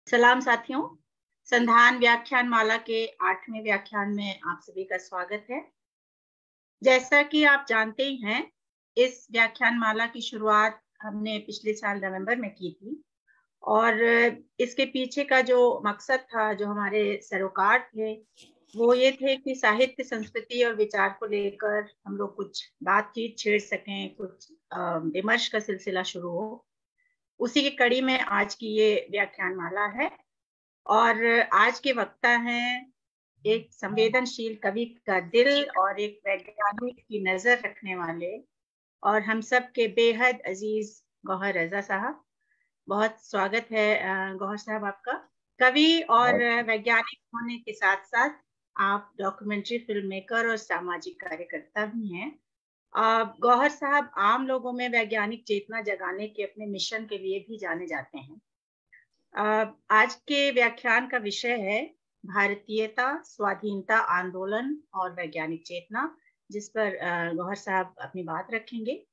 सलाम साथियों, संधान व्याख्यान माला के 8वें व्याख्यान में आप सभी का स्वागत है। जैसा कि आप जानते ही हैं, इस व्याख्यान माला की शुरुआत हमने पिछले साल नवंबर में की थी और इसके पीछे का जो मकसद था, जो हमारे सरोकार थे, वो ये थे कि साहित्य, संस्कृति और विचार को लेकर हम लोग कुछ बातचीत छेड़ सकें, कुछ विमर्श का सिलसिला शुरू हो। उसी की कड़ी में आज की ये व्याख्यान माला है और आज के वक्ता हैं एक संवेदनशील कवि का दिल और एक वैज्ञानिक की नजर रखने वाले और हम सब के बेहद अजीज गौहर रजा साहब। बहुत स्वागत है गौहर साहब आपका। कवि और वैज्ञानिक होने के साथ साथ आप डॉक्यूमेंट्री फिल्म मेकर और सामाजिक कार्यकर्ता भी हैं। गौहर साहब आम लोगों में वैज्ञानिक चेतना जगाने के अपने मिशन के लिए भी जाने जाते हैं। आज के व्याख्यान का विषय है भारतीयता, स्वाधीनता आंदोलन और वैज्ञानिक चेतना, जिस पर गौहर साहब अपनी बात रखेंगे।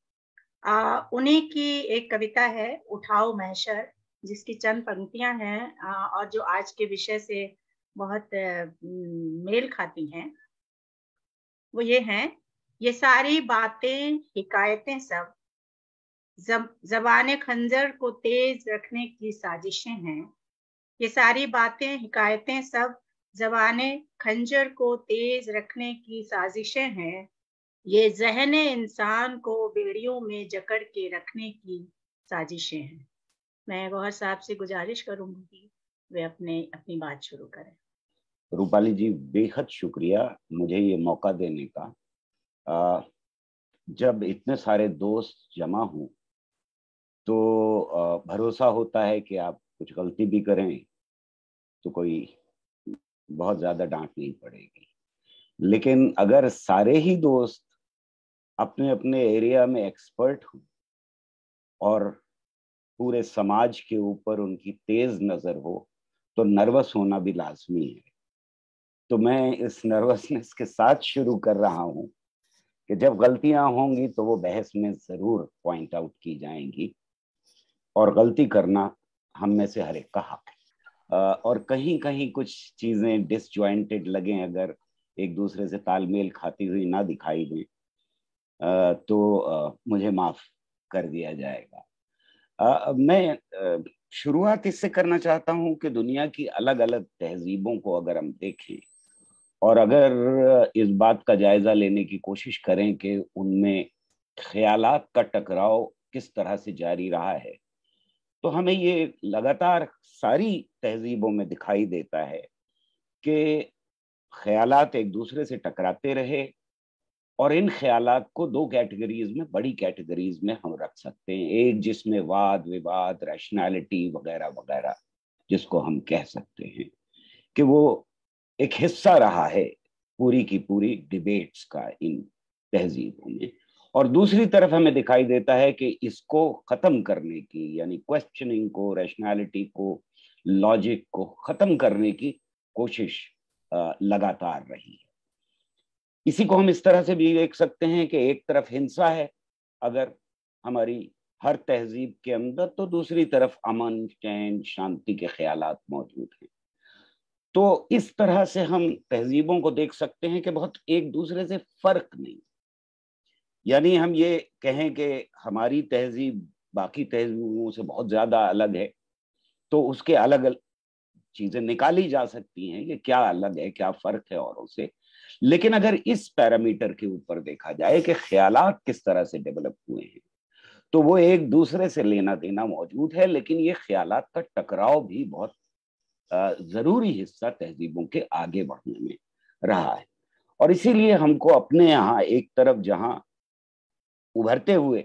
उन्हीं की एक कविता है उठाओ महशर, जिसकी चंद पंक्तियां हैं और जो आज के विषय से बहुत मेल खाती हैं। वो ये हैं, ये सारी बातें हिकायतें सब जबाने खंजर को तेज रखने की साजिशें हैं। ये सारी बातें हिकायतें सब जबाने खंजर को तेज रखने की साजिशें हैं। ये ज़हने इंसान को बेड़ियों में जकड़ के रखने की साजिशें हैं। मैं गौहर साहब से गुजारिश करूंगी कि वे अपनी बात शुरू करें। रूपाली जी, बेहद शुक्रिया मुझे ये मौका देने का। जब इतने सारे दोस्त जमा हों तो भरोसा होता है कि आप कुछ गलती भी करें तो कोई बहुत ज्यादा डांट नहीं पड़ेगी। लेकिन अगर सारे ही दोस्त अपने अपने एरिया में एक्सपर्ट हों और पूरे समाज के ऊपर उनकी तेज नजर हो तो नर्वस होना भी लाजमी है। तो मैं इस नर्वसनेस के साथ शुरू कर रहा हूं कि जब गलतियां होंगी तो वो बहस में जरूर पॉइंट आउट की जाएंगी और गलती करना हम में से हर एक का हक है। और कहीं कहीं कुछ चीजें डिसजॉइंटेड लगें, अगर एक दूसरे से तालमेल खाती हुई ना दिखाई दें तो मुझे माफ कर दिया जाएगा। मैं शुरुआत इससे करना चाहता हूं कि दुनिया की अलग अलग तहजीबों को अगर हम देखें और अगर इस बात का जायजा लेने की कोशिश करें कि उनमें ख्यालात का टकराव किस तरह से जारी रहा है, तो हमें ये लगातार सारी तहजीबों में दिखाई देता है कि ख्यालात एक दूसरे से टकराते रहे और इन ख्यालात को दो कैटेगरीज में, बड़ी कैटेगरीज में हम रख सकते हैं। एक जिसमें वाद विवाद, रैशनैलिटी वगैरह वगैरह, जिसको हम कह सकते हैं कि वो एक हिस्सा रहा है पूरी की पूरी डिबेट्स का इन तहजीबों में। और दूसरी तरफ हमें दिखाई देता है कि इसको खत्म करने की, यानी क्वेश्चनिंग को, रैशनैलिटी को, लॉजिक को खत्म करने की कोशिश लगातार रही है। इसी को हम इस तरह से भी देख सकते हैं कि एक तरफ हिंसा है अगर हमारी हर तहजीब के अंदर, तो दूसरी तरफ अमन, चैन, शांति के ख्यालात मौजूद हैं। तो इस तरह से हम तहजीबों को देख सकते हैं कि बहुत एक दूसरे से फर्क नहीं। यानी हम ये कहें कि हमारी तहजीब बाकी तहजीबों से बहुत ज्यादा अलग है, तो उसके अलग अलग चीजें निकाली जा सकती हैं कि क्या अलग है, क्या फर्क है औरों से। लेकिन अगर इस पैरामीटर के ऊपर देखा जाए कि ख्यालात किस तरह से डेवलप हुए हैं, तो वो एक दूसरे से लेना देना मौजूद है, लेकिन ये ख्यालात का टकराव भी बहुत जरूरी हिस्सा तहजीबों के आगे बढ़ने में रहा है। और इसीलिए हमको अपने यहाँ एक तरफ जहाँ उभरते हुए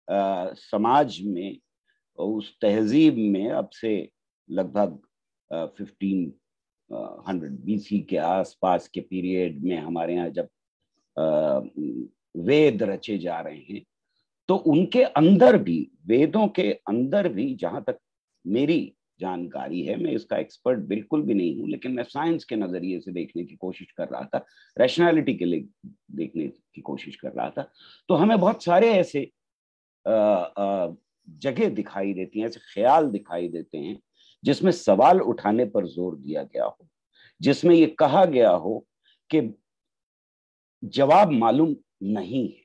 समाज में, उस तहजीब में अब से लगभग 1500 BC के आसपास के पीरियड में हमारे यहाँ जब वेद रचे जा रहे हैं, तो उनके अंदर भी, वेदों के अंदर भी, जहां तक मेरी जानकारी है, मैं इसका एक्सपर्ट बिल्कुल भी नहीं हूं, लेकिन मैं साइंस के नजरिए से देखने की कोशिश कर रहा था, रैशनैलिटी के लिए देखने की कोशिश कर रहा था, तो हमें बहुत सारे ऐसे जगह दिखाई देती हैं, ऐसे ख्याल दिखाई देते हैं जिसमें सवाल उठाने पर जोर दिया गया हो, जिसमें ये कहा गया हो कि जवाब मालूम नहीं है,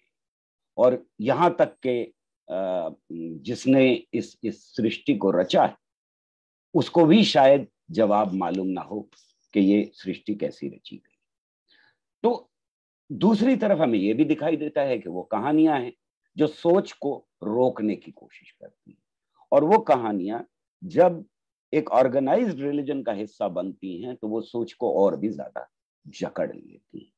और यहां तक के जिसने इस सृष्टि को रचा है उसको भी शायद जवाब मालूम ना हो कि ये सृष्टि कैसी रची गई। तो दूसरी तरफ हमें यह भी दिखाई देता है कि वो कहानियां हैं जो सोच को रोकने की कोशिश करती हैं, और वो कहानियां जब एक ऑर्गेनाइज्ड रिलीजन का हिस्सा बनती हैं तो वो सोच को और भी ज्यादा जकड़ लेती हैं।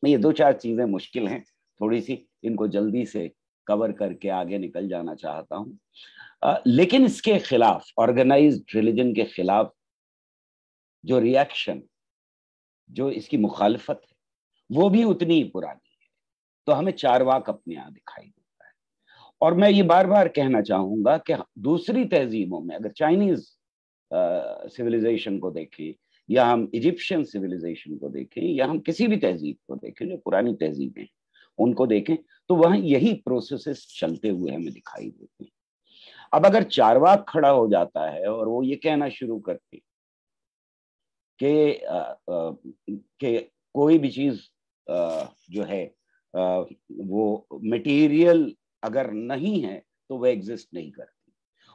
ये दो चार चीजें मुश्किल हैं, थोड़ी सी इनको जल्दी से कवर करके आगे निकल जाना चाहता हूं। लेकिन इसके खिलाफ, ऑर्गेनाइज्ड रिलीजन के खिलाफ जो रिएक्शन, जो इसकी मुखालफत है, वो भी उतनी ही पुरानी है। तो हमें चारवाक अपने यहाँ दिखाई देता है। और मैं ये बार बार कहना चाहूंगा कि दूसरी तहजीबों में, अगर चाइनीज सिविलाइजेशन को देखें, या हम इजिप्शियन सिविलाइजेशन को देखें, या हम किसी भी तहजीब को देखें जो पुरानी तहजीबें उनको देखें, तो वहां यही प्रोसेसेस चलते हुए हमें दिखाई देते हैं। अब अगर चारवाक खड़ा हो जाता है और वो ये कहना शुरू करते कि कोई भी चीज जो है वो मटेरियल अगर नहीं है तो वो एग्जिस्ट नहीं करती,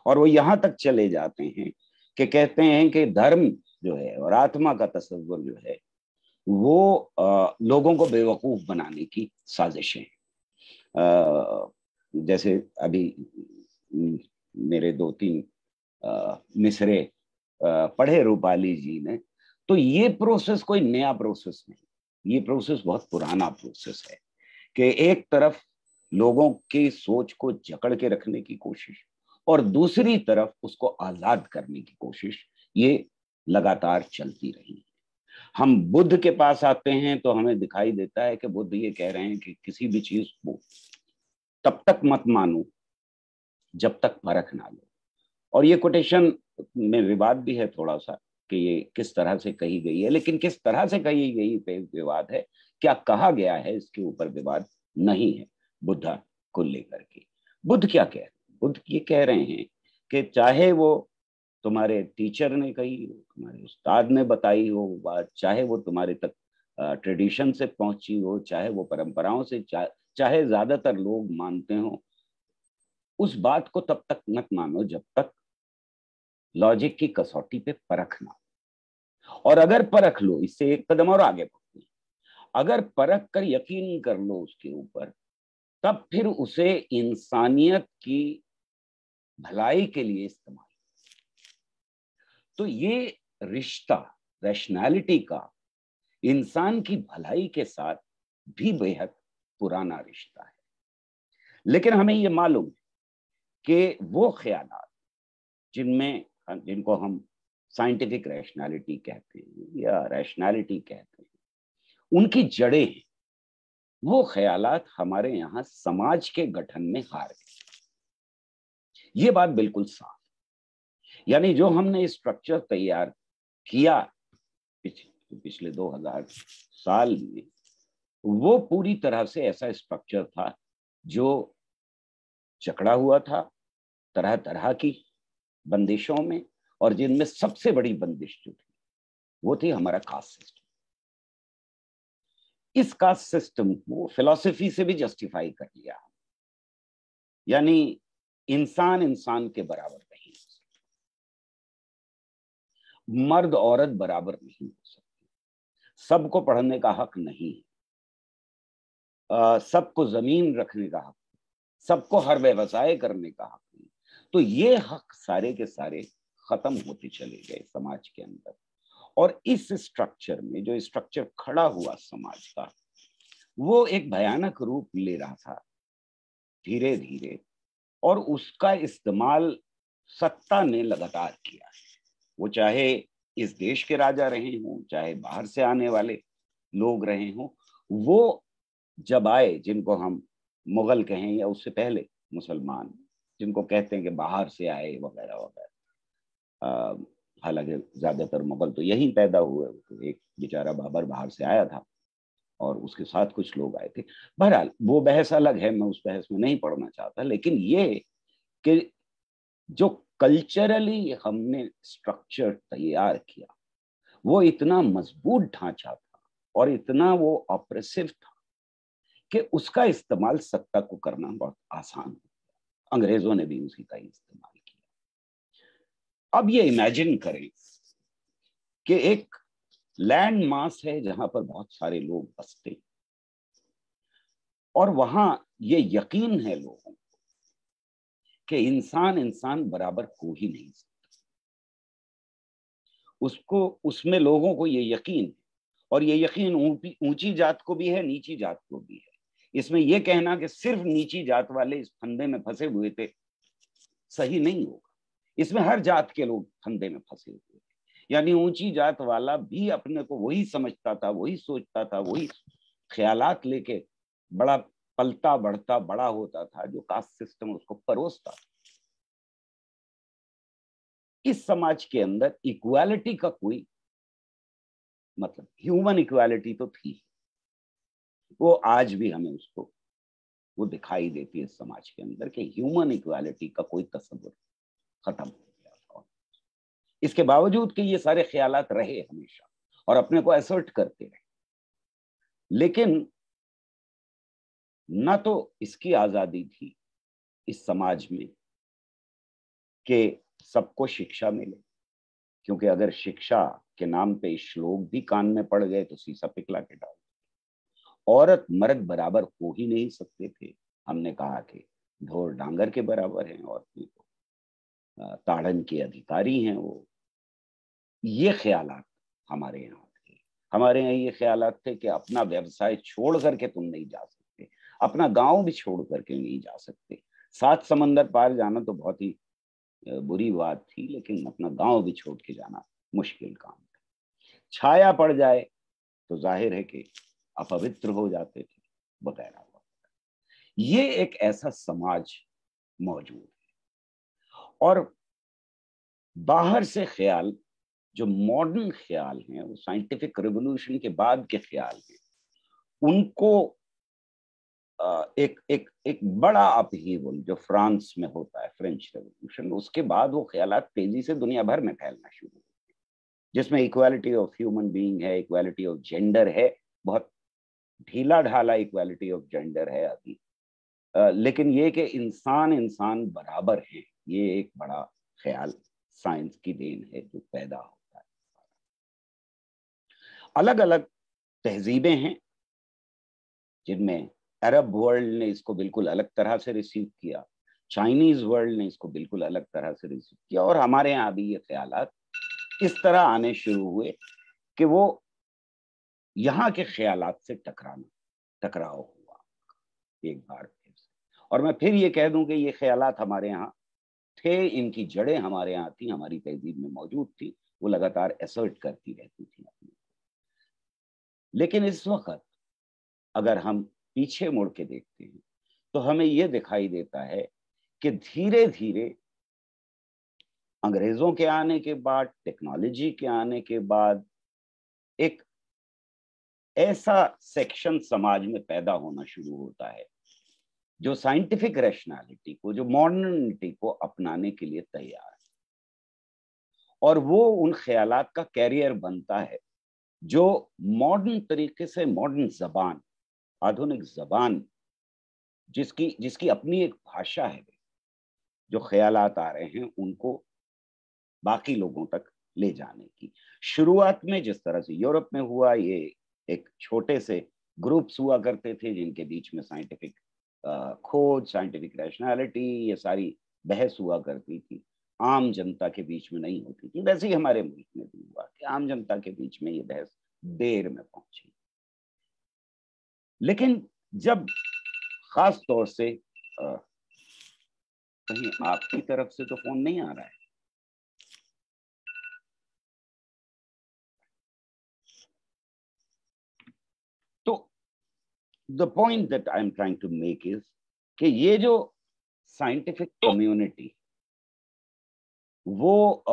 और वो यहां तक चले जाते हैं कि कहते हैं कि धर्म जो है और आत्मा का तस्वुर जो है वो लोगों को बेवकूफ बनाने की साजिश है। जैसे अभी मेरे दो तीन मिसरे पढ़े रूपाली जी ने, तो ये प्रोसेस कोई नया प्रोसेस नहीं, ये प्रोसेस बहुत पुराना प्रोसेस है कि एक तरफ लोगों की सोच को जकड़ के रखने की कोशिश और दूसरी तरफ उसको आजाद करने की कोशिश, ये लगातार चलती रही। हम बुद्ध के पास आते हैं तो हमें दिखाई देता है कि बुद्ध ये कह रहे हैं कि किसी भी चीज को तब तक मत मानो जब तक परख ना लो। और ये कोटेशन में विवाद भी है थोड़ा सा कि ये किस तरह से कही गई है, लेकिन किस तरह से कही गई पे विवाद है, क्या कहा गया है इसके ऊपर विवाद नहीं है बुद्धा को लेकर के। बुद्ध क्या कह रहे हैं? बुद्ध ये कह रहे हैं कि चाहे वो तुम्हारे टीचर ने कही हो, तुम्हारे उस्ताद ने बताई हो बात, चाहे वो तुम्हारे तक ट्रेडिशन से पहुंची हो, चाहे वो परंपराओं से, चाहे ज्यादातर लोग मानते हो, उस बात को तब तक मत मानो जब तक लॉजिक की कसौटी पे परख ना। और अगर परख लो, इससे एक कदम और आगे बढ़ो, अगर परख कर यकीन कर लो उसके ऊपर, तब फिर उसे इंसानियत की भलाई के लिए इस्तेमाल। तो ये रिश्ता रैशनैलिटी का इंसान की भलाई के साथ भी बेहद पुराना रिश्ता है। लेकिन हमें ये मालूम है कि वो ख्यालात जिनको हम साइंटिफिक रैशनैलिटी कहते हैं या रैशनैलिटी कहते हैं, उनकी जड़ें हैं, वो ख्यालात हमारे यहाँ समाज के गठन में हार गए। ये बात बिल्कुल साफ। यानी जो हमने स्ट्रक्चर तैयार किया पिछले 2000 साल में, वो पूरी तरह से ऐसा स्ट्रक्चर था जो जकड़ा हुआ था तरह तरह की बंदिशों में, और जिनमें सबसे बड़ी बंदिश जो थी वो थी हमारा कास्ट सिस्टम। इस कास्ट सिस्टम को फिलॉसफी से भी जस्टिफाई कर लिया, यानी इंसान इंसान के बराबर नहीं हो सकता, मर्द औरत बराबर नहीं हो सकते, सबको पढ़ने का हक नहीं है, सबको जमीन रखने का हक, सबको हर व्यवसाय करने का हक नहीं। तो ये हक सारे के सारे खत्म होते चले गए समाज के अंदर। और इस स्ट्रक्चर में जो स्ट्रक्चर खड़ा हुआ समाज का, वो एक भयानक रूप ले रहा था धीरे धीरे, और उसका इस्तेमाल सत्ता ने लगातार किया है। वो चाहे इस देश के राजा रहे हों, चाहे बाहर से आने वाले लोग रहे हों, वो जब आए, जिनको हम मुगल कहें या उससे पहले मुसलमान, जिनको कहते हैं कि बाहर से आए वगैरह वगैरह, हालांकि ज्यादातर मुगल तो यहीं पैदा हुए, तो एक बेचारा बाबर बाहर से आया था और उसके साथ कुछ लोग आए थे। बहरहाल वो बहस अलग है, मैं उस बहस में नहीं पढ़ना चाहता। लेकिन ये कि जो कल्चरली हमने स्ट्रक्चर तैयार किया, वो इतना मजबूत ढांचा था और इतना वो ऑप्रेसिव था कि उसका इस्तेमाल सत्ता को करना बहुत आसान हो। अंग्रेजों ने भी उसी का इस्तेमाल किया। अब ये इमेजिन करें कि एक लैंड मास है जहां पर बहुत सारे लोग बसते, और वहां ये यकीन है लोगों को कि इंसान इंसान बराबर हो ही नहीं सकता। उसको, उसमें लोगों को ये यकीन है, और ये यकीन ऊंची जात को भी है, नीची जात को भी है। इसमें यह कहना कि सिर्फ नीची जात वाले इस फंदे में फंसे हुए थे सही नहीं होगा। इसमें हर जात के लोग फंदे में फंसे हुए थे। यानी ऊंची जात वाला भी अपने को वही समझता था, वही सोचता था, वही ख्यालात लेके बड़ा पलता बढ़ता बड़ा होता था जो कास्ट सिस्टम उसको परोसता था। इस समाज के अंदर इक्वालिटी का कोई मतलब, ह्यूमन इक्वालिटी तो थी, वो आज भी हमें उसको वो दिखाई देती है इस समाज के अंदर कि ह्यूमन इक्वालिटी का कोई तस्वर खत्म हो गया। इसके बावजूद कि ये सारे ख्यालात रहे हमेशा और अपने को असर्ट करते रहे, लेकिन ना तो इसकी आजादी थी इस समाज में कि सबको शिक्षा मिले, क्योंकि अगर शिक्षा के नाम पे श्लोक भी कान में पड़ गए तो सीसा पिघला के डाल। औरत मर्द बराबर हो ही नहीं सकते थे। हमने कहा कि ढोर डांगर के बराबर हैं और ताड़न के अधिकारी हैं वो। ये ख्यालात हमारे यहाँ थे। हमारे यहाँ ये ख्यालात थे कि अपना व्यवसाय छोड़ करके तुम नहीं जा सकते, अपना गांव भी छोड़ करके नहीं जा सकते। 7 समंदर पार जाना तो बहुत ही बुरी बात थी, लेकिन अपना गांव भी छोड़ के जाना मुश्किल काम था। छाया पड़ जाए तो जाहिर है कि अपवित्र हो जाते थे वगैरह। ये एक ऐसा समाज मौजूद है। और बाहर से ख्याल, जो मॉडर्न ख्याल हैं, वो साइंटिफिक रिवॉल्यूशन के बाद के ख्याल हैं, उनको एक एक एक बड़ा अपहीवल जो फ्रांस में होता है, फ्रेंच रेवोल्यूशन, उसके बाद वो ख्यालात तेजी से दुनिया भर में फैलना शुरू हुए, जिसमें इक्वालिटी ऑफ ह्यूमन बीइंग है, इक्वालिटी ऑफ जेंडर है, बहुत ढीला ढाला इक्वालिटी ऑफ जेंडर है अभी, लेकिन ये कि इंसान इंसान बराबर है, ये एक बड़ा ख्याल साइंस की देन है जो पैदा होता है। अलग अलग तहजीबें हैं जिनमें अरब वर्ल्ड ने इसको बिल्कुल अलग तरह से रिसीव किया, चाइनीज वर्ल्ड ने इसको बिल्कुल अलग तरह से रिसीव किया, और हमारे यहाँ भी ये ख्यालात इस तरह आने शुरू हुए कि वो यहाँ के ख्यालात से टकराव हुआ एक बार फिर से। और मैं फिर ये कह दूं कि ये ख्यालात हमारे यहाँ थे, इनकी जड़ें हमारे यहाँ थी, हमारी तहजीब में मौजूद थी, वो लगातार असर्ट करती रहती थी अपनी। लेकिन इस वक्त अगर हम पीछे मुड़ के देखते हैं तो हमें यह दिखाई देता है कि धीरे धीरे अंग्रेजों के आने के बाद, टेक्नोलॉजी के आने के बाद, एक ऐसा सेक्शन समाज में पैदा होना शुरू होता है जो साइंटिफिक रैशनैलिटी को, जो मॉडर्निटी को अपनाने के लिए तैयार है, और वो उन ख्यालात का कैरियर बनता है जो मॉडर्न तरीके से, मॉडर्न जबान, आधुनिक जबान, जिसकी अपनी एक भाषा है, जो ख्यालात आ रहे हैं उनको बाकी लोगों तक ले जाने की। शुरुआत में जिस तरह से यूरोप में हुआ, ये एक छोटे से ग्रुप्स हुआ करते थे जिनके बीच में साइंटिफिक खोज, साइंटिफिक रैशनैलिटी, ये सारी बहस हुआ करती थी, आम जनता के बीच में नहीं होती थी। वैसे ही हमारे मुल्क में भी हुआ कि आम जनता के बीच में ये बहस देर में पहुंची। लेकिन जब खास तौर से कहीं आपकी तरफ से तो फोन नहीं आ रहा है, तो the point that I am trying to make is कि ये जो साइंटिफिक कम्युनिटी, वो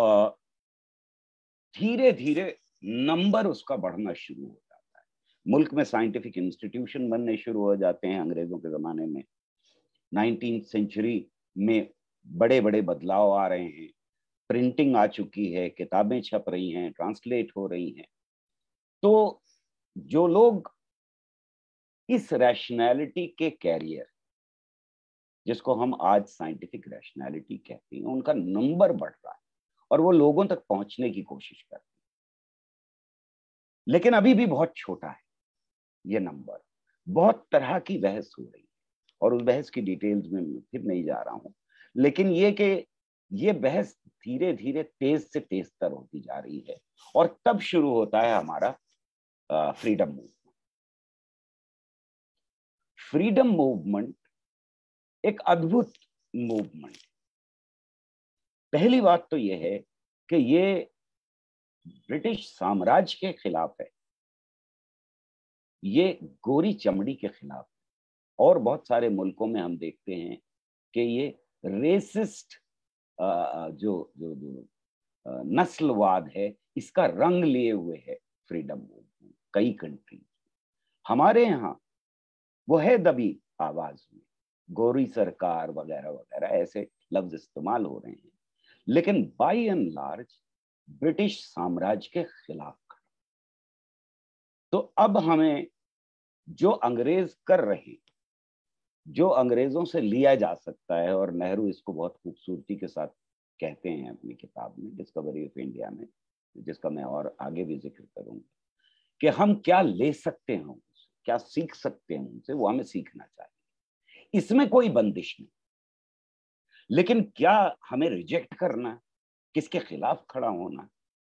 धीरे धीरे नंबर उसका बढ़ना शुरू हो जाता है। मुल्क में साइंटिफिक इंस्टीट्यूशन बनने शुरू हो जाते हैं। अंग्रेजों के जमाने में 19th सेंचुरी में बड़े बड़े बदलाव आ रहे हैं, प्रिंटिंग आ चुकी है, किताबें छप रही हैं, ट्रांसलेट हो रही हैं। तो जो लोग इस रैशनैलिटी के कैरियर, जिसको हम आज साइंटिफिक रैशनैलिटी कहते हैं, उनका नंबर बढ़ रहा है और वो लोगों तक पहुंचने की कोशिश करते हैं। लेकिन अभी भी बहुत छोटा है ये नंबर। बहुत तरह की बहस हो रही है और उस बहस की डिटेल्स में मैं फिर नहीं जा रहा हूं, लेकिन ये कि ये बहस धीरे धीरे तेज से तेज तर होती जा रही है और तब शुरू होता है हमारा फ्रीडम मूवमेंट। फ्रीडम मूवमेंट एक अद्भुत मूवमेंट। पहली बात तो यह है कि ये ब्रिटिश साम्राज्य के खिलाफ है, ये गोरी चमड़ी के खिलाफ है। और बहुत सारे मुल्कों में हम देखते हैं कि ये रेसिस्ट जो जो जो नस्लवाद है, इसका रंग लिए हुए है फ्रीडम मूवमेंट कई कंट्री। हमारे यहाँ वो है दबी आवाज में, गोरी सरकार वगैरह वगैरह ऐसे लफ्ज इस्तेमाल हो रहे हैं, लेकिन बाय एंड लार्ज ब्रिटिश साम्राज्य के खिलाफ। तो अब हमें जो अंग्रेज कर रहे हैं, जो अंग्रेजों से लिया जा सकता है, और नेहरू इसको बहुत खूबसूरती के साथ कहते हैं अपनी किताब में डिस्कवरी ऑफ इंडिया में, जिसका मैं और आगे भी जिक्र करूंगा, कि हम क्या ले सकते हैं उनसे, क्या सीख सकते हैं उनसे, वो हमें सीखना चाहिए। इसमें कोई बंदिश नहीं, लेकिन क्या हमें रिजेक्ट करना, किसके खिलाफ खड़ा होना,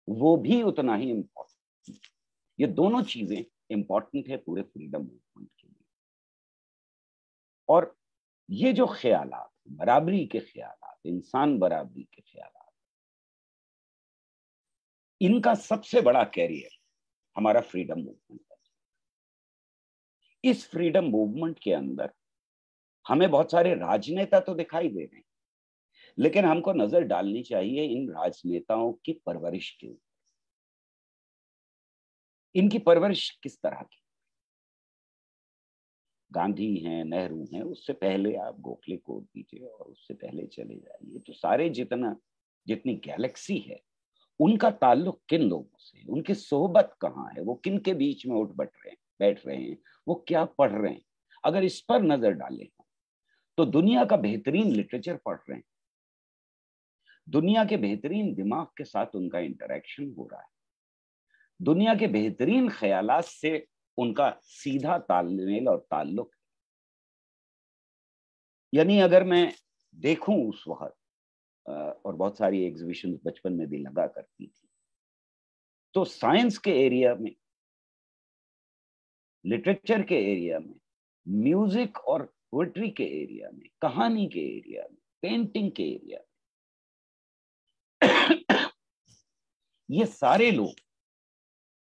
वो भी उतना ही इम्पोर्टेंट। ये दोनों चीजें इंपॉर्टेंट है पूरे फ्रीडम मूवमेंट के लिए। और ये जो ख्यालात, बराबरी के ख्यालात, इंसान बराबरी के ख्यालात, इनका सबसे बड़ा कैरियर हमारा फ्रीडम मूवमेंट है। इस फ्रीडम मूवमेंट के अंदर हमें बहुत सारे राजनेता तो दिखाई दे रहे हैं, लेकिन हमको नजर डालनी चाहिए इन राजनेताओं की परवरिश के ऊपर। इनकी परवरिश किस तरह की? गांधी हैं, नेहरू हैं, उससे पहले आप गोखले को दीजिए और उससे पहले चले जाइए, तो सारे जितनी गैलेक्सी है, उनका ताल्लुक किन लोगों से, उनकी सोहबत कहाँ है, वो किन के बीच में उठ बैठ रहे हैं, वो क्या पढ़ रहे हैं। अगर इस पर नजर डालें तो दुनिया का बेहतरीन लिटरेचर पढ़ रहे हैं, दुनिया के बेहतरीन दिमाग के साथ उनका इंटरेक्शन हो रहा है, दुनिया के बेहतरीन ख्यालात से उनका सीधा तालमेल और ताल्लुक। यानी अगर मैं देखूं उस वक्त, और बहुत सारी एग्जीबिशन बचपन में भी लगा करती थी, तो साइंस के एरिया में, लिटरेचर के एरिया में, म्यूजिक और पोएट्री के एरिया में, कहानी के एरिया में, पेंटिंग के एरिया में, ये सारे लोग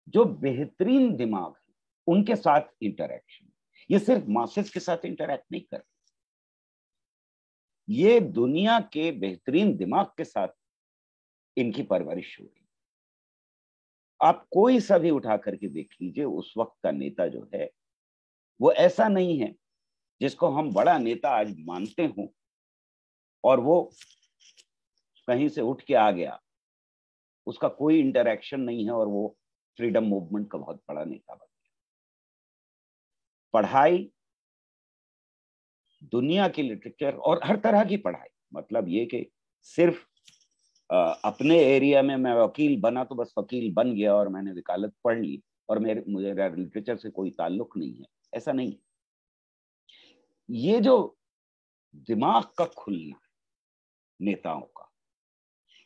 जो बेहतरीन दिमाग है, उनके साथ इंटरेक्शन। ये सिर्फ मासेस के साथ इंटरेक्ट नहीं कर रहे, ये दुनिया के बेहतरीन दिमाग के साथ इनकी परवरिश हो रही। आप कोई सा भी उठा करके देख लीजिए, उस वक्त का नेता जो है वो ऐसा नहीं है जिसको हम बड़ा नेता आज मानते हों और वो कहीं से उठ के आ गया, उसका कोई इंटरेक्शन नहीं है और वो फ्रीडम मूवमेंट का बहुत बड़ा नेता बन गया। पढ़ाई, दुनिया की लिटरेचर और हर तरह की पढ़ाई, मतलब ये कि सिर्फ अपने एरिया में मैं वकील बना तो बस वकील बन गया और मैंने वकालत पढ़ ली और मुझे लिटरेचर से कोई ताल्लुक नहीं है, ऐसा नहीं है। ये जो दिमाग का खुलना नेताओं का,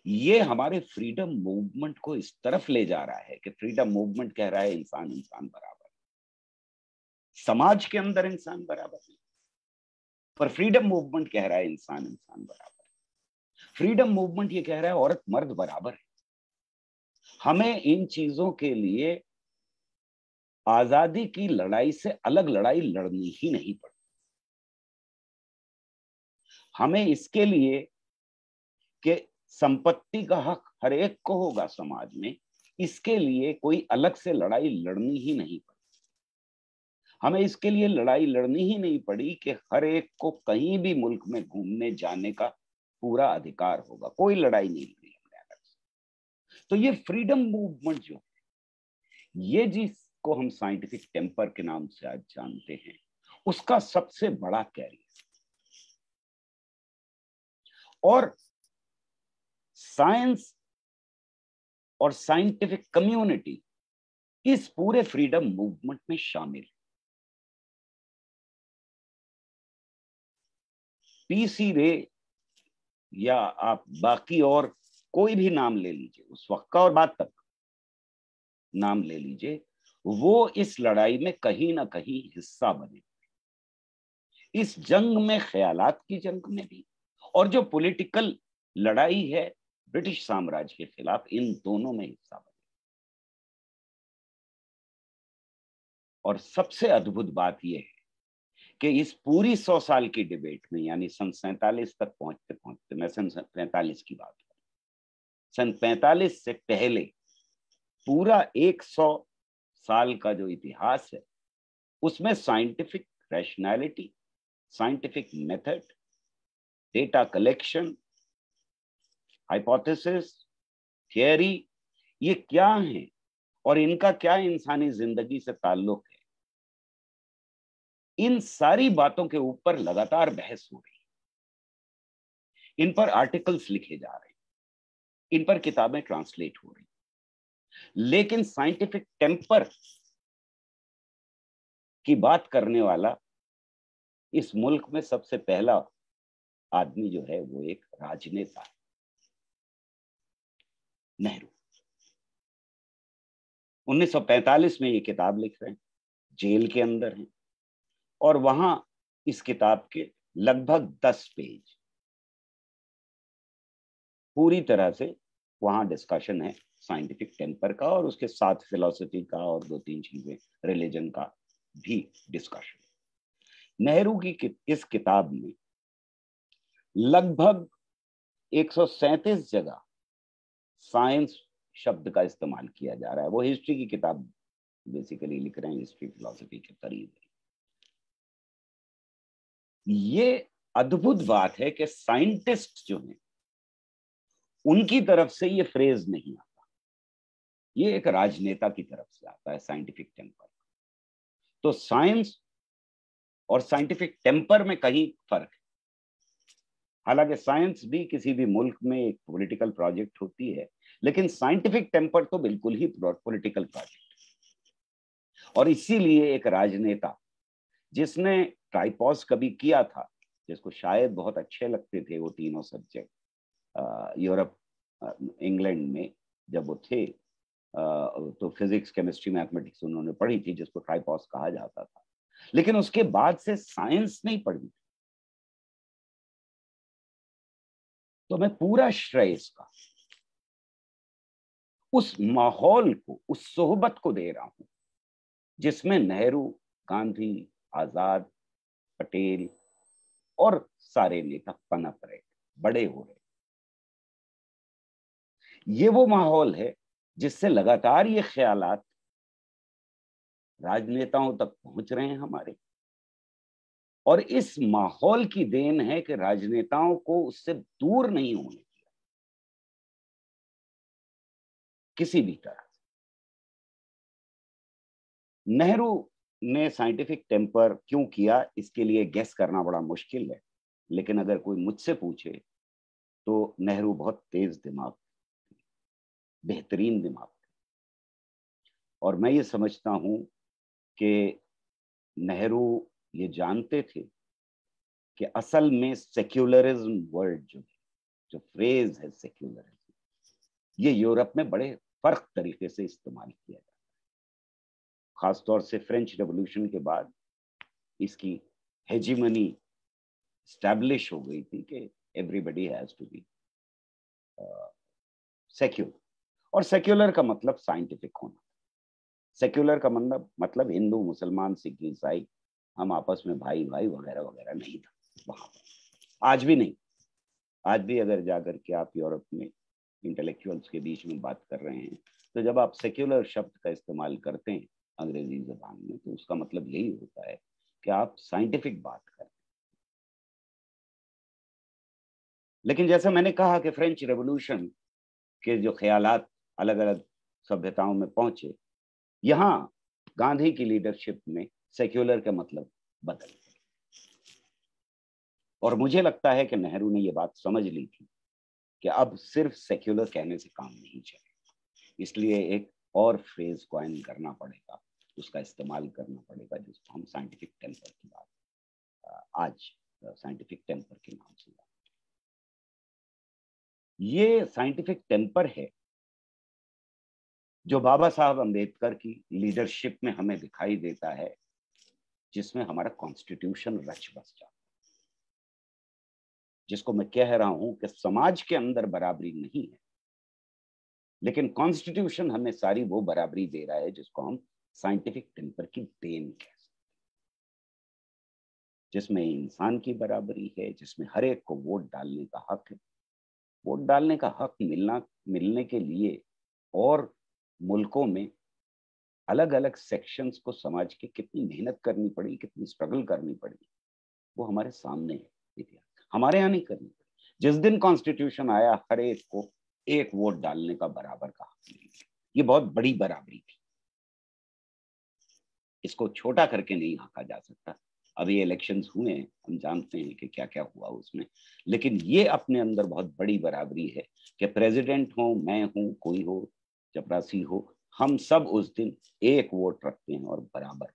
ये हमारे फ्रीडम मूवमेंट को इस तरफ ले जा रहा है कि फ्रीडम मूवमेंट कह रहा है इंसान इंसान बराबर, समाज के अंदर इंसान बराबर है, पर फ्रीडम मूवमेंट कह रहा है इंसान इंसान बराबर। फ्रीडम मूवमेंट ये कह रहा है औरत मर्द बराबर है। हमें इन चीजों के लिए आजादी की लड़ाई से अलग लड़ाई लड़नी ही नहीं पड़ती। हमें इसके लिए कि संपत्ति का हक हर एक को होगा समाज में, इसके लिए कोई अलग से लड़ाई लड़नी ही नहीं पड़ी। हमें इसके लिए लड़ाई लड़नी ही नहीं पड़ी कि हर एक को कहीं भी मुल्क में घूमने जाने का पूरा अधिकार होगा, कोई लड़ाई नहीं लड़ी हमने अलग से। तो ये फ्रीडम मूवमेंट जो है, ये जिसको हम साइंटिफिक टेम्पर के नाम से आज जानते हैं, उसका सबसे बड़ा कैरियर। और साइंस और साइंटिफिक कम्युनिटी इस पूरे फ्रीडम मूवमेंट में शामिल। पीसी रे या आप बाकी और कोई भी नाम ले लीजिए, उस वक्त का और बाद तक नाम ले लीजिए, वो इस लड़ाई में कहीं ना कहीं हिस्सा बने। इस जंग में, ख्यालात की जंग में भी, और जो पॉलिटिकल लड़ाई है ब्रिटिश साम्राज्य के खिलाफ, इन दोनों में हिस्सा बने। और सबसे अद्भुत बात यह है कि इस पूरी 100 साल की डिबेट में, यानी सन 47 तक पहुंचते पहुंचते, मैं सन 45 की बात करूं, सन 45 से पहले पूरा 100 साल का जो इतिहास है, उसमें scientific rationality, scientific method, data collection, hypothesis, theory, ये क्या है और इनका क्या इंसानी जिंदगी से ताल्लुक है, इन सारी बातों के ऊपर लगातार बहस हो रही है। इन पर आर्टिकल्स लिखे जा रहे हैं, इन पर किताबें ट्रांसलेट हो रही, लेकिन साइंटिफिक टेम्पर की बात करने वाला इस मुल्क में सबसे पहला आदमी जो है वो एक राजनेता है, नेहरू। 1945 में ये किताब लिख रहे हैं, जेल के अंदर हैं, और वहां इस किताब के लगभग 10 पेज पूरी तरह से वहां डिस्कशन है साइंटिफिक टेम्पर का, और उसके साथ फिलॉसफी का और 2-3 चीजें, रिलीजन का भी डिस्कशन। नेहरू की इस किताब में लगभग 137 जगह साइंस शब्द का इस्तेमाल किया जा रहा है। वो हिस्ट्री की किताब बेसिकली लिख रहे हैं, हिस्ट्री फिलॉसफी के करीब। ये अद्भुत बात है कि साइंटिस्ट जो हैं उनकी तरफ से ये फ्रेज नहीं आता, ये एक राजनेता की तरफ से आता है, साइंटिफिक टेम्पर। तो साइंस और साइंटिफिक टेम्पर में कहीं फर्क है। हालांकि साइंस भी किसी भी मुल्क में एक पॉलिटिकल प्रोजेक्ट होती है, लेकिन साइंटिफिक टेम्पर तो बिल्कुल ही पॉलिटिकल प्रोजेक्ट है। और इसीलिए एक राजनेता जिसने ट्राइपॉज कभी किया था, जिसको शायद बहुत अच्छे लगते थे वो तीनों सब्जेक्ट, यूरोप, इंग्लैंड में जब वो थे, तो फिजिक्स, केमिस्ट्री, मैथमेटिक्स उन्होंने पढ़ी थी, जिसको ट्राइपॉज कहा जाता था, लेकिन उसके बाद से साइंस नहीं पढ़ी। तो मैं पूरा श्रेय इसका उस माहौल को, उस सोहबत को दे रहा हूं जिसमें नेहरू, गांधी, आजाद, पटेल और सारे नेता पनप रहे, बड़े हो रहे। ये वो माहौल है जिससे लगातार ये ख्यालात राजनेताओं तक पहुंच रहे हैं हमारे, और इस माहौल की देन है कि राजनेताओं को उससे दूर नहीं होने दिया किसी भी तरह। नेहरू ने साइंटिफिक टेम्पर क्यों किया, इसके लिए गेस करना बड़ा मुश्किल है, लेकिन अगर कोई मुझसे पूछे तो नेहरू बहुत तेज दिमाग, बेहतरीन दिमाग, और मैं ये समझता हूं कि नेहरू ये जानते थे कि असल में सेक्युलरिज्म वर्ड जो फ्रेज है सेक्युलरिज्म, ये यूरोप में बड़े फर्क तरीके से इस्तेमाल किया जाता है। खासतौर से फ्रेंच रेवोल्यूशन के बाद इसकी हेजिमनी स्टैब्लिश हो गई थी कि everybody has to be secular, और सेक्युलर का मतलब साइंटिफिक होना। सेक्युलर का मतलब हिंदू, मुसलमान, सिख, ईसाई, हम आपस में भाई भाई वगैरह वगैरह नहीं था वहां पर, आज भी नहीं। आज भी अगर जाकर के आप यूरोप में इंटेलेक्चुअल्स के बीच में बात कर रहे हैं, तो जब आप सेक्युलर शब्द का इस्तेमाल करते हैं अंग्रेजी जबान में, तो उसका मतलब यही होता है कि आप साइंटिफिक बात करें। लेकिन जैसा मैंने कहा कि फ्रेंच रेवोल्यूशन के जो ख्यालात अलग अलग सभ्यताओं में पहुंचे, यहां गांधी की लीडरशिप में सेक्युलर का मतलब बदल गया। और मुझे लगता है कि नेहरू ने यह बात समझ ली थी कि अब सिर्फ सेक्युलर कहने से काम नहीं चलेगा, इसलिए एक और फ्रेज कॉइन करना पड़ेगा, उसका इस्तेमाल करना पड़ेगा, जिसको हम साइंटिफिक टेम्पर की बात आज साइंटिफिक टेम्पर के नाम से। ये साइंटिफिक टेम्पर है जो बाबा साहब अंबेडकर की लीडरशिप में हमें दिखाई देता है, जिसमें हमारा कॉन्स्टिट्यूशन रच बस जाता है, जिसको मैं कह रहा हूं कि समाज के अंदर बराबरी नहीं है, लेकिन कॉन्स्टिट्यूशन हमें सारी वो बराबरी दे रहा है जिसको हम साइंटिफिक टेम्पर की देन कह सकते, जिसमें इंसान की बराबरी है, जिसमें हर एक को वोट डालने का हक है। वोट डालने का हक मिलने के लिए और मुल्कों में अलग अलग सेक्शंस को समाज के कितनी मेहनत करनी पड़ी, कितनी स्ट्रगल करनी पड़ी, वो हमारे सामने है इतिहास। हमारे यहाँ नहीं करनी पड़ी। जिस दिन कॉन्स्टिट्यूशन आया, हर एक को एक वोट डालने का बराबर का हक मिला। ये बहुत बड़ी बराबरी थी, इसको छोटा करके नहीं आंका जा सकता। अभी इलेक्शंस हुए हैं, हम जानते हैं कि क्या क्या हुआ उसमें, लेकिन ये अपने अंदर बहुत बड़ी बराबरी है कि प्रेसिडेंट हो, मैं हूं, कोई हो, चपरासी हो, हम सब उस दिन एक वोट रखते हैं और बराबर।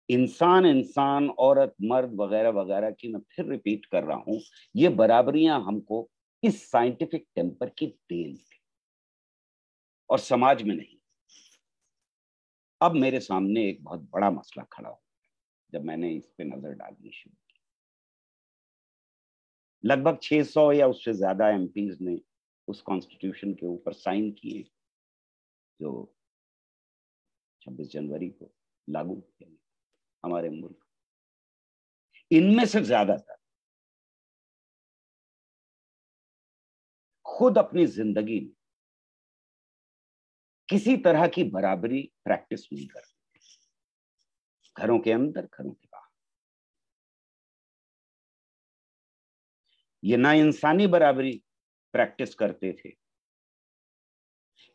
इंसान इंसान, औरत मर्द वगैरह वगैरह की मैं फिर रिपीट कर रहा हूं, ये बराबरियां हमको इस साइंटिफिक टेम्पर की देन थी और समाज में नहीं। अब मेरे सामने एक बहुत बड़ा मसला खड़ा हो, जब मैंने इस पे नजर डालनी शुरू की। लगभग 600 या उससे ज्यादा एमपीज ने उस कॉन्स्टिट्यूशन के ऊपर साइन किए, जो 26 जनवरी को लागू किया हमारे मुल्क। इनमें से ज्यादातर खुद अपनी जिंदगी में किसी तरह की बराबरी प्रैक्टिस नहीं करते, घरों के अंदर, घरों के बाहर। ये ना इंसानी बराबरी प्रैक्टिस करते थे।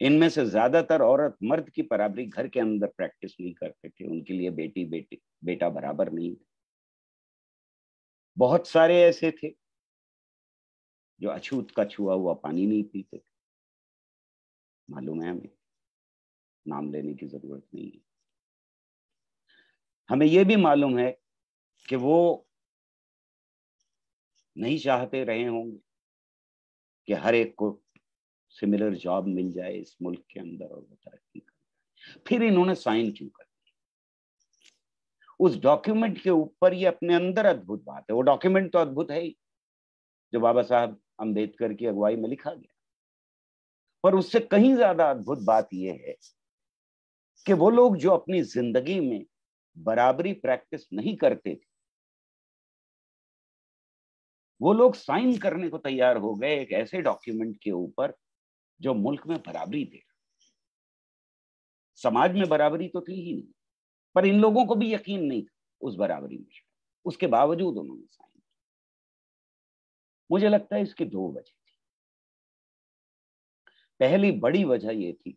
इनमें से ज्यादातर औरत मर्द की बराबरी घर के अंदर प्रैक्टिस नहीं करते थे, उनके लिए बेटी बेटी बेटा बराबर नहीं थे। बहुत सारे ऐसे थे जो अछूत का छुआ हुआ पानी नहीं पीते थे, मालूम है हमें, नाम लेने की जरूरत नहीं है। हमें यह भी मालूम है कि वो नहीं चाहते रहे होंगे कि हर एक को सिमिलर जॉब मिल जाए इस मुल्क के अंदर और वो तरक्की करे। फिर इन्होंने साइन क्यों कर दिया? उस डॉक्यूमेंट के ऊपर ये अपने अंदर अद्भुत बात है। वो डॉक्यूमेंट तो अद्भुत है ही, जो बाबा साहब अंबेडकर की अगुवाई में लिखा गया, पर उससे कहीं ज्यादा अद्भुत बात यह है कि वो लोग जो अपनी जिंदगी में बराबरी प्रैक्टिस नहीं करते थे, वो लोग साइन करने को तैयार हो गए एक ऐसे डॉक्यूमेंट के ऊपर जो मुल्क में बराबरी दे। समाज में बराबरी तो थी ही नहीं, पर इन लोगों को भी यकीन नहीं था उस बराबरी में, उसके बावजूद उन्होंने साइन किया। मुझे लगता है इसकी दो वजह थी। पहली बड़ी वजह यह थी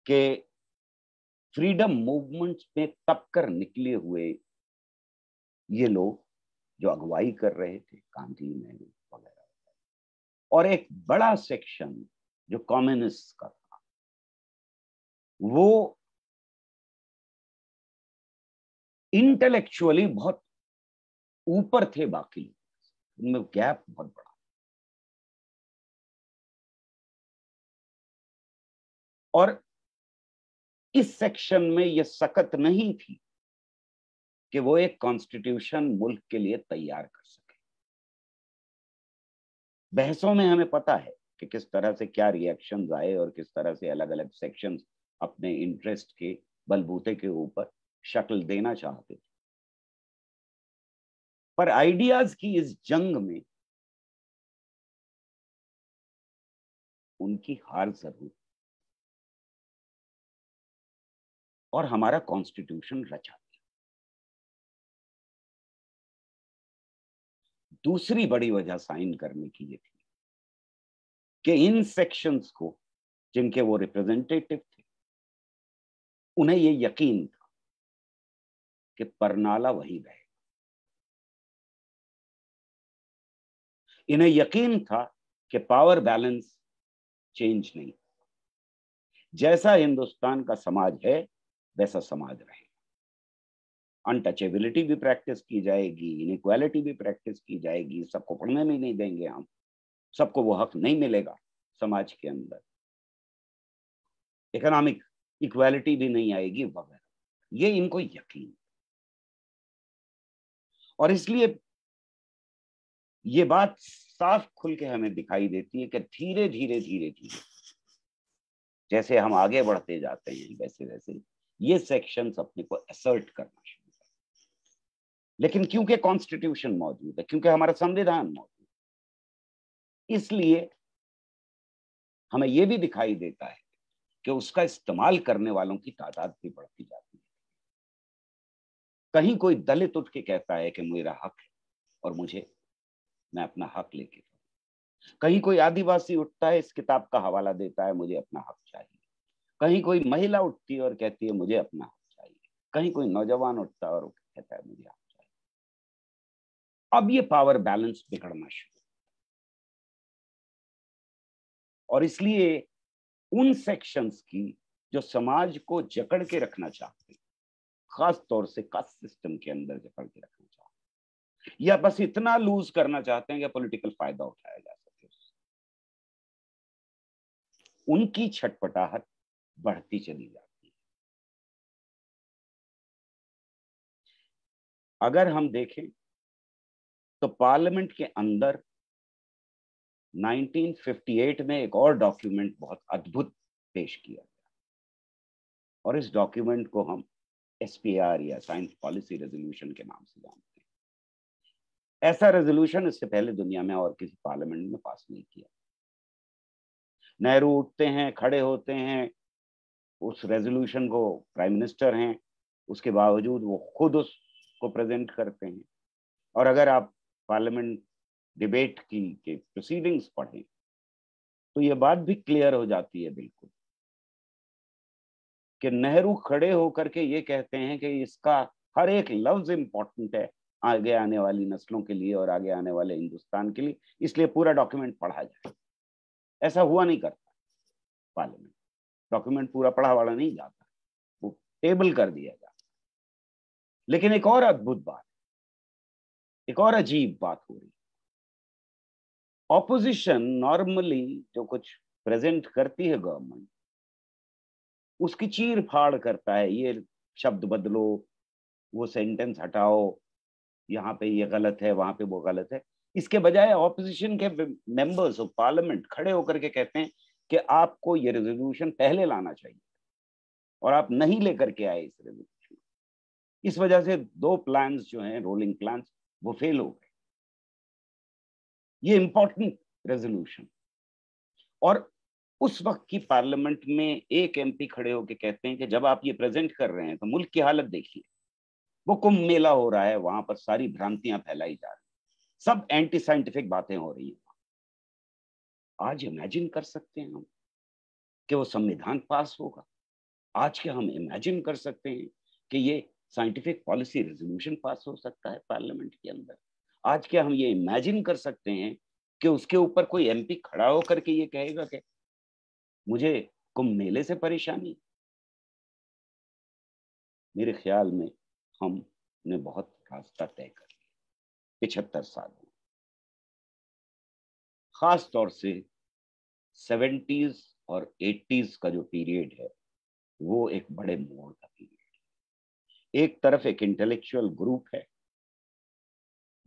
कि फ्रीडम मूवमेंट में तप कर निकले हुए ये लोग जो अगुवाई कर रहे थे, गांधी, नेहरू वगैरह, और एक बड़ा सेक्शन जो कम्युनिस्ट का था, वो इंटेलेक्चुअली बहुत ऊपर थे बाकी, उनमें गैप बहुत बड़ा। और इस सेक्शन में यह सकत नहीं थी कि वो एक कॉन्स्टिट्यूशन मुल्क के लिए तैयार कर सके। बहसों में हमें पता है कि किस तरह से क्या रिएक्शंस आए और किस तरह से अलग अलग सेक्शंस अपने इंटरेस्ट के बलबूते के ऊपर शक्ल देना चाहते थे, पर आइडियाज की इस जंग में उनकी हार जरूर, और हमारा कॉन्स्टिट्यूशन रचा। दूसरी बड़ी वजह साइन करने की ये थी कि इन सेक्शंस को, जिनके वो रिप्रेजेंटेटिव थे, उन्हें ये यकीन था कि परनाला वही रहेगा। इन्हें यकीन था कि पावर बैलेंस चेंज नहीं, जैसा हिंदुस्तान का समाज है वैसा समाज रहेगा। अनटचेबिलिटी भी प्रैक्टिस की जाएगी, इनइक्वालिटी भी प्रैक्टिस की जाएगी, सबको पढ़ने में नहीं देंगे हम, सबको वो हक नहीं मिलेगा समाज के अंदर, इकोनॉमिक इक्वालिटी भी नहीं आएगी वगैरह। ये इनको यकीन, और इसलिए ये बात साफ खुल के हमें दिखाई देती है कि धीरे धीरे धीरे धीरे जैसे हम आगे बढ़ते जाते हैं वैसे वैसे ये सेक्शंस अपने को असर्ट करना शुरू करते हैं। लेकिन क्योंकि कॉन्स्टिट्यूशन मौजूद है, क्योंकि हमारा संविधान मौजूद है, इसलिए हमें यह भी दिखाई देता है कि उसका इस्तेमाल करने वालों की तादाद भी बढ़ती जाती है। कहीं कोई दलित उठ के कहता है कि मेरा हक है और मैं अपना हक लेके, कहीं कोई आदिवासी उठता है, इस किताब का हवाला देता है, मुझे अपना हक चाहिए। कहीं कोई महिला उठती है और कहती है मुझे अपना हक चाहिए। कहीं कोई नौजवान उठता है और कहता है मुझे हक चाहिए। अब ये पावर बैलेंस बिगड़ना शुरू, और इसलिए उन सेक्शंस की जो समाज को जकड़ के रखना चाहते हैं, खास तौर से कास्ट सिस्टम के अंदर जकड़ के रखना चाहते हैं, या बस इतना लूज करना चाहते हैं कि पॉलिटिकल फायदा उठाया जा सके, उनकी छटपटाहट बढ़ती चली जाती है। अगर हम देखें तो पार्लियामेंट के अंदर 1958 में एक और डॉक्यूमेंट बहुत अद्भुत पेश किया गया, और इस डॉक्यूमेंट को हम SPR या साइंस पॉलिसी रेजोल्यूशन के नाम से जानते हैं। ऐसा रेजोल्यूशन इससे पहले दुनिया में और किसी पार्लियामेंट में पास नहीं किया। नेहरू उठते हैं, खड़े होते हैं, उस रेजोल्यूशन को, प्राइम मिनिस्टर हैं, उसके बावजूद वो खुद उसको प्रेजेंट करते हैं। और अगर आप पार्लियामेंट डिबेट की के प्रोसीडिंग्स पढ़ें तो ये बात भी क्लियर हो जाती है बिल्कुल कि नेहरू खड़े होकर के ये कहते हैं कि इसका हर एक लफ्ज इंपॉर्टेंट है आगे आने वाली नस्लों के लिए और आगे आने वाले हिंदुस्तान के लिए, इसलिए पूरा डॉक्यूमेंट पढ़ा जाए। ऐसा हुआ नहीं करता पार्लियामेंट, डॉक्यूमेंट पूरा पढ़ा वाला नहीं जाता, वो टेबल कर दिया जाता। लेकिन एक और अद्भुत बात, एक और अजीब बात हो रही, ऑपोजिशन नॉर्मली जो कुछ प्रेजेंट करती है गवर्नमेंट, उसकी चीर फाड़ करता है, ये शब्द बदलो, वो सेंटेंस हटाओ, यहाँ पे ये गलत है, वहां पे वो गलत है। इसके बजाय ऑपोजिशन के मेंबर्स ऑफ पार्लियामेंट खड़े होकर के कहते हैं कि आपको ये रेजोल्यूशन पहले लाना चाहिए, और आप नहीं लेकर के आए इस रेजोल्यूशन। इस वजह से 2 प्लान्स जो हैं, रोलिंग प्लान्स, वो फेल हो गए। ये इंपॉर्टेंट रेजोल्यूशन, और उस वक्त की पार्लियामेंट में एक MP खड़े होकर कहते हैं कि जब आप ये प्रेजेंट कर रहे हैं तो मुल्क की हालत देखिए, वो कुंभ मेला हो रहा है, वहां पर सारी भ्रांतियां फैलाई जा रही, सब एंटी साइंटिफिक बातें हो रही हैं। आज इमेजिन कर सकते हैं हम कि वो संविधान पास होगा? आज क्या हम इमेजिन कर सकते हैं कि ये साइंटिफिक पॉलिसी रेजोल्यूशन पास हो सकता है पार्लियामेंट के अंदर? आज क्या हम ये इमेजिन कर सकते हैं कि उसके ऊपर कोई MP खड़ा होकर के ये कहेगा कि मुझे कुंभ मेले से परेशानी? मेरे ख्याल में हमने बहुत रास्ता तय कर लिया 75 साल में, खास तौर से 70s और 80s का जो पीरियड है वो एक बड़े मोड़ का पीरियड है। एक तरफ एक इंटेलेक्चुअल ग्रुप है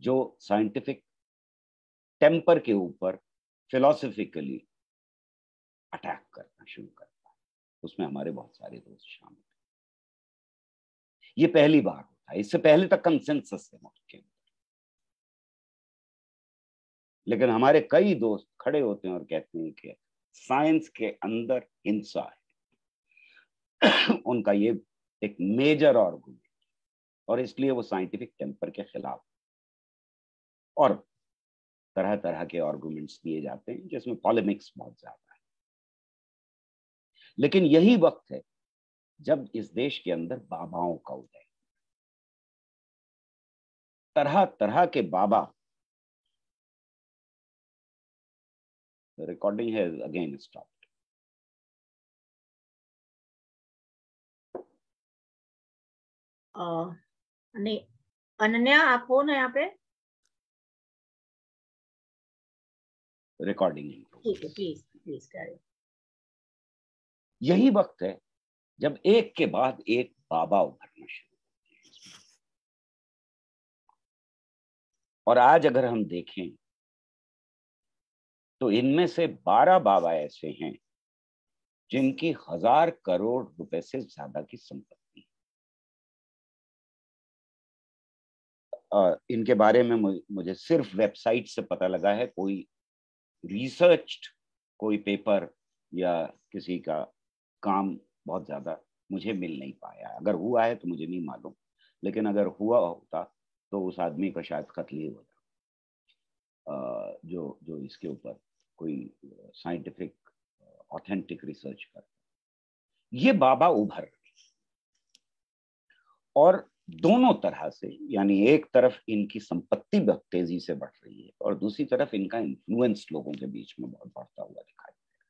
जो साइंटिफिक टेम्पर के ऊपर फिलोसफिकली अटैक करना शुरू करता है, उसमें हमारे बहुत सारे दोस्त शामिल हैं। ये पहली बार होता है, इससे पहले तक कंसेंसस है मुल्क के अंदर, लेकिन हमारे कई दोस्त खड़े होते हैं और कहते हैं कि साइंस के अंदर हिंसा है उनका ये एक मेजर आर्गुमेंट, और इसलिए वो साइंटिफिक टेम्पर के खिलाफ। और तरह तरह के आर्गुमेंट्स दिए जाते हैं जिसमें पॉलेमिक्स बहुत ज्यादा है। लेकिन यही वक्त है जब इस देश के अंदर बाबाओं का उदय, तरह तरह के बाबा। रिकॉर्डिंग है अगेन स्टॉप। नहीं, अनन्या आप हो ना यहाँ पे? रिकॉर्डिंग ठीक है, प्लीज प्लीज करिए। यही वक्त है जब एक के बाद एक बाबा उभरना शुरू होते हैं। और आज अगर हम देखें तो इनमें से 12 बाबा ऐसे हैं जिनकी 1000 करोड़ रुपए से ज्यादा की संपत्ति। इनके बारे में मुझे सिर्फ वेबसाइट से पता लगा है, कोई रिसर्च्ड कोई पेपर या किसी का काम बहुत ज्यादा मुझे मिल नहीं पाया। अगर हुआ है तो मुझे नहीं मालूम, लेकिन अगर हुआ होता तो उस आदमी का शायद कत्ल ही हो जाता, जो जो इसके ऊपर कोई साइंटिफिक ऑथेंटिक रिसर्च कर। ये बाबा उभर रहे और दोनों तरह से, यानी एक तरफ इनकी संपत्ति बहुत तेजी से बढ़ रही है और दूसरी तरफ इनका इन्फ्लुएंस लोगों के बीच में बहुत बढ़ता हुआ दिखाई दे रहा है।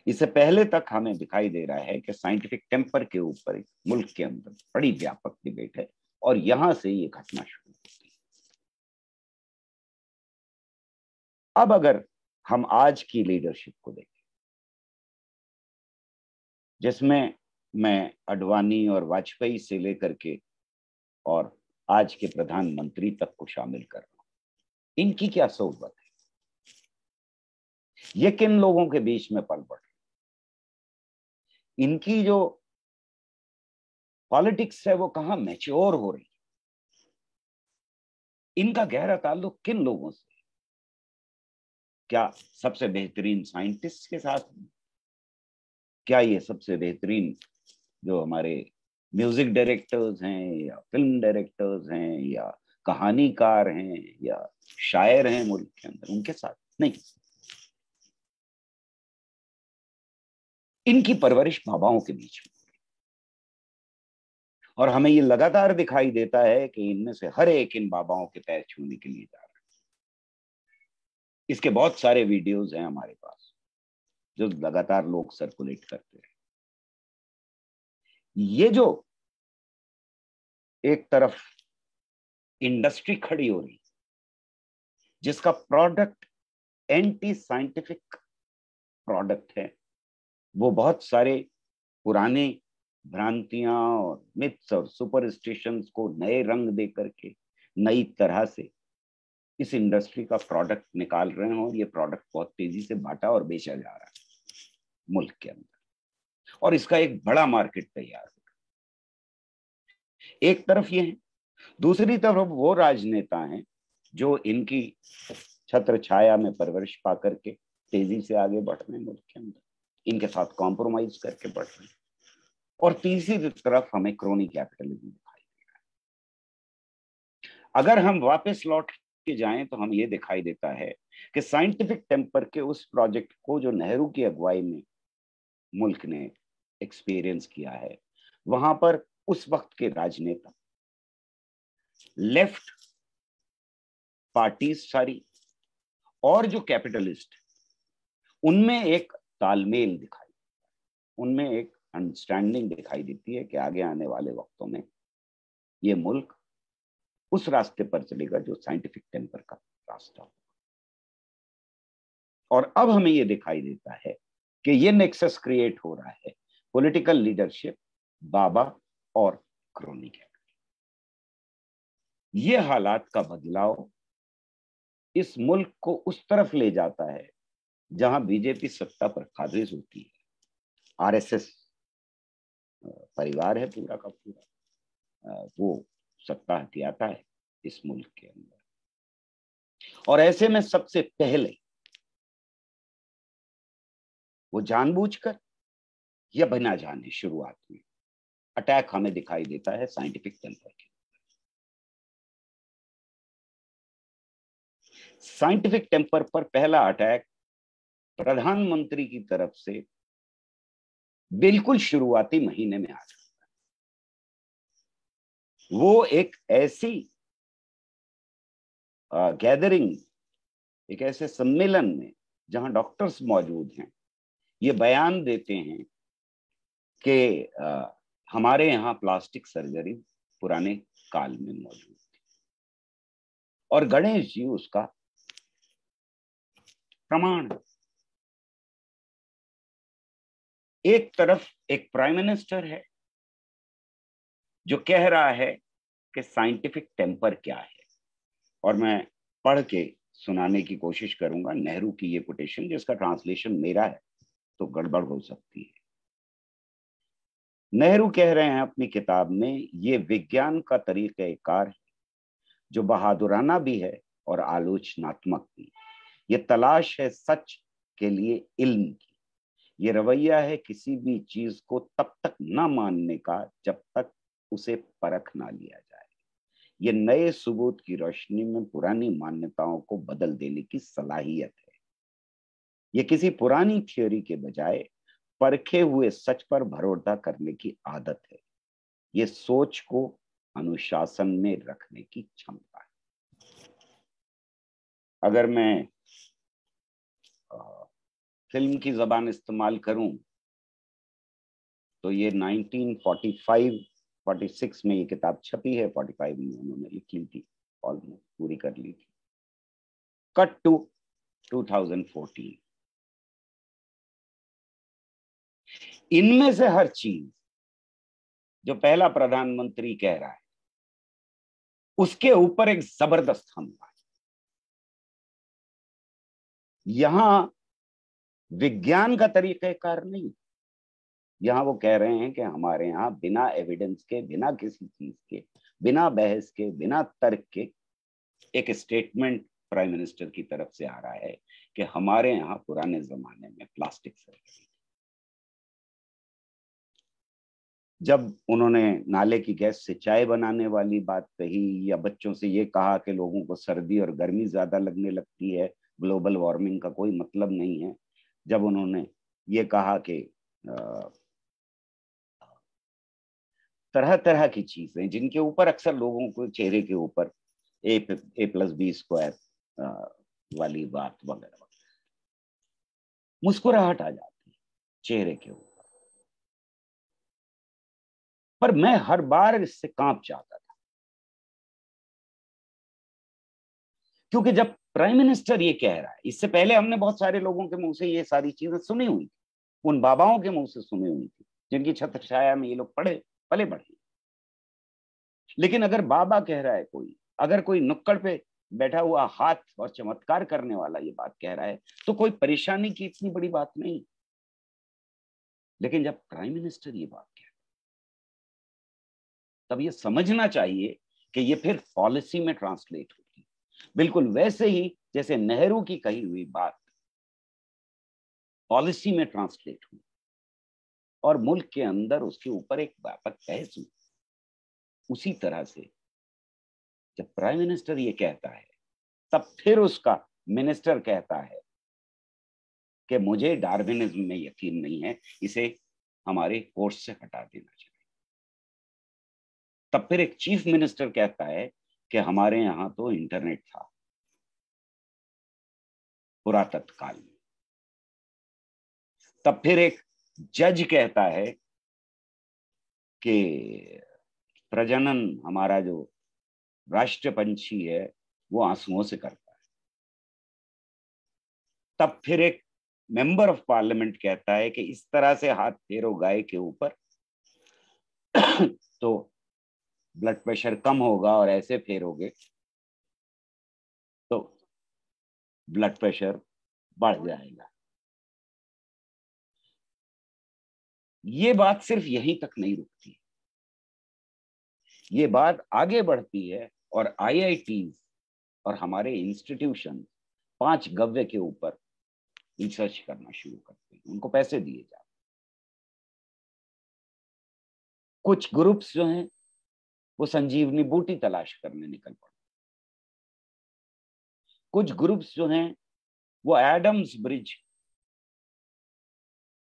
इससे पहले तक हमें दिखाई दे रहा है कि साइंटिफिक टेम्पर के ऊपर मुल्क के अंदर बड़ी व्यापक डिबेट है और यहां से ये घटना शुरू होती है। अब अगर हम आज की लीडरशिप को देखें, जिसमें मैं अडवाणी और वाजपेयी से लेकर के और आज के प्रधानमंत्री तक को शामिल कर रहा हूं, इनकी क्या सोबत है, ये किन लोगों के बीच में पल बढ़ रहे, इनकी जो पॉलिटिक्स है वो कहां मैच्योर हो रही, इनका गहरा ताल्लुक किन लोगों से, क्या सबसे बेहतरीन साइंटिस्ट के साथ, क्या ये सबसे बेहतरीन जो हमारे म्यूजिक डायरेक्टर्स हैं या फिल्म डायरेक्टर्स हैं या कहानीकार हैं या शायर हैं मुल्क के अंदर, उनके साथ नहीं। इनकी परवरिश बाबाओं के बीच में और हमें ये लगातार दिखाई देता है कि इनमें से हर एक इन बाबाओं के पैर छूने के लिए जा रहा है। इसके बहुत सारे वीडियोस हैं हमारे पास जो लगातार लोग सर्कुलेट करते हैं। ये जो एक तरफ इंडस्ट्री खड़ी हो रही, जिसका प्रोडक्ट एंटी साइंटिफिक प्रोडक्ट है, वो बहुत सारे पुराने भ्रांतियां और मिथ्स और सुपरस्टिशंस को नए रंग दे करके नई तरह से इस इंडस्ट्री का प्रोडक्ट निकाल रहे हैं और ये प्रोडक्ट बहुत तेजी से बांटा और बेचा जा रहा है मुल्क के अंदर और इसका एक बड़ा मार्केट तैयार हो। एक तरफ ये है, दूसरी तरफ वो राजनेता हैं जो इनकी छत्र छाया में परवरिश पा करके तेजी से आगे बढ़ रहे हैं मुल्क के अंदर, इनके साथ कॉम्प्रोमाइज करके बढ़ रहे हैं। और तीसरी तरफ हमें क्रोनी कैपिटलिज्म दिखाई दे रहा है। अगर हम वापस लौट के जाएं तो हम ये दिखाई देता है कि साइंटिफिक टेम्पर के उस प्रोजेक्ट को जो नेहरू की अगुवाई में मुल्क ने एक्सपीरियंस किया है, वहां पर उस वक्त के राजनेता, लेफ्ट पार्टीज सारी और जो कैपिटलिस्ट, उनमें एक तालमेल दिखाई, उनमें एक अंडरस्टैंडिंग दिखाई देती है कि आगे आने वाले वक्तों में ये मुल्क उस रास्ते पर चलेगा जो साइंटिफिक टेम्पर का रास्ता हो। और अब हमें ये दिखाई देता है कि ये नेक्सस क्रिएट हो रहा है पॉलिटिकल लीडरशिप, बाबा और क्रोनी कैपिटल। ये हालात का बदलाव इस मुल्क को उस तरफ ले जाता है जहां बीजेपी सत्ता पर काबिज होती है, आरएसएस परिवार है पूरा का पूरा, वो सत्ता हथियाता है इस मुल्क के अंदर। और ऐसे में सबसे पहले वो जानबूझकर या बिना जाने शुरुआत में अटैक हमें दिखाई देता है साइंटिफिक टेम्पर के। साइंटिफिक टेम्पर पर पहला अटैक प्रधानमंत्री की तरफ से बिल्कुल शुरुआती महीने में आ सकता है। वो एक ऐसी गैदरिंग, एक ऐसे सम्मेलन में जहां डॉक्टर्स मौजूद हैं, ये बयान देते हैं कि हमारे यहाँ प्लास्टिक सर्जरी पुराने काल में मौजूद थी, और गणेश जी उसका प्रमाण। एक तरफ एक प्राइम मिनिस्टर है जो कह रहा है कि साइंटिफिक टेम्पर क्या है, और मैं पढ़ के सुनाने की कोशिश करूंगा नेहरू की ये कोटेशन, जिसका ट्रांसलेशन मेरा है तो गड़बड़ हो सकती है। नेहरू कह रहे हैं अपनी किताब में, ये विज्ञान का तरीक़ेकार है जो बहादुराना भी है और आलोचनात्मक भी। ये तलाश है सच के लिए इल्म की। ये रवैया है किसी भी चीज को तब तक ना मानने का जब तक उसे परख ना लिया जाए। ये नए सबूत की रोशनी में पुरानी मान्यताओं को बदल देने की सलाहियत है। ये किसी पुरानी थ्योरी के बजाय परखे हुए सच पर भरोसा करने की आदत है। ये सोच को अनुशासन में रखने की क्षमता है। अगर मैं फिल्म की जबान इस्तेमाल करूं तो ये 1945-46 में ये किताब छपी है, 45 में उन्होंने लिख ली थी, ऑलमोस्ट पूरी कर ली थी। कट टू 2014, इनमें से हर चीज जो पहला प्रधानमंत्री कह रहा है उसके ऊपर एक जबरदस्त हमला है। यहां विज्ञान का तरीक़ेकार नहीं, यहां वो कह रहे हैं कि हमारे यहाँ बिना एविडेंस के, बिना किसी चीज के, बिना बहस के, बिना तर्क के एक स्टेटमेंट प्राइम मिनिस्टर की तरफ से आ रहा है कि हमारे यहाँ पुराने जमाने में प्लास्टिक सर्जरी। जब उन्होंने नाले की गैस से चाय बनाने वाली बात कही, या बच्चों से ये कहा कि लोगों को सर्दी और गर्मी ज्यादा लगने लगती है, ग्लोबल वार्मिंग का कोई मतलब नहीं है, जब उन्होंने ये कहा कि तरह तरह की चीजें जिनके ऊपर अक्सर लोगों को चेहरे के ऊपर A+B² वाली बात वगैरह, मुस्कुराहट आ जाती है चेहरे के ऊपर। पर मैं हर बार इससे कांप जाता था, क्योंकि जब प्राइम मिनिस्टर ये कह रहा है, इससे पहले हमने बहुत सारे लोगों के मुंह से ये सारी चीजें सुनी हुई थी, उन बाबाओं के मुंह से सुनी हुई थी जिनकी छत्र छाया में ये लोग पले बढ़े। लेकिन अगर बाबा कह रहा है कोई, अगर कोई नुक्कड़ पे बैठा हुआ हाथ और चमत्कार करने वाला ये बात कह रहा है, तो कोई परेशानी की इतनी बड़ी बात नहीं। लेकिन जब प्राइम मिनिस्टर ये बात कह रहा है, तब ये समझना चाहिए कि ये फिर पॉलिसी में ट्रांसलेट होती है, बिल्कुल वैसे ही जैसे नेहरू की कही हुई बात पॉलिसी में ट्रांसलेट हुई और मुल्क के अंदर उसके ऊपर एक व्यापक बहस हुई। उसी तरह से जब प्राइम मिनिस्टर ये कहता है, तब फिर उसका मिनिस्टर कहता है कि मुझे डार्विनिज्म में यकीन नहीं है, इसे हमारे कोर्स से हटा देना चाहिए। तब फिर एक चीफ मिनिस्टर कहता है कि हमारे यहां तो इंटरनेट था पुरातत्व काल में। तब फिर एक जज कहता है कि प्रजनन हमारा जो राष्ट्र पंछी है वो आंसुओं से करता है। तब फिर एक मेंबर ऑफ पार्लियामेंट कहता है कि इस तरह से हाथ फेरो गाय के ऊपर तो ब्लड प्रेशर कम होगा, और ऐसे फेरोगे तो ब्लड प्रेशर बढ़ जाएगा। ये बात सिर्फ यहीं तक नहीं रुकती, ये बात आगे बढ़ती है और IITs और हमारे इंस्टीट्यूशन 5 गव्य के ऊपर रिसर्च करना शुरू करते हैं, उनको पैसे दिए जाते हैं। कुछ ग्रुप्स जो हैं वो संजीवनी बूटी तलाश करने निकल पड़ते। कुछ ग्रुप्स जो हैं वो एडम्स ब्रिज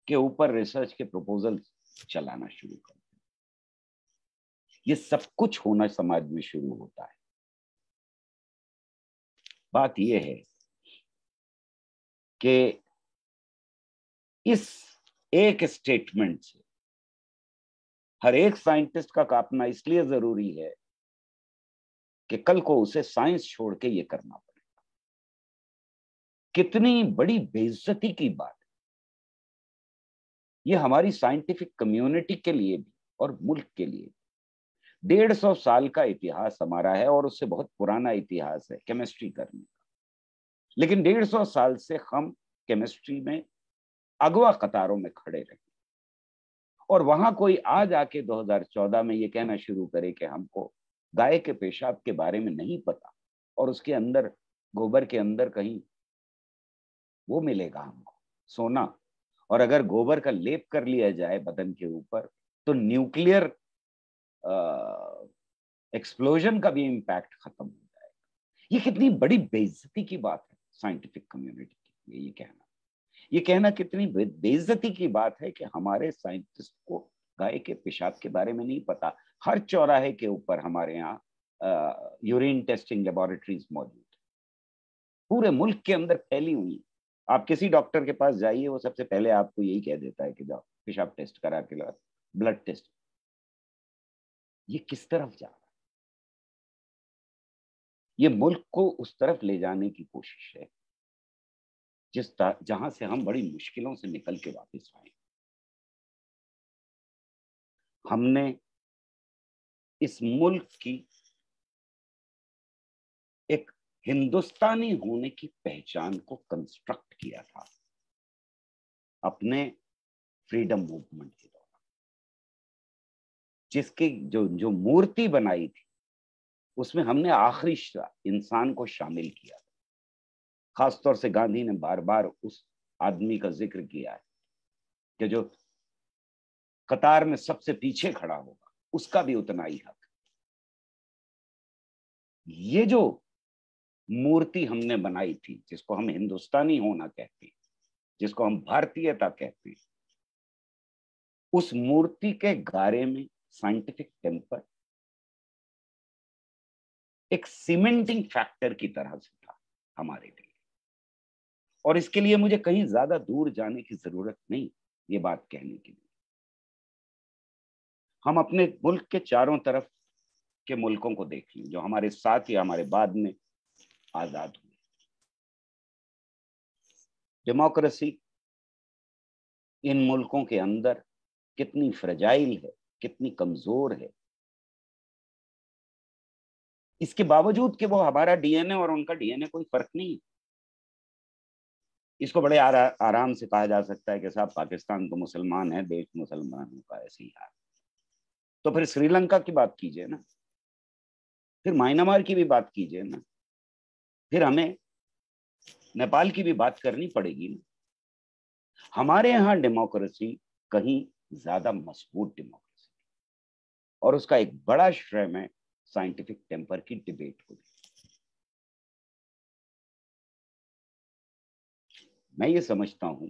के ऊपर रिसर्च के प्रपोजल चलाना शुरू कर दिया। ये सब कुछ होना समाज में शुरू होता है। बात यह है कि इस एक स्टेटमेंट से हर एक साइंटिस्ट का कांपना इसलिए जरूरी है कि कल को उसे साइंस छोड़ के ये करना पड़ेगा। कितनी बड़ी बेइज्जती की बात है ये हमारी साइंटिफिक कम्युनिटी के लिए भी और मुल्क के लिए भी। 150 साल का इतिहास हमारा है और उससे बहुत पुराना इतिहास है केमिस्ट्री करने का, लेकिन 150 साल से हम केमिस्ट्री में अगवा कतारों में खड़े रहे और वहां कोई आज आके 2014 में ये कहना शुरू करे कि हमको गाय के पेशाब के बारे में नहीं पता और उसके अंदर गोबर के अंदर कहीं वो मिलेगा हमको सोना, और अगर गोबर का लेप कर लिया जाए बदन के ऊपर तो न्यूक्लियर एक्सप्लोजन का भी इम्पैक्ट खत्म हो जाएगा। ये कितनी बड़ी बेइज्जती की बात है साइंटिफिक कम्युनिटी के लिए। ये कहना कितनी बेइज्जती की बात है कि हमारे साइंटिस्ट को गाय के पेशाब के बारे में नहीं पता। हर चौराहे के ऊपर हमारे यहाँ यूरिन टेस्टिंग लेबोरेटरीज मौजूद है, पूरे मुल्क के अंदर फैली हुई। आप किसी डॉक्टर के पास जाइए, वो सबसे पहले आपको यही कह देता है कि जाओ पेशाब टेस्ट करा के लो, ब्लड टेस्ट। ये किस तरफ जा रहा है? ये मुल्क को उस तरफ ले जाने की कोशिश है जहां से हम बड़ी मुश्किलों से निकल के वापस आए। हमने इस मुल्क की एक हिंदुस्तानी होने की पहचान को कंस्ट्रक्ट किया था अपने फ्रीडम मूवमेंट के दौरान। जिसकी जो मूर्ति बनाई थी उसमें हमने आखिरी इंसान को शामिल किया था। खासतौर से गांधी ने बार बार उस आदमी का जिक्र किया है कि जो कतार में सबसे पीछे खड़ा होगा उसका भी उतना ही हक। ये जो मूर्ति हमने बनाई थी, जिसको हम हिंदुस्तानी होना कहते हैं, जिसको हम भारतीयता कहते हैं, उस मूर्ति के गारे में साइंटिफिक टेम्पर एक सीमेंटिंग फैक्टर की तरह से था हमारे लिए। और इसके लिए मुझे कहीं ज्यादा दूर जाने की जरूरत नहीं ये बात कहने के लिए। हम अपने मुल्क के चारों तरफ के मुल्कों को देख लें जो हमारे साथ या हमारे बाद में आजाद हुए। डेमोक्रेसी इन मुल्कों के अंदर कितनी फ्रेजाइल है, कितनी कमजोर है, इसके बावजूद कि वो हमारा डीएनए और उनका डीएनए कोई फर्क नहीं है। इसको बड़े आराम से कहा जा सकता है कि साहब पाकिस्तान तो मुसलमान है, देश मुसलमानों का ऐसे ही हाल। तो फिर श्रीलंका की बात कीजिए ना, फिर म्यांमार की भी बात कीजिए ना, फिर हमें नेपाल की भी बात करनी पड़ेगी ना। हमारे यहाँ डेमोक्रेसी कहीं ज्यादा मजबूत डेमोक्रेसी, और उसका एक बड़ा श्रेय मैं साइंटिफिक टेम्पर की डिबेट को देता हूं। मैं ये समझता हूं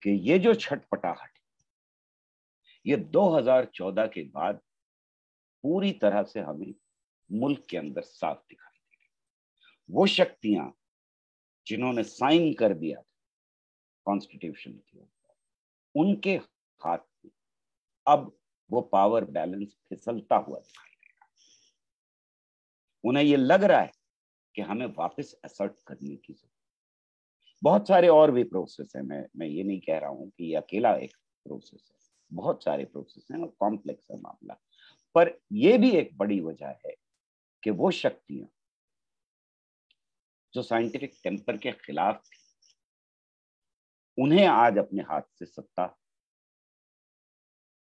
कि ये जो छटपटाहट ये 2014 के बाद पूरी तरह से हमें मुल्क के अंदर साफ दिखाई दे रही। वो शक्तियां जिन्होंने साइन कर दिया था कॉन्स्टिट्यूशन के ऊपर, उनके हाथ में अब वो पावर बैलेंस फिसलता हुआ दिखाई दे रहा है। उन्हें ये लग रहा है कि हमें वापस असर्ट करने की जरूरत। बहुत सारे और भी प्रोसेस है, मैं ये नहीं कह रहा हूं कि ये अकेला एक प्रोसेस है, बहुत सारे प्रोसेस हैं और कॉम्प्लेक्स है मामला। पर यह भी एक बड़ी वजह है कि वो शक्तियां जो साइंटिफिक टेम्पर के खिलाफ थी, उन्हें आज अपने हाथ से सत्ता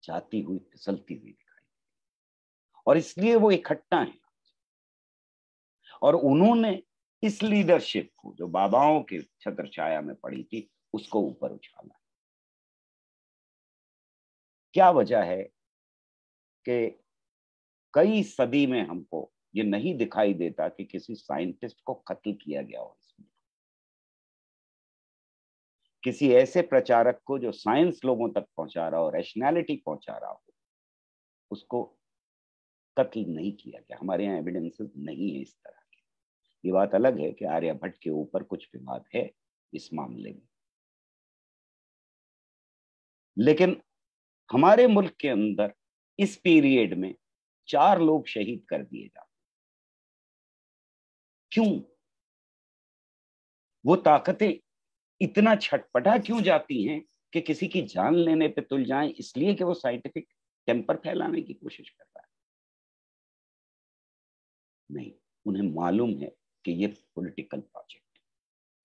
जाती हुई फिसलती हुई दिखाई, और इसलिए वो इकट्ठा है। और उन्होंने इस लीडरशिप को जो बाबाओं के छत्र छाया में पड़ी थी उसको ऊपर उछाला। क्या वजह है कि कई सदी में हमको ये नहीं दिखाई देता कि किसी साइंटिस्ट को कत्ल किया गया हो, इसमें किसी ऐसे प्रचारक को जो साइंस लोगों तक पहुंचा रहा हो, रैशनैलिटी पहुंचा रहा हो, उसको कत्ल नहीं किया गया। हमारे यहाँ एविडेंसेस नहीं है इस तरह के। ये बात अलग है कि आर्यभट्ट के ऊपर कुछ विवाद है इस मामले में, लेकिन हमारे मुल्क के अंदर इस पीरियड में 4 लोग शहीद कर दिए जाते। क्यों? वो ताकतें इतना छटपटा क्यों जाती हैं कि किसी की जान लेने पे तुल जाएं, इसलिए कि वो साइंटिफिक टेम्पर फैलाने की कोशिश कर रहा है? नहीं, उन्हें मालूम है कि ये पॉलिटिकल प्रोजेक्ट है।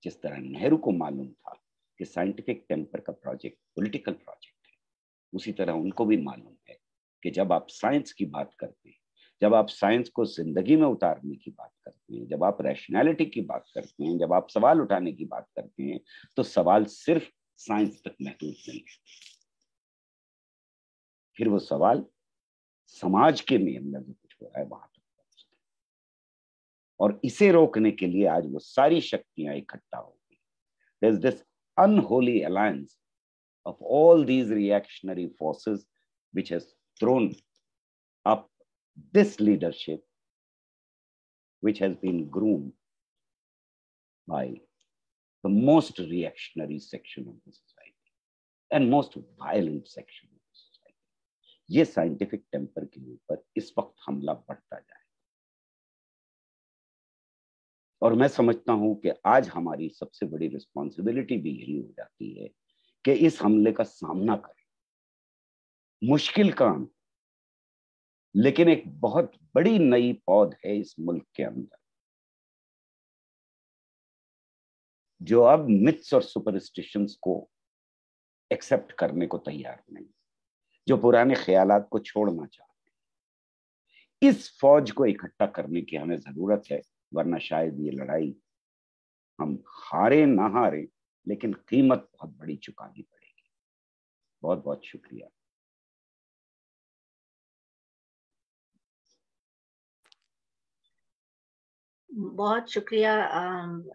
जिस तरह नेहरू को मालूम था कि साइंटिफिक टेम्पर का प्रोजेक्ट पॉलिटिकल प्रोजेक्ट है, उसी तरह उनको भी मालूम है कि जब आप साइंस की बात करते हैं, जब आप साइंस को जिंदगी में उतारने की बात करते हैं, जब आप रैशनैलिटी की बात करते हैं, जब आप सवाल उठाने की बात करते हैं, तो सवाल सिर्फ साइंस तक महदूद नहीं है। फिर वो सवाल समाज के अंदर जो कुछ हो रहा है वहां तक पहुंचते हैं, और इसे रोकने के लिए आज वो सारी शक्तियां इकट्ठा हो गई। There's this unholy alliance of all these reactionary forces which has thrown up this leadership, which has been groomed by the most reactionary section of the society and most violent section of the society. ये scientific temper के ऊपर इस वक्त हमला बढ़ता जाए, और मैं समझता हूं कि आज हमारी सबसे बड़ी रिस्पॉन्सिबिलिटी भी यही हो जाती है कि इस हमले का सामना करें। मुश्किल काम, लेकिन एक बहुत बड़ी नई पौध है इस मुल्क के अंदर, जो अब मिथ्स और सुपरस्टिशंस को एक्सेप्ट करने को तैयार नहीं, जो पुराने ख्यालात को छोड़ना चाहते हैं। इस फौज को इकट्ठा करने की हमें जरूरत है, वरना शायद ये लड़ाई हम हारे ना हारे, लेकिन कीमत बहुत बड़ी चुकानी पड़ेगी। बहुत बहुत शुक्रिया। बहुत शुक्रिया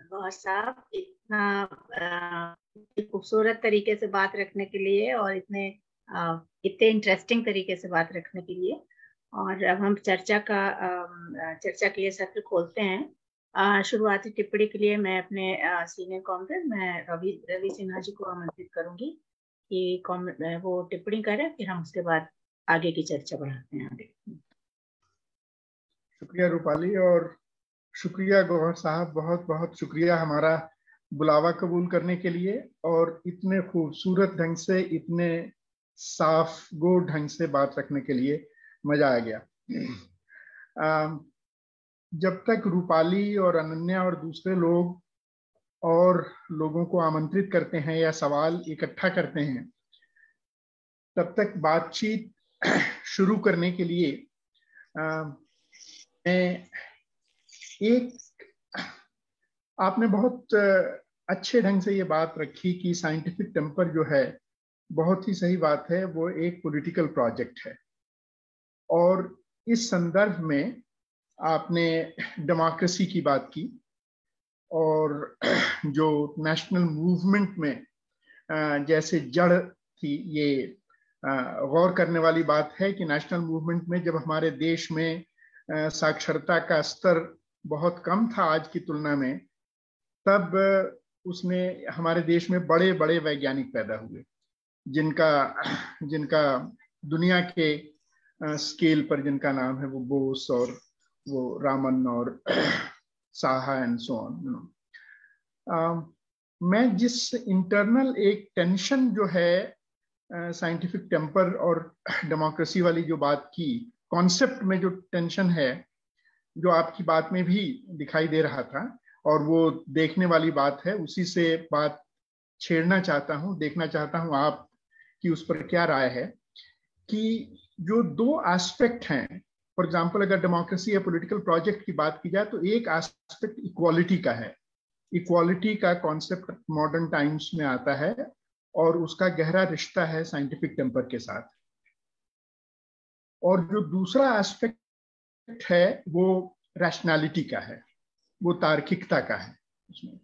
गौहर साहब, इतना खूबसूरत तरीके से बात रखने के लिए और इतने इंटरेस्टिंग तरीके से बात रखने के लिए। और अब हम चर्चा के लिए सत्र खोलते हैं। शुरुआती टिप्पणी के लिए मैं अपने सीनियर कॉमरेड मैं रवि सिन्हा जी को आमंत्रित करूंगी कि वो टिप्पणी करें, फिर हम उसके बाद आगे की चर्चा बढ़ाते हैं आगे। शुक्रिया रूपाली, और शुक्रिया गौहर साहब, बहुत बहुत शुक्रिया हमारा बुलावा कबूल करने के लिए और इतने खूबसूरत ढंग से, इतने साफ गो ढंग से बात रखने के लिए। मजा आ गया। जब तक रूपाली और अनन्या और दूसरे लोग और लोगों को आमंत्रित करते हैं या सवाल इकट्ठा करते हैं, तब तक बातचीत शुरू करने के लिए आपने बहुत अच्छे ढंग से ये बात रखी कि साइंटिफिक टेम्पर जो है, बहुत ही सही बात है, वो एक पॉलिटिकल प्रोजेक्ट है। और इस संदर्भ में आपने डेमोक्रेसी की बात की, और जो नेशनल मूवमेंट में जैसे जड़ थी, ये गौर करने वाली बात है कि नेशनल मूवमेंट में जब हमारे देश में साक्षरता का स्तर बहुत कम था आज की तुलना में, तब उसने हमारे देश में बड़े बड़े वैज्ञानिक पैदा हुए, जिनका दुनिया के स्केल पर जिनका नाम है वो बोस और वो रामन और साहा एंड सो ऑन। मैं जिस इंटरनल एक टेंशन जो है साइंटिफिक टेम्पर और डेमोक्रेसी वाली जो बात की, कॉन्सेप्ट में जो टेंशन है, जो आपकी बात में भी दिखाई दे रहा था, और वो देखने वाली बात है, उसी से बात छेड़ना चाहता हूँ, देखना चाहता हूँ आप कि उस पर क्या राय है। कि जो 2 एस्पेक्ट हैं, फॉर एग्जांपल अगर डेमोक्रेसी या पॉलिटिकल प्रोजेक्ट की बात की जाए, तो एक एस्पेक्ट इक्वालिटी का है। इक्वालिटी का कॉन्सेप्ट मॉडर्न टाइम्स में आता है और उसका गहरा रिश्ता है साइंटिफिक टेम्पर के साथ। और जो दूसरा एस्पेक्ट है वो रैशनैलिटी का है, वो तार्किकता का है उसमें।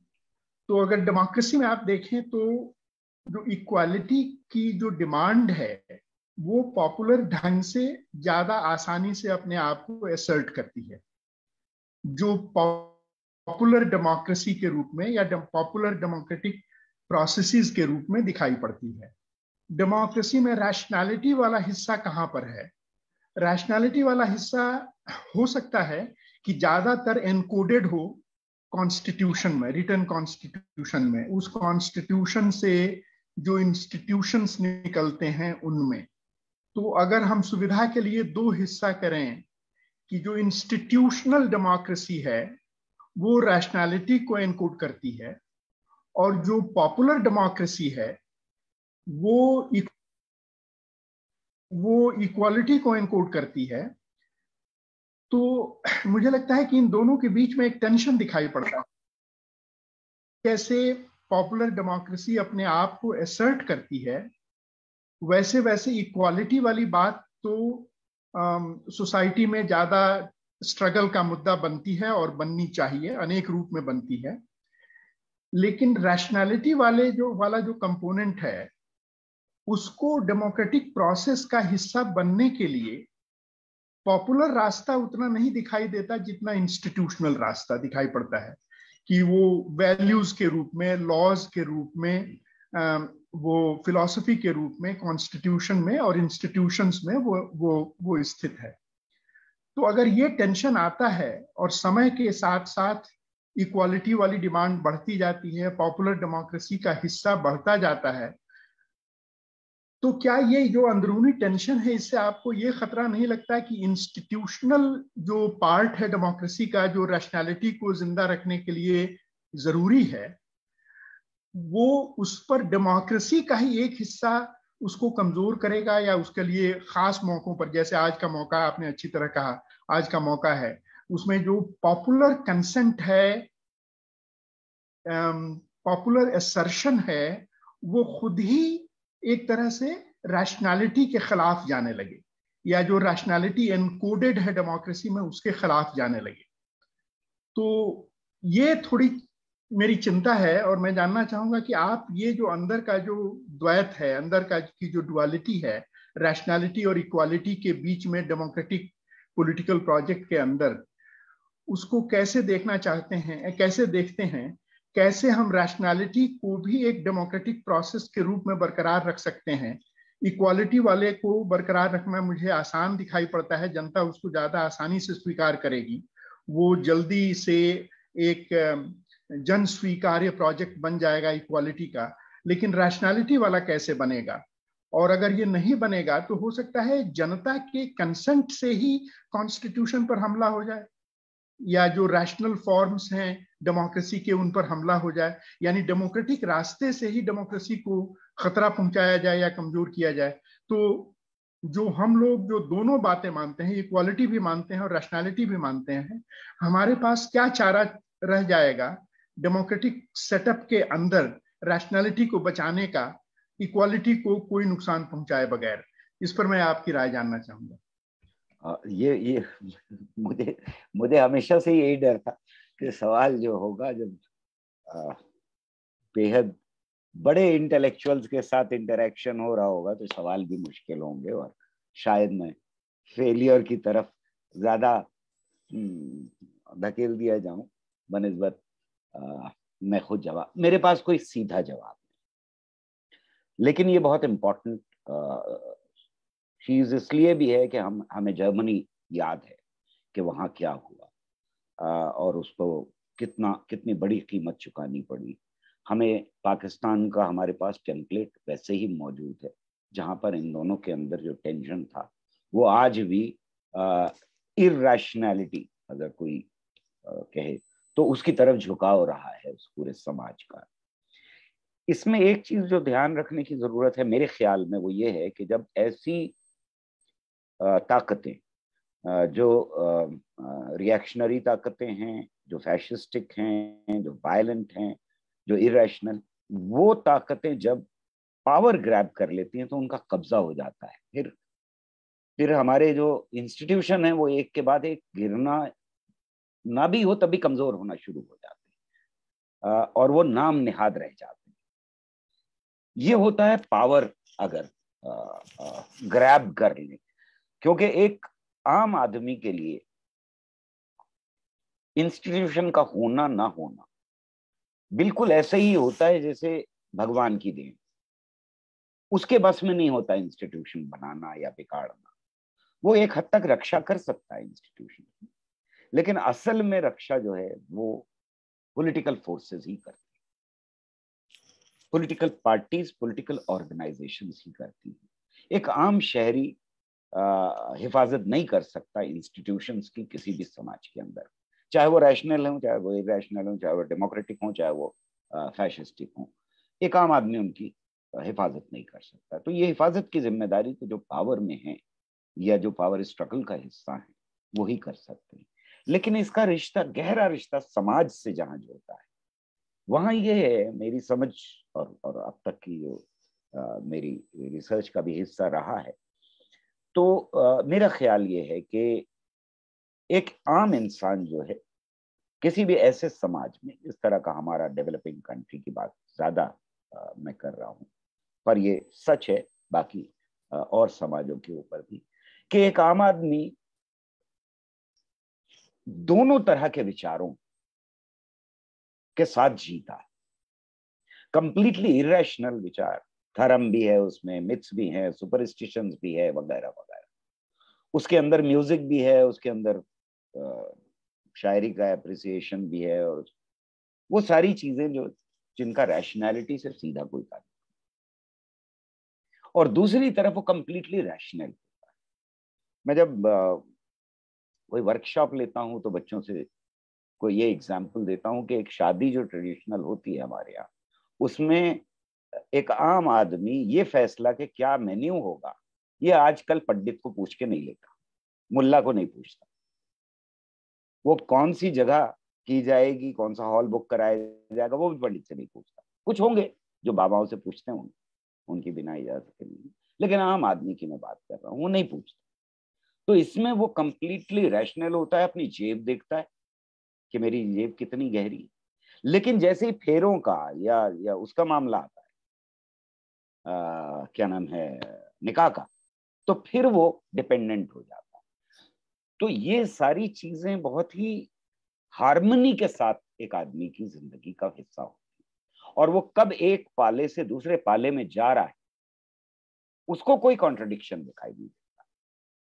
तो अगर डेमोक्रेसी में आप देखें तो जो इक्वालिटी की जो डिमांड है वो पॉपुलर ढंग से ज्यादा आसानी से अपने आप को असर्ट करती है, जो पॉपुलर डेमोक्रेसी के रूप में या पॉपुलर डेमोक्रेटिक प्रोसेसेस के रूप में दिखाई पड़ती है। डेमोक्रेसी में रैशनैलिटी वाला हिस्सा कहां पर है? रैशनैलिटी वाला हिस्सा हो सकता है कि ज्यादातर एनकोडेड हो कॉन्स्टिट्यूशन में, रिटन कॉन्स्टिट्यूशन में, उस कॉन्स्टिट्यूशन से जो इंस्टीट्यूशंस निकलते हैं उनमें। तो अगर हम सुविधा के लिए दो हिस्सा करें कि जो इंस्टीट्यूशनल डेमोक्रेसी है वो रैशनैलिटी को एनकोड करती है और जो पॉपुलर डेमोक्रेसी है वो इक्वालिटी को एनकोड करती है, तो मुझे लगता है कि इन दोनों के बीच में एक टेंशन दिखाई पड़ता है। कैसे पॉपुलर डेमोक्रेसी अपने आप को असर्ट करती है, वैसे वैसे इक्वालिटी वाली बात तो सोसाइटी में ज्यादा स्ट्रगल का मुद्दा बनती है और बननी चाहिए, अनेक रूप में बनती है। लेकिन रैशनैलिटी वाला जो कंपोनेंट है उसको डेमोक्रेटिक प्रोसेस का हिस्सा बनने के लिए पॉपुलर रास्ता उतना नहीं दिखाई देता जितना इंस्टीट्यूशनल रास्ता दिखाई पड़ता है, कि वो वैल्यूज के रूप में, लॉज के रूप में, वो फिलॉसफी के रूप में कॉन्स्टिट्यूशन में और इंस्टीट्यूशंस में वो स्थित है। तो अगर ये टेंशन आता है और समय के साथ साथ इक्वालिटी वाली डिमांड बढ़ती जाती है, पॉपुलर डेमोक्रेसी का हिस्सा बढ़ता जाता है, तो क्या ये जो अंदरूनी टेंशन है इससे आपको ये खतरा नहीं लगता कि इंस्टीट्यूशनल जो पार्ट है डेमोक्रेसी का, जो रैशनैलिटी को जिंदा रखने के लिए जरूरी है, वो उस पर डेमोक्रेसी का ही एक हिस्सा उसको कमजोर करेगा, या उसके लिए खास मौकों पर, जैसे आज का मौका आपने अच्छी तरह कहा, आज का मौका है, उसमें जो पॉपुलर कंसेंट है, पॉपुलर असर्शन है, वो खुद ही एक तरह से रैशनैलिटी के खिलाफ जाने लगे, या जो रैशनैलिटी एनकोडेड है डेमोक्रेसी में उसके खिलाफ जाने लगे। तो ये थोड़ी मेरी चिंता है, और मैं जानना चाहूंगा कि आप ये जो अंदर का जो द्वैत है, अंदर का की जो डुअलिटी है रैशनैलिटी और इक्वालिटी के बीच में डेमोक्रेटिक पॉलिटिकल प्रोजेक्ट के अंदर, उसको कैसे देखना चाहते हैं, कैसे देखते हैं, कैसे हम रैशनैलिटी को भी एक डेमोक्रेटिक प्रोसेस के रूप में बरकरार रख सकते हैं। इक्वालिटी वाले को बरकरार रखना मुझे आसान दिखाई पड़ता है, जनता उसको ज्यादा आसानी से स्वीकार करेगी, वो जल्दी से एक जन स्वीकार्य प्रोजेक्ट बन जाएगा इक्वालिटी का। लेकिन रैशनैलिटी वाला कैसे बनेगा? और अगर ये नहीं बनेगा तो हो सकता है जनता के कंसेंट से ही कॉन्स्टिट्यूशन पर हमला हो जाए, या जो रैशनल फॉर्म्स हैं डेमोक्रेसी के उन पर हमला हो जाए, यानी डेमोक्रेटिक रास्ते से ही डेमोक्रेसी को खतरा पहुंचाया जाए या कमजोर किया जाए। तो जो हम लोग जो दोनों बातें मानते हैं, इक्वालिटी भी मानते हैं और रैशनैलिटी भी मानते हैं, हमारे पास क्या चारा रह जाएगा डेमोक्रेटिक सेटअप के अंदर रैशनैलिटी को बचाने का, इक्वालिटी को कोई नुकसान पहुंचाए बगैर? इस पर मैं आपकी राय जानना चाहूंगा। ये मुझे हमेशा से यही डर था कि सवाल जो होगा, जब बेहद बड़े इंटेलेक्चुअल्स के साथ इंटरेक्शन हो रहा होगा तो सवाल भी मुश्किल होंगे और शायद मैं फेलियर की तरफ ज्यादा धकेल दिया जाऊं बनिस्बत मैं खुद जवाब, मेरे पास कोई सीधा जवाब नहीं। लेकिन ये बहुत इम्पोर्टेंट चीज इसलिए भी है कि हमें जर्मनी याद है कि वहां क्या हुआ और उसको कितनी बड़ी कीमत चुकानी पड़ी। हमें पाकिस्तान का हमारे पास टेम्पलेट वैसे ही मौजूद है, जहां पर इन दोनों के अंदर जो टेंशन था वो आज भी इरैशनैलिटी अगर कोई कहे तो उसकी तरफ झुकाव रहा है उस पूरे समाज का। इसमें एक चीज जो ध्यान रखने की जरूरत है मेरे ख्याल में वो ये है कि जब ऐसी ताकतें जो रिएक्शनरी ताकतें हैं, जो फैशिस्टिक हैं, जो वायलेंट हैं, जो इरेशनल, वो ताकतें जब पावर ग्रैब कर लेती हैं तो उनका कब्जा हो जाता है। फिर हमारे जो इंस्टीट्यूशन है वो एक के बाद एक गिरना ना भी हो तभी कमजोर होना शुरू हो जाते हैं और वो नाम निहाद रह जाते हैं। ये होता है पावर अगर ग्रैब कर ले, क्योंकि एक आम आदमी के लिए इंस्टीट्यूशन का होना ना होना बिल्कुल ऐसे ही होता है जैसे भगवान की देन। उसके बस में नहीं होता इंस्टीट्यूशन बनाना या बिगाड़ना। वो एक हद तक रक्षा कर सकता है इंस्टीट्यूशन की, लेकिन असल में रक्षा जो है वो पॉलिटिकल फोर्सेस ही करती है, पॉलिटिकल पार्टीज, पॉलिटिकल ऑर्गेनाइजेशंस ही करती है। एक आम शहरी हिफाजत नहीं कर सकता इंस्टीट्यूशंस की किसी भी समाज के अंदर, चाहे वो रैशनल हो, चाहे वो इरेशनल हो, चाहे वो डेमोक्रेटिक हो, चाहे वो फैशिस्टिक हो। एक आम आदमी उनकी हिफाजत नहीं कर सकता। तो ये हिफाजत की जिम्मेदारी तो जो पावर में है या जो पावर स्ट्रगल का हिस्सा है वो ही कर सकते हैं। लेकिन इसका रिश्ता, गहरा रिश्ता समाज से जहां जोड़ता है, वहां ये है मेरी समझ और अब तक की जो मेरी रिसर्च का भी हिस्सा रहा है, तो मेरा ख्याल ये है कि एक आम इंसान जो है किसी भी ऐसे समाज में, इस तरह का हमारा डेवलपिंग कंट्री की बात ज्यादा मैं कर रहा हूं, पर ये सच है बाकी और समाजों के ऊपर भी, कि एक आम आदमी दोनों तरह के विचारों के साथ जीता है। कंप्लीटली इरेशनल विचार, धर्म भी है उसमें, मिथ्स भी है, सुपरस्टिशंस भी है, वगैरह वगैरह। उसके अंदर म्यूजिक भी है, उसके अंदर शायरी का एप्रिसिएशन भी है, और वो सारी चीजें जो जिनका रैशनैलिटी से सीधा कोई ताल्लुक। और दूसरी तरफ वो कंप्लीटली रैशनल होता है। मैं जब कोई वर्कशॉप लेता हूं तो बच्चों से कोई ये एग्जाम्पल देता हूं कि एक शादी जो ट्रेडिशनल होती है हमारे यहाँ, उसमें एक आम आदमी ये फैसला कि क्या मेन्यू होगा ये आजकल पंडित को पूछ के नहीं लेता, मुल्ला को नहीं पूछता। वो कौन सी जगह की जाएगी, कौन सा हॉल बुक कराया जाएगा, वो भी पंडित से नहीं पूछता। कुछ होंगे जो बाबाओं से पूछते हैं, उनकी बिना इजाजत के नहीं, लेकिन आम आदमी की मैं बात कर रहा हूँ, वो नहीं पूछता। तो इसमें वो कंप्लीटली रैशनल होता है, अपनी जेब देखता है कि मेरी जेब कितनी गहरी है। लेकिन जैसे ही फेरों का या उसका मामला आता है, क्या नाम है, निकाह का, तो फिर वो डिपेंडेंट हो जाता है। तो ये सारी चीजें बहुत ही हार्मनी के साथ एक आदमी की जिंदगी का हिस्सा होती है, और वो कब एक पाले से दूसरे पाले में जा रहा है उसको कोई कॉन्ट्रडिक्शन दिखाई नहीं देता।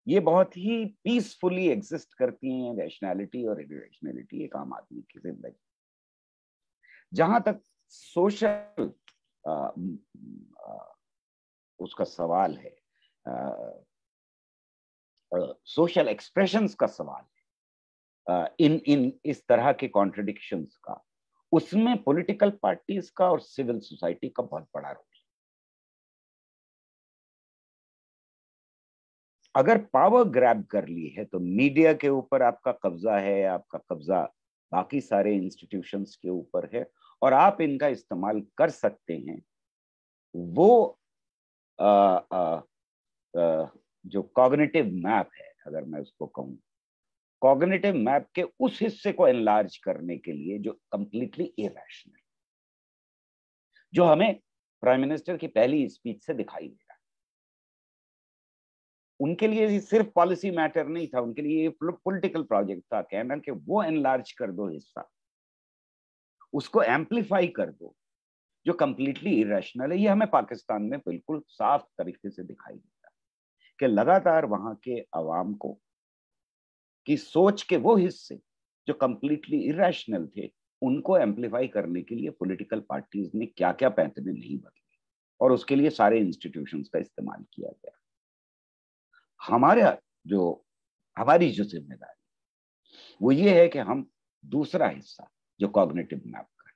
ये बहुत ही पीसफुली एग्जिस्ट करती हैं रैशनैलिटी और इरेशनैलिटी एक आम आदमी की जिंदगी। जहां तक सोशल उसका सवाल है, सोशल एक्सप्रेशंस का सवाल है, इन इस तरह के कॉन्ट्रडिक्शंस का, उसमें पॉलिटिकल पार्टीज का और सिविल सोसाइटी का बहुत बड़ा रोल है। अगर पावर ग्रैब कर ली है तो मीडिया के ऊपर आपका कब्जा है, आपका कब्जा बाकी सारे इंस्टीट्यूशंस के ऊपर है, और आप इनका इस्तेमाल कर सकते हैं। वो आ, आ, आ, जो कॉग्निटिव मैप है, अगर मैं उसको कहूं, कॉग्निटिव मैप के उस हिस्से को एनलार्ज करने के लिए जो कंप्लीटली इरेशनल, जो हमें प्राइम मिनिस्टर की पहली स्पीच से दिखाई दे रहा है। उनके लिए ये सिर्फ पॉलिसी मैटर नहीं था, उनके लिए ये पॉलिटिकल प्रोजेक्ट था, कहना कि वो एनलार्ज कर दो हिस्सा, उसको एम्पलीफाई कर दो, जो कंप्लीटली इरेशनल है। ये हमें पाकिस्तान में बिल्कुल साफ तरीके से दिखाई देता है कि लगातार वहां के अवाम को की सोच के वो हिस्से जो कंप्लीटली इरेशनल थे, उनको एम्पलीफाई करने के लिए पॉलिटिकल पार्टीज ने क्या क्या पैंतरे नहीं बदले, और उसके लिए सारे इंस्टीट्यूशंस का इस्तेमाल किया गया। हमारी जो जिम्मेदारी वो ये है कि हम दूसरा हिस्सा जो कॉग्निटिव मैप का,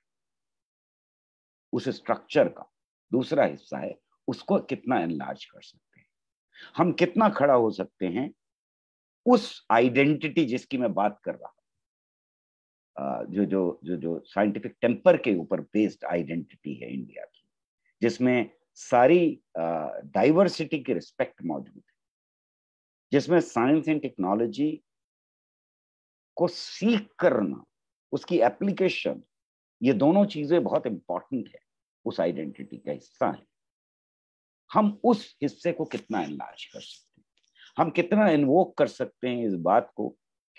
उस स्ट्रक्चर का दूसरा हिस्सा है, उसको कितना एनलार्ज कर सकते हैं, हम कितना खड़ा हो सकते हैं उस आइडेंटिटी जिसकी मैं बात कर रहा हूं, जो साइंटिफिक टेम्पर के ऊपर बेस्ड आइडेंटिटी है इंडिया की, जिसमें सारी डाइवर्सिटी की रिस्पेक्ट मौजूद है, जिसमें साइंस एंड टेक्नोलॉजी को सीख करना, उसकी एप्लीकेशन, ये दोनों चीजें बहुत इंपॉर्टेंट है, उस आइडेंटिटी का हिस्सा है। हम उस हिस्से को कितना एनलार्ज कर सकते हैं, हम कितना इन्वोक कर सकते हैं इस बात को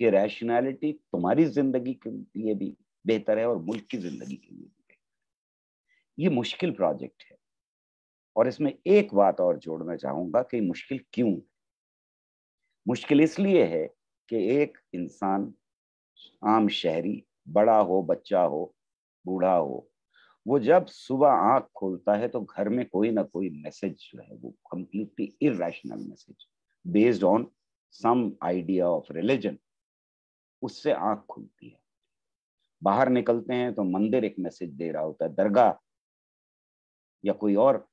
कि रैशनैलिटी तुम्हारी जिंदगी के लिए भी बेहतर है और मुल्क की जिंदगी के लिए भी बेहतर है। ये मुश्किल प्रोजेक्ट है। और इसमें एक बात और जोड़ना चाहूंगा कि मुश्किल क्यों? मुश्किल इसलिए है कि एक इंसान, आम शहरी, बड़ा हो, बच्चा हो, बूढ़ा हो, वो जब सुबह आंख खोलता है तो घर में कोई ना कोई मैसेज जो है वो completely irrational message based on some idea of religion, उससे आंख खुलती है। बाहर निकलते हैं तो मंदिर एक मैसेज दे रहा होता है, दरगाह या कोई और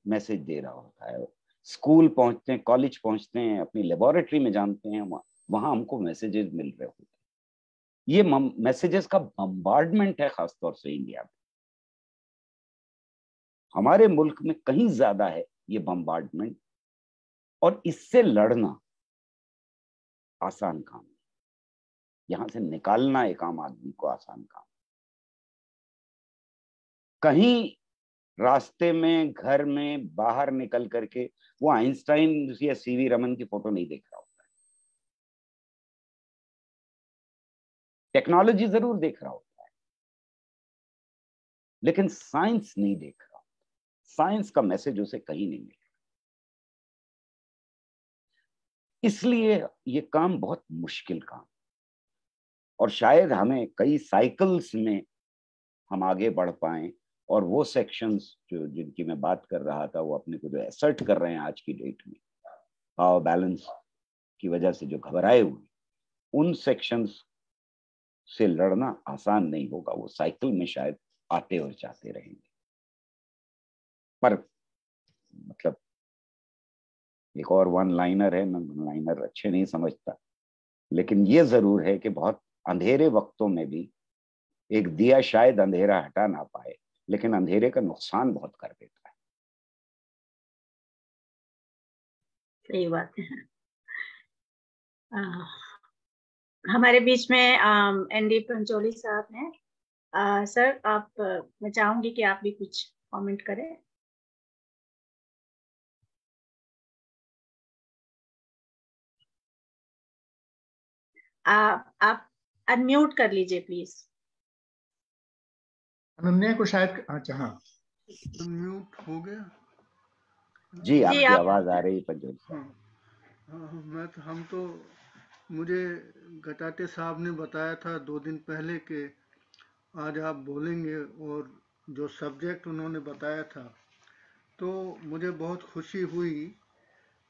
मैसेज दे रहा होता है, स्कूल पहुंचते हैं, कॉलेज पहुंचते हैं, अपनी लेबोरेटरी में जानते हैं, वहां हमको मैसेजेस मिल रहे होते हैं। ये मैसेजेस का बम्बार्डमेंट है, खासतौर से इंडिया में। हमारे मुल्क में कहीं ज्यादा है ये बम्बार्डमेंट, और इससे लड़ना आसान काम है, यहां से निकालना एक आम आदमी को आसान काम। कहीं रास्ते में, घर में, बाहर निकल करके वो आइंस्टाइन या सीवी रमन की फोटो नहीं देख रहा होता है, टेक्नोलॉजी जरूर देख रहा होता है, लेकिन साइंस नहीं देख रहा होता। साइंस का मैसेज उसे कहीं नहीं मिल रहा। इसलिए ये काम बहुत मुश्किल काम, और शायद हमें कई साइकिल्स में हम आगे बढ़ पाए, और वो सेक्शंस जो जिनकी मैं बात कर रहा था, वो अपने को जो असर्ट कर रहे हैं आज की डेट में, पावर बैलेंस की वजह से जो घबराए हुए, उन सेक्शंस से लड़ना आसान नहीं होगा। वो साइकिल में शायद आते और जाते रहेंगे। पर मतलब एक और वन लाइनर है, मैं वन लाइनर अच्छे नहीं समझता, लेकिन ये जरूर है कि बहुत अंधेरे वक्तों में भी एक दिया शायद अंधेरा हटा ना पाए, लेकिन अंधेरे का नुकसान बहुत कर देता है। सही बात है। हमारे बीच में एनडी पंचोली साहब हैं। सर, आप मैं चाहूंगी कि आप भी कुछ कमेंट करें। आप अनम्यूट कर लीजिए प्लीज। अनन्या को शायद, अच्छा हाँ, म्यूट हो गया। जी, जी, आपकी आप आवाज आ रही है पंचोली साहब। हाँ, मुझे गटाटे साहब ने बताया था 2 दिन पहले कि आज आप बोलेंगे, और जो सब्जेक्ट उन्होंने बताया था तो मुझे बहुत खुशी हुई,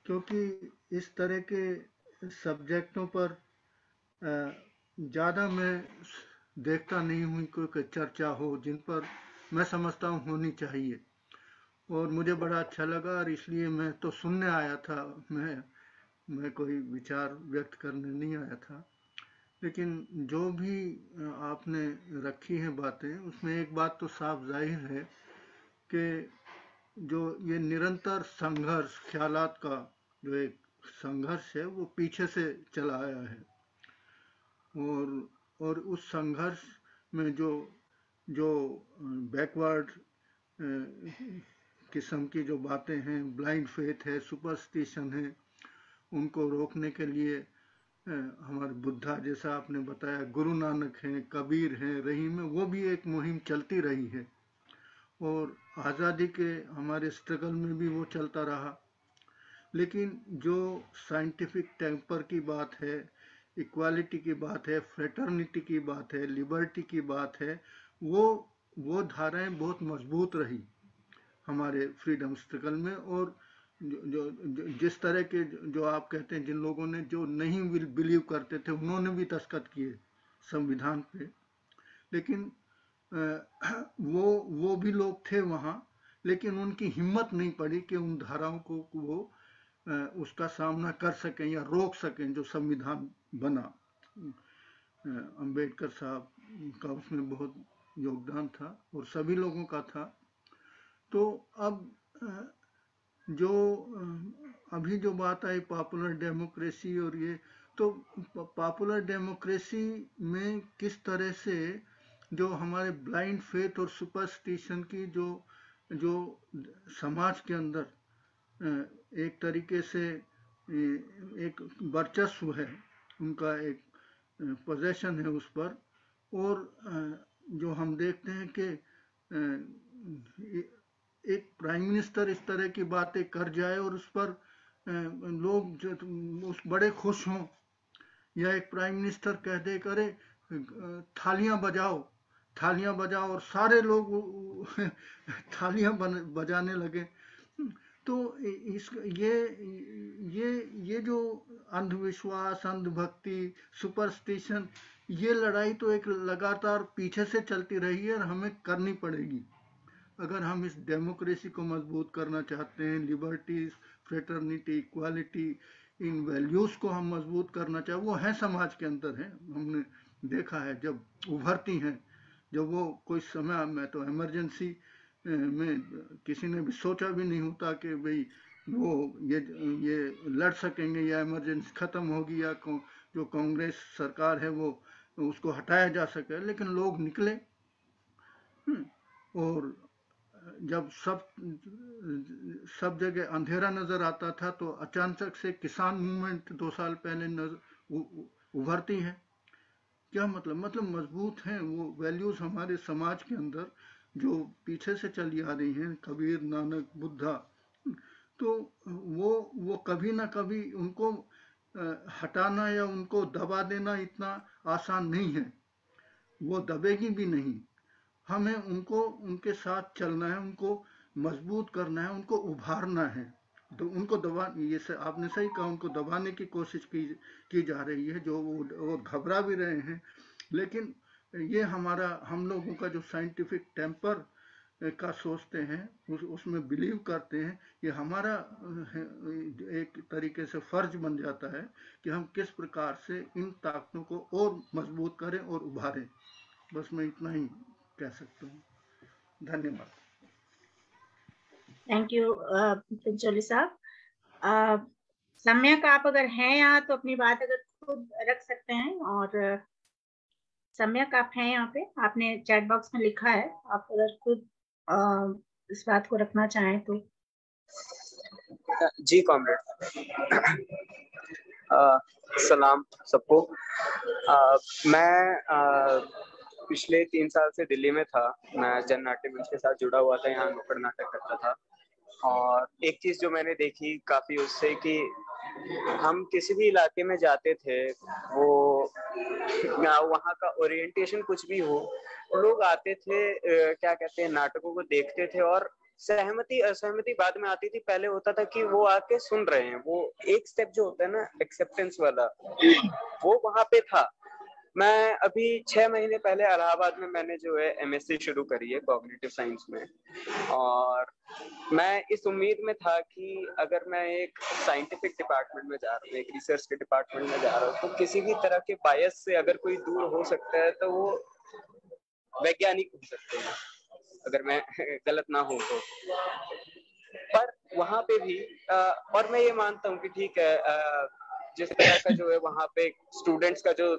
क्योंकि इस तरह के सब्जेक्टों पर ज़्यादा मैं देखता नहीं हूँ कोई चर्चा हो, जिन पर मैं समझता हूँ होनी चाहिए। और मुझे बड़ा अच्छा लगा, और इसलिए मैं तो सुनने आया था, मैं कोई विचार व्यक्त करने नहीं आया था। लेकिन जो भी आपने रखी हैं बातें, उसमें एक बात तो साफ जाहिर है कि जो ये निरंतर संघर्ष, ख्यालात का जो एक संघर्ष है, वो पीछे से चला आया है। और उस संघर्ष में जो जो बैकवर्ड किस्म की जो बातें हैं, ब्लाइंड फेथ है, सुपरस्टिशन है, उनको रोकने के लिए हमारे बुद्धा, जैसा आपने बताया, गुरु नानक हैं, कबीर हैं, रहीम है, वो भी एक मुहिम चलती रही है। और आज़ादी के हमारे स्ट्रगल में भी वो चलता रहा। लेकिन जो साइंटिफिक टेम्पर की बात है, इक्वालिटी की बात है, फ्रेटर्निटी की बात है, लिबर्टी की बात है, वो धाराएं बहुत मजबूत रही हमारे फ्रीडम स्ट्रगल में। और जिस तरह के जो आप कहते हैं, जिन लोगों ने जो नहीं बिलीव करते थे, उन्होंने भी दस्तखत किए संविधान पे, लेकिन वो भी लोग थे वहाँ, लेकिन उनकी हिम्मत नहीं पड़ी कि उन धाराओं को वो उसका सामना कर सकें या रोक सकें जो संविधान बना। अंबेडकर साहब का उसमें बहुत योगदान था, और सभी लोगों का था। तो अब जो अभी जो बात आई पॉपुलर डेमोक्रेसी, और ये तो पॉपुलर डेमोक्रेसी में किस तरह से जो हमारे ब्लाइंड फेथ और सुपरस्टिशन की जो समाज के अंदर एक तरीके से एक वर्चस्व है, उनका एक पोजेशन है उस पर, और जो हम देखते हैं कि एक प्राइम मिनिस्टर इस तरह की बातें कर जाए और उस पर लोग जो उस बड़े खुश हों, या एक प्राइम मिनिस्टर कह दे करे थालियां बजाओ और सारे लोग थालियां बजाने लगे। तो ये जो अंधविश्वास, अंधभक्ति, सुपरस्टिशन, ये लड़ाई तो एक लगातार पीछे से चलती रही है और हमें करनी पड़ेगी अगर हम इस डेमोक्रेसी को मजबूत करना चाहते हैं। लिबर्टी, फ्रेटर्निटी, इक्वालिटी, इन वैल्यूज को हम मजबूत करना चाहें, वो है समाज के अंदर है। हमने देखा है जब उभरती हैं, जब वो कोई समय में तो इमरजेंसी में किसी ने भी सोचा भी नहीं होता कि भाई वो ये लड़ सकेंगे या इमरजेंसी खत्म होगी या जो कांग्रेस सरकार है वो उसको हटाया जा सके, लेकिन लोग निकले। और जब सब जगह अंधेरा नजर आता था तो अचानक से किसान मूवमेंट 2 साल पहले उभरती है। क्या मतलब मजबूत हैं वो वैल्यूज हमारे समाज के अंदर जो पीछे से चली आ रही हैं, कबीर, नानक, बुद्धा। तो वो कभी ना कभी उनको हटाना या उनको दबा देना इतना आसान नहीं है, वो दबेगी भी नहीं। हमें उनको उनके साथ चलना है, उनको मजबूत करना है, उनको उभारना है। तो उनको आपने सही कहा, उनको दबाने की कोशिश की जा रही है, जो वो घबरा भी रहे हैं। लेकिन ये हम लोगों का जो साइंटिफिक टेम्पर का सोचते हैं, उसमें बिलीव करते हैं, ये हमारा एक तरीके से फर्ज बन जाता है कि हम किस प्रकार से इन ताकतों को और मजबूत करें और उभारें। बस मैं इतना ही कह सकता हूँ। धन्यवाद। थैंक यू पंचोली साहब। सम्यक, आप अगर हैं यहाँ तो अपनी बात अगर खुद रख सकते हैं। और सम्यक, आप हैं यहाँ पे, आपने चैट बॉक्स में लिखा है, आप अगर खुद इस बात को रखना चाहें तो। जी कॉमरेड, सलाम सबको। मैं पिछले 3 साल से दिल्ली में था। मैं जन नाट्य मंच के साथ जुड़ा हुआ था, यहाँ नुक्कड़ नाटक करता था। और एक चीज जो मैंने देखी काफी उससे कि हम किसी भी इलाके में जाते थे, वो वहाँ का ओरिएंटेशन कुछ भी हो, लोग आते थे, क्या कहते हैं, नाटकों को देखते थे और सहमति असहमति बाद में आती थी। पहले होता था कि वो आके सुन रहे हैं, वो एक स्टेप जो होता है ना एक्सेप्टेंस वाला, वो वहां पे था। मैं अभी 6 महीने पहले इलाहाबाद में मैंने जो है एमएससी शुरू करी है कॉग्निटिव साइंस में, और मैं इस उम्मीद में था कि अगर मैं एक साइंटिफिक डिपार्टमेंट में जा रहा हूँ, एक रिसर्च के डिपार्टमेंट में जा रहा हूँ, तो किसी भी तरह के बायस से अगर कोई दूर हो सकता है तो वो वैज्ञानिक हो सकते हैं, अगर मैं गलत ना हो तो। पर वहां पे भी और मैं ये मानता हूँ कि ठीक है, जिस तरह का जो है वहां पे स्टूडेंट्स का जो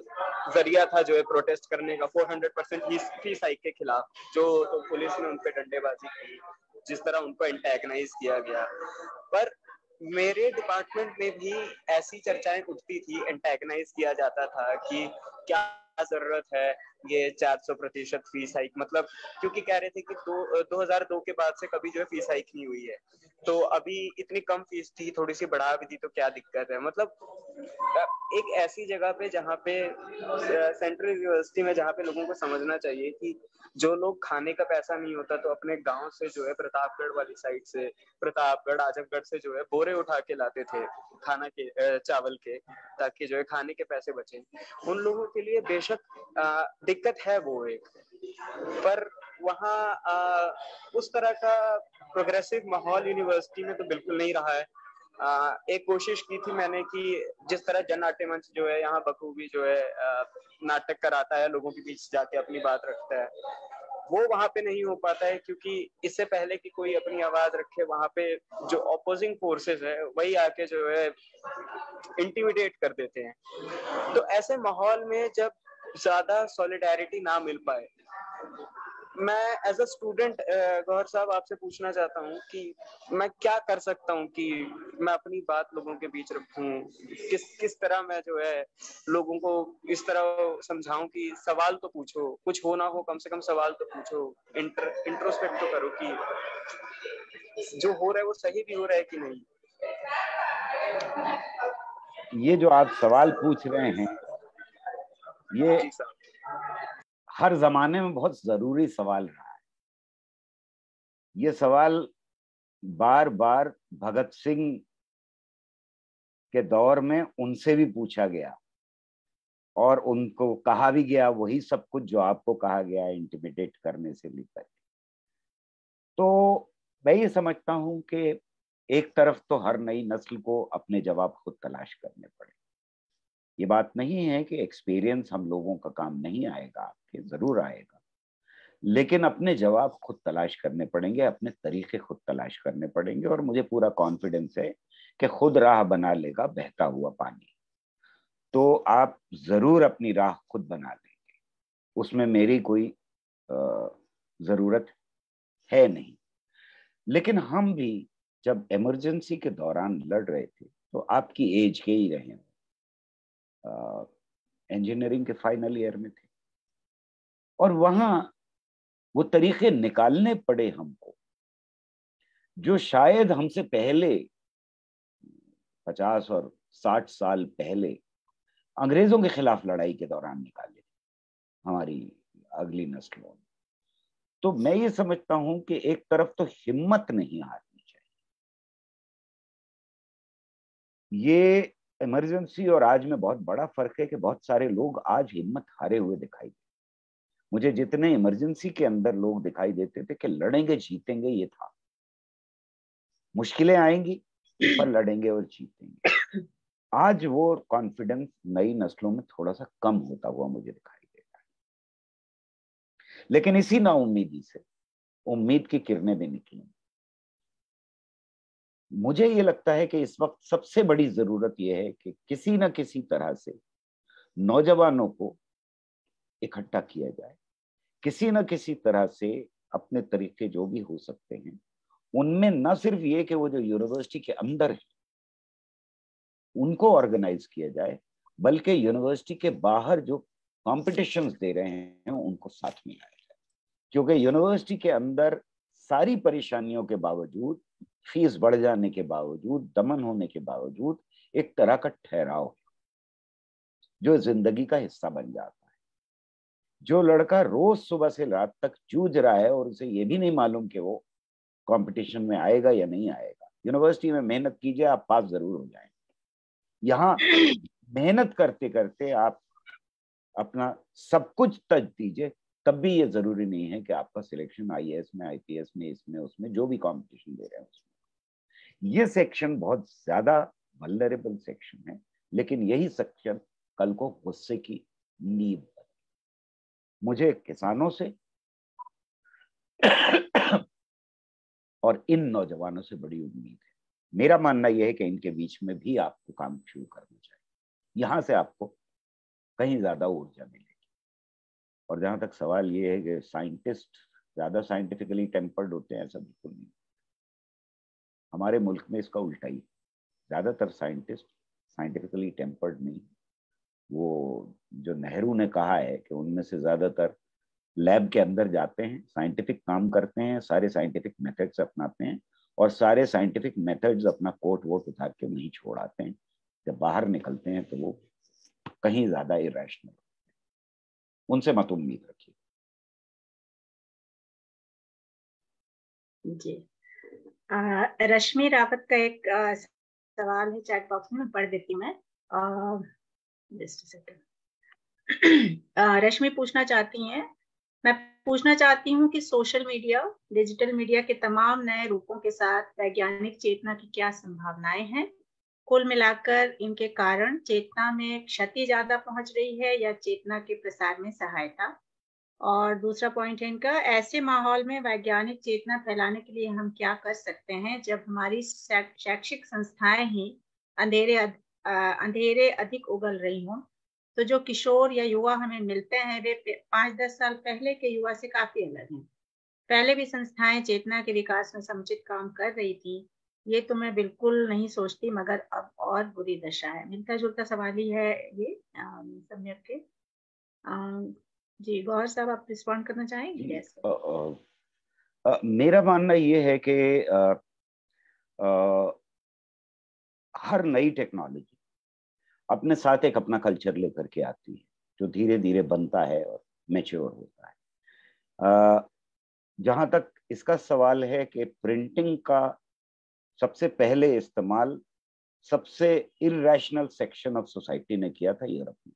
जरिया था जो है प्रोटेस्ट करने का 400% फीस हाइक के खिलाफ, जो तो पुलिस ने उन पे डंडेबाजी की, जिस तरह उनको एंटेगनाइज किया गया। पर मेरे डिपार्टमेंट में भी ऐसी चर्चाएं उठती थी, एंटेगनाइज किया जाता था कि क्या जरूरत है ये 400% फीस हाइक, मतलब क्योंकि कह रहे थे कि 2002 के बाद से कभी जो है फीस हाइक नहीं हुई है, तो अभी इतनी कम फीस थी, थोड़ी सी बढ़ा भी दी तो क्या दिक्कत है। मतलब एक ऐसी जगह पे जहाँ पे सेंट्रल यूनिवर्सिटी में, जहाँ पे लोगों को समझना चाहिए कि जो लोग खाने का पैसा नहीं होता तो अपने गांव से जो है प्रतापगढ़ वाली साइड से, प्रतापगढ़ आजमगढ़ से जो है बोरे उठा के लाते थे खाना के, चावल के, ताकि जो है खाने के पैसे बचे। उन लोगों के लिए बेशक दिक्कत है वो एक, पर वहाँ उस तरह का प्रोग्रेसिव माहौल यूनिवर्सिटी में तो बिल्कुल नहीं रहा है। एक कोशिश की थी मैंने कि जिस तरह जन नाट्य मंच जो है यहाँ बखूबी जो है नाटक कराता है, लोगों के बीच जाके अपनी बात रखता है, वो वहां पे नहीं हो पाता है, क्योंकि इससे पहले कि कोई अपनी आवाज रखे वहां पे जो ऑपोजिंग फोर्सेस है वही आके जो है इंटिमिडेट कर देते हैं। तो ऐसे माहौल में जब ज्यादा सॉलिडारिटी ना मिल पाए, मैं एज अ स्टूडेंट गौहर साहब आपसे पूछना चाहता हूँ कि मैं क्या कर सकता हूँ कि मैं अपनी बात लोगों के बीच रखूं, किस तरह मैं जो है लोगों को इस तरह समझाऊं कि सवाल तो पूछो, कुछ हो ना हो कम से कम सवाल तो पूछो, इंट्रोस्पेक्ट तो करो कि जो हो रहा है वो सही भी हो रहा है कि नहीं। ये जो आप सवाल पूछ रहे हैं ये हर जमाने में बहुत जरूरी सवाल रहा है। ये सवाल बार बार भगत सिंह के दौर में उनसे भी पूछा गया और उनको कहा भी गया वही सब कुछ जो आपको कहा गया इंटिमिडेट करने से लेकर। तो मैं ये समझता हूं कि एक तरफ तो हर नई नस्ल को अपने जवाब खुद तलाश करने पड़े। ये बात नहीं है कि एक्सपीरियंस हम लोगों का काम नहीं आएगा, आपके जरूर आएगा, लेकिन अपने जवाब खुद तलाश करने पड़ेंगे, अपने तरीके खुद तलाश करने पड़ेंगे। और मुझे पूरा कॉन्फिडेंस है कि खुद राह बना लेगा बहता हुआ पानी। तो आप जरूर अपनी राह खुद बना लेंगे, उसमें मेरी कोई जरूरत है नहीं। लेकिन हम भी जब इमरजेंसी के दौरान लड़ रहे थे तो आपकी एज के ही रहे, इंजीनियरिंग के फाइनल ईयर में थे, और वहां वो तरीके निकालने पड़े हमको जो शायद हमसे पहले 50 और 60 साल पहले अंग्रेजों के खिलाफ लड़ाई के दौरान निकाले हमारी अगली नस्लों ने। तो मैं ये समझता हूं कि एक तरफ तो हिम्मत नहीं हारनी चाहिए। ये इमरजेंसी और आज में बहुत बड़ा फर्क है कि बहुत सारे लोग आज हिम्मत हारे हुए दिखाई देते। मुझे जितने इमरजेंसी के अंदर लोग दिखाई देते थे कि लड़ेंगे जीतेंगे, ये था मुश्किलें आएंगी पर लड़ेंगे और जीतेंगे, आज वो कॉन्फिडेंस नई नस्लों में थोड़ा सा कम होता हुआ मुझे दिखाई देता है। लेकिन इसी नाउम्मीदी से उम्मीद की किरणें भी निकली। मुझे ये लगता है कि इस वक्त सबसे बड़ी जरूरत यह है कि किसी न किसी तरह से नौजवानों को इकट्ठा किया जाए, किसी न किसी तरह से अपने तरीके जो भी हो सकते हैं उनमें न सिर्फ ये कि वो जो यूनिवर्सिटी के अंदर है उनको ऑर्गेनाइज किया जाए, बल्कि यूनिवर्सिटी के बाहर जो कॉम्पिटिशन्स दे रहे हैं उनको साथ में लाया जाए। क्योंकि यूनिवर्सिटी के अंदर सारी परेशानियों के बावजूद, फीस बढ़ जाने के बावजूद, दमन होने के बावजूद एक तरह का ठहराव है जो जिंदगी का हिस्सा बन जाता है। जो लड़का रोज सुबह से रात तक जूझ रहा है और उसे ये भी नहीं मालूम कि वो कंपटीशन में आएगा या नहीं आएगा, यूनिवर्सिटी में मेहनत कीजिए, आप पास जरूर हो जाएंगे। यहाँ मेहनत करते करते आप अपना सब कुछ तज दीजिए, तब भी ये जरूरी नहीं है कि आपका सिलेक्शन आईएएस में, आईपीएस में, इसमें उसमें जो भी कंपटीशन दे रहे हैं उसमें। ये सेक्शन बहुत ज्यादा वल्नरेबल सेक्शन है, लेकिन यही सेक्शन कल को गुस्से की नींव बने। मुझे किसानों से और इन नौजवानों से बड़ी उम्मीद है। मेरा मानना यह है कि इनके बीच में भी आपको काम शुरू करना चाहिए, यहां से आपको कहीं ज्यादा ऊर्जा मिलेगी। और जहां तक सवाल ये है कि साइंटिस्ट ज्यादा साइंटिफिकली टेम्पर्ड होते हैं, ऐसा बिल्कुल नहीं। हमारे मुल्क में इसका उल्टा ही, ज्यादातर साइंटिस्ट साइंटिफिकली टेम्पर्ड नहीं। वो जो नेहरू ने कहा है कि उनमें से ज्यादातर लैब के अंदर जाते हैं, साइंटिफिक काम करते हैं, सारे साइंटिफिक मेथड्स अपनाते हैं और सारे साइंटिफिक मेथड्स अपना कोट वोट उतार के वहीं छोड़ आते हैं। जब बाहर निकलते हैं तो वो कहीं ज्यादा इरेशनल। उनसे मत उम्मीद रखिए। जी, रश्मि रावत का एक सवाल है चैट बॉक्स में, पढ़ देती मैं। रश्मि पूछना चाहती हैं, मैं पूछना चाहती हूँ कि सोशल मीडिया, डिजिटल मीडिया के तमाम नए रूपों के साथ वैज्ञानिक चेतना की क्या संभावनाएं हैं? कुल मिलाकर इनके कारण चेतना में क्षति ज्यादा पहुंच रही है या चेतना के प्रसार में सहायता? और दूसरा पॉइंट है इनका, ऐसे माहौल में वैज्ञानिक चेतना फैलाने के लिए हम क्या कर सकते हैं जब हमारी शैक्षिक संस्थाएं ही अंधेरे अधिक उगल रही हों। तो जो किशोर या युवा हमें मिलते हैं वे 5-10 साल पहले के युवा से काफी अलग हैं। पहले भी संस्थाएं चेतना के विकास में समुचित काम कर रही थी, ये तो मैं बिल्कुल नहीं सोचती, मगर अब और बुरी दशा है। मिलता जुलता सवाल ही है ये सम्यक के। जी गौहर साहब, आप रिस्पॉन्ड करना चाहेंगे कैसे? मेरा मानना ये है कि हर नई टेक्नोलॉजी अपने साथ एक अपना कल्चर लेकर के आती है जो धीरे धीरे बनता है और मैच्योर होता है। जहां तक इसका सवाल है कि प्रिंटिंग का सबसे पहले इस्तेमाल सबसे इरैशनल सेक्शन ऑफ सोसाइटी ने किया था, यूरोप में।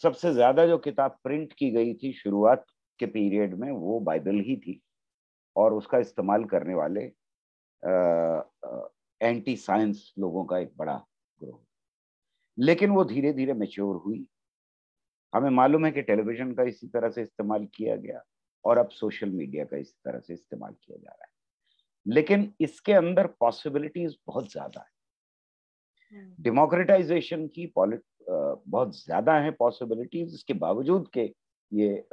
सबसे ज्यादा जो किताब प्रिंट की गई थी शुरुआत के पीरियड में वो बाइबल ही थी, और उसका इस्तेमाल करने वाले एंटी साइंस लोगों का एक बड़ा ग्रोह। लेकिन वो धीरे धीरे मैच्योर हुई। हमें मालूम है कि टेलीविजन का इसी तरह से इस्तेमाल किया गया और अब सोशल मीडिया का इसी तरह से इस्तेमाल किया जा रहा है, लेकिन इसके अंदर पॉसिबिलिटीज बहुत ज्यादा है। डेमोक्रेटाइजेशन की बहुत ज्यादा है पॉसिबिलिटीज, इसके बावजूद के ये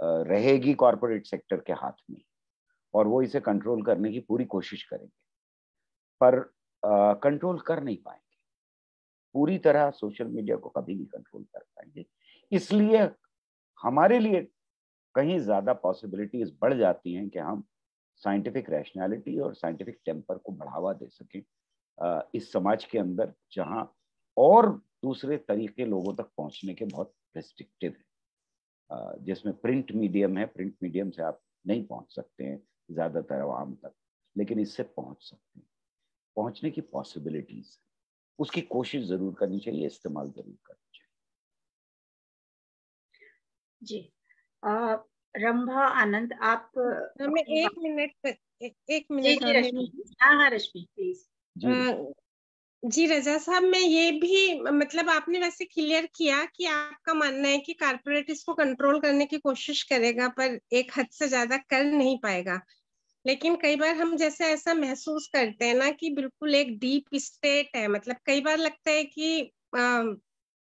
रहेगी कॉरपोरेट सेक्टर के हाथ में, और वो इसे कंट्रोल करने की पूरी कोशिश करेंगे, पर कंट्रोल कर नहीं पाएंगे पूरी तरह। सोशल मीडिया को कभी नहीं कंट्रोल कर पाएंगे। इसलिए हमारे लिए कहीं ज्यादा पॉसिबिलिटीज बढ़ जाती हैं कि हम साइंटिफिक रैशनैलिटी और साइंटिफिक टेम्पर को बढ़ावा दे सकें इस समाज के अंदर, जहां और दूसरे तरीके लोगों तक पहुंचने के बहुत रिस्ट्रिक्टिव है। जिसमें प्रिंट मीडियम है, प्रिंट मीडियम से आप नहीं पहुंच सकते हैं ज्यादातर आवाम तक, लेकिन इससे पहुंच सकते हैं। पहुंचने की पॉसिबिलिटीज, उसकी कोशिश जरूर करनी चाहिए, इस्तेमाल जरूर करनी चाहिए। जी रंभा आनंद, आप हमें एक मिनट जी रश्मि, हाँ रश्मि प्लीज। जी रजा साहब, मैं ये भी मतलब आपने वैसे क्लियर किया कि आपका मानना है कि कारपोरेट इसको कंट्रोल करने की कोशिश करेगा पर एक हद से ज्यादा कर नहीं पाएगा। लेकिन कई बार हम जैसे ऐसा महसूस करते हैं ना कि बिल्कुल एक डीप स्टेट है। मतलब कई बार लगता है कि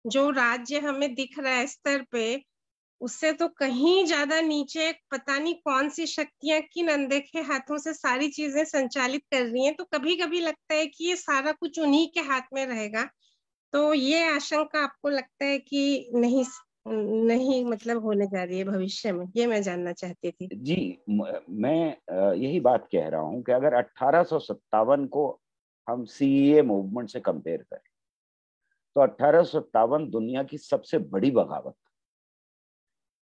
जो राज्य हमें दिख रहा है स्तर पे, उससे तो कहीं ज्यादा नीचे पता नहीं कौन सी शक्तियां किन अनदेखे हाथों से सारी चीजें संचालित कर रही हैं। तो कभी कभी लगता है कि ये सारा कुछ उन्हीं के हाथ में रहेगा। तो ये आशंका आपको लगता है कि नहीं मतलब होने जा रही है भविष्य में? ये मैं जानना चाहती थी। जी, मैं यही बात कह रहा हूं कि अगर 1857 को हम सीईए मूवमेंट से कंपेयर करें तो 1857 दुनिया की सबसे बड़ी बगावत,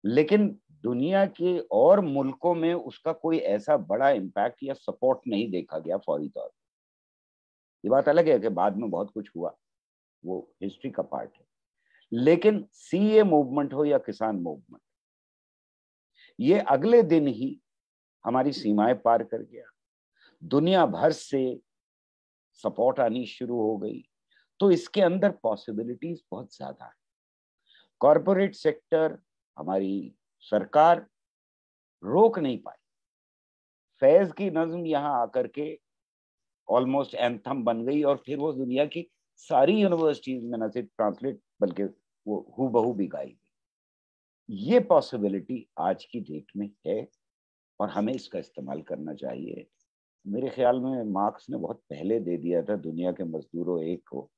लेकिन दुनिया के और मुल्कों में उसका कोई ऐसा बड़ा इम्पैक्ट या सपोर्ट नहीं देखा गया फौरी तौर पर। ये बात अलग है कि बाद में बहुत कुछ हुआ, वो हिस्ट्री का पार्ट है। लेकिन सीए मूवमेंट हो या किसान मूवमेंट, ये अगले दिन ही हमारी सीमाएं पार कर गया, दुनिया भर से सपोर्ट आनी शुरू हो गई। तो इसके अंदर पॉसिबिलिटीज बहुत ज्यादा है। कॉरपोरेट सेक्टर, हमारी सरकार रोक नहीं पाई। फैज की नज्म यहाँ आकर के ऑलमोस्ट एंथम बन गई, और फिर वो दुनिया की सारी यूनिवर्सिटीज में न सिर्फ ट्रांसलेट बल्कि वो हूबहू भी गाई गई। ये पॉसिबिलिटी आज की डेट में है और हमें इसका इस्तेमाल करना चाहिए। मेरे ख्याल में मार्क्स ने बहुत पहले दे दिया था दुनिया के मजदूरों एक को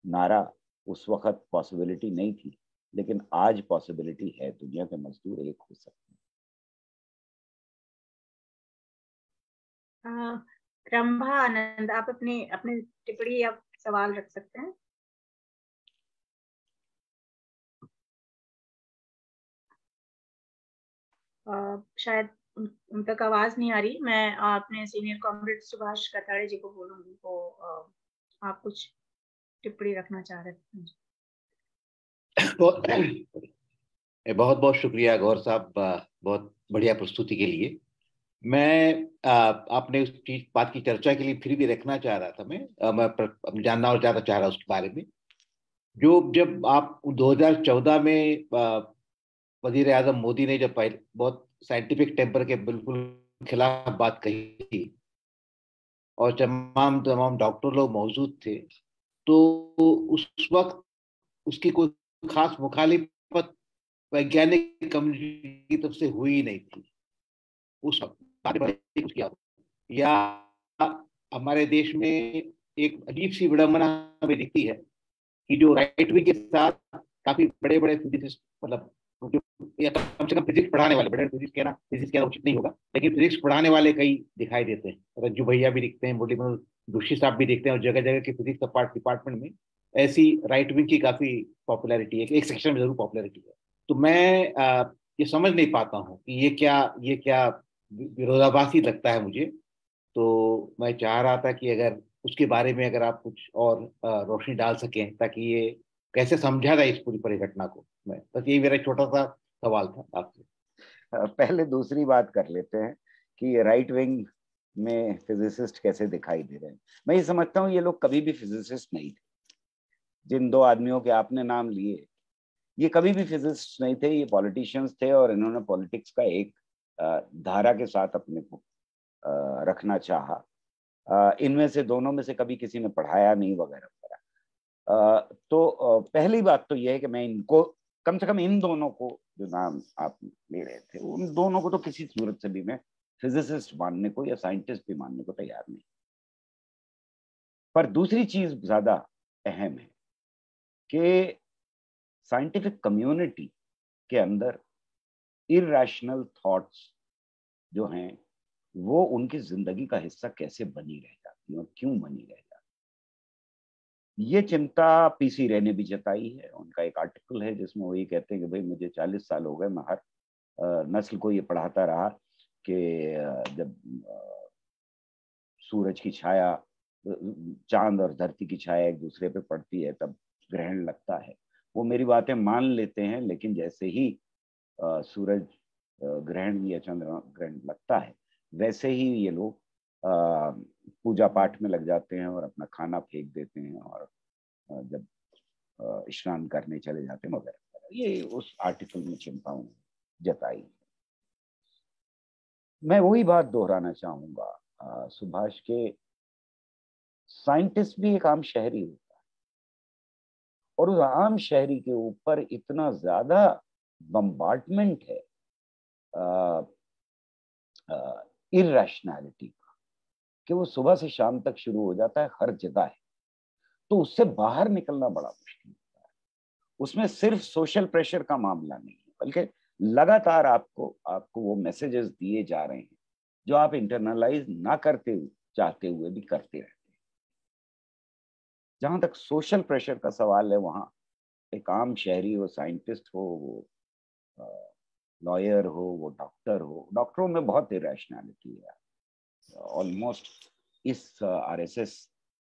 नारा। उस वक्त पॉसिबिलिटी नहीं थी, लेकिन आज पॉसिबिलिटी है, दुनिया के मजदूर एक हो सकते हैं। रंभा आनंद, आप अपनी टिप्पणी या सवाल रख सकते हैं। शायद उन तक आवाज नहीं आ रही। मैं अपने सीनियर कॉमरेड सुभाष कताड़े जी को बोलूंगी, तो आप कुछ टिप्पणी रखना चाह रहे थे। बहुत बहुत शुक्रिया गौर साहब, बहुत बढ़िया प्रस्तुति के लिए। मैं आपने उस बात की चर्चा के लिए फिर भी रखना चाह रहा था। मैं जानना और ज्यादा चाह रहा उसके बारे में जो जब आप 2014 में वजीर आजम मोदी ने जब पहले बहुत साइंटिफिक टेम्पर के बिल्कुल खिलाफ बात कही थी और तमाम तमाम डॉक्टर लोग मौजूद थे, तो उस वक्त उसकी कोई खास मुखालिफत वैज्ञानिक कम्युनिटी की तरफ से हुई नहीं थी उस वक्त। या हमारे देश में एक अजीब सी विडंबना हमें दिखती है कि जो राइट विंग के साथ काफी बड़े बड़े फिजिसिस्ट, मतलब या कम से कम फिजिक्स पढ़ाने वाले, बड़े फिजिक्स कहना उचित नहीं होगा, लेकिन फिजिक्स पढ़ाने वाले कई दिखाई देते हैं। रज्जू भैया भी दिखते हैं, मुरली मनोहर जोशी साहब भी दिखते हैं, और जगह जगह के फिजिक्स डिपार्टमेंट में ऐसी राइट विंग की काफी पॉपुलैरिटी है, एक सेक्शन में जरूर पॉपुलैरिटी है। तो मैं ये समझ नहीं पाता हूँ कि ये क्या विरोधाभासी लगता है मुझे। तो मैं चाह रहा था कि अगर उसके बारे में अगर आप कुछ और रोशनी डाल सकें, ताकि ये कैसे समझा जाए इस पूरी परिघटना को। मैं बस यही मेरा छोटा सा सवाल था आपसे। पहले दूसरी बात कर लेते हैं कि राइट विंग में फिजिसिस्ट कैसे दिखाई दे रहे हैं। मैं ये समझता हूँ ये लोग कभी भी फिजिसिस्ट नहीं थे। जिन दो आदमियों के आपने नाम लिए, ये कभी भी फिजिसिस्ट नहीं थे, ये पॉलिटिशियंस थे, और इन्होंने पॉलिटिक्स का एक धारा के साथ अपने को रखना चाहा। इनमें से दोनों में से कभी किसी ने पढ़ाया नहीं वगैरह वगैरह। तो पहली बात तो यह है कि मैं इनको, कम से कम इन दोनों को जो नाम आप ले रहे थे, उन दोनों को तो किसी सूरत से भी मैं फिजिसिस्ट मानने को या साइंटिस्ट भी मानने को तैयार नहीं। पर दूसरी चीज ज्यादा अहम है कि साइंटिफिक कम्युनिटी के अंदर इरैशनल थॉट्स जो हैं वो उनकी जिंदगी का हिस्सा कैसे बनी रह जाती है और क्यों बनी रह जाती है। ये चिंता पीसी रे ने भी जताई है। उनका एक आर्टिकल है जिसमें वो ये कहते हैं कि भाई मुझे 40 साल हो गए, मैं हर नस्ल को ये पढ़ाता रहा कि जब सूरज की छाया, चांद और धरती की छाया एक दूसरे पे पड़ती है तब ग्रहण लगता है। वो मेरी बातें मान लेते हैं, लेकिन जैसे ही सूरज ग्रहण या चंद्र ग्रहण लगता है वैसे ही ये लोग पूजा पाठ में लग जाते हैं और अपना खाना फेंक देते हैं और जब स्नान करने चले जाते हैं वगैरह। ये उस आर्टिकल में चिंताओं जताई। मैं वही बात दोहराना चाहूंगा सुभाष के, साइंटिस्ट भी एक आम शहरी होता है और उस आम शहरी के ऊपर इतना ज्यादा बम्बार्डमेंट है इरैशनैलिटी का कि वो सुबह से शाम तक शुरू हो जाता है, हर जगह है। तो उससे बाहर निकलना बड़ा मुश्किल होता है। उसमें सिर्फ सोशल प्रेशर का मामला नहीं है, बल्कि लगातार आपको वो मैसेजेस दिए जा रहे हैं जो आप इंटरनलाइज ना करते हुए चाहते हुए भी करते रहते हैं। जहां तक सोशल प्रेशर का सवाल है, वहां एक आम शहरी, वो साइंटिस्ट हो, वो लॉयर हो, वो डॉक्टर हो, डॉक्टरों में बहुत इरैशनैलिटी है। ऑलमोस्ट इस आरएसएस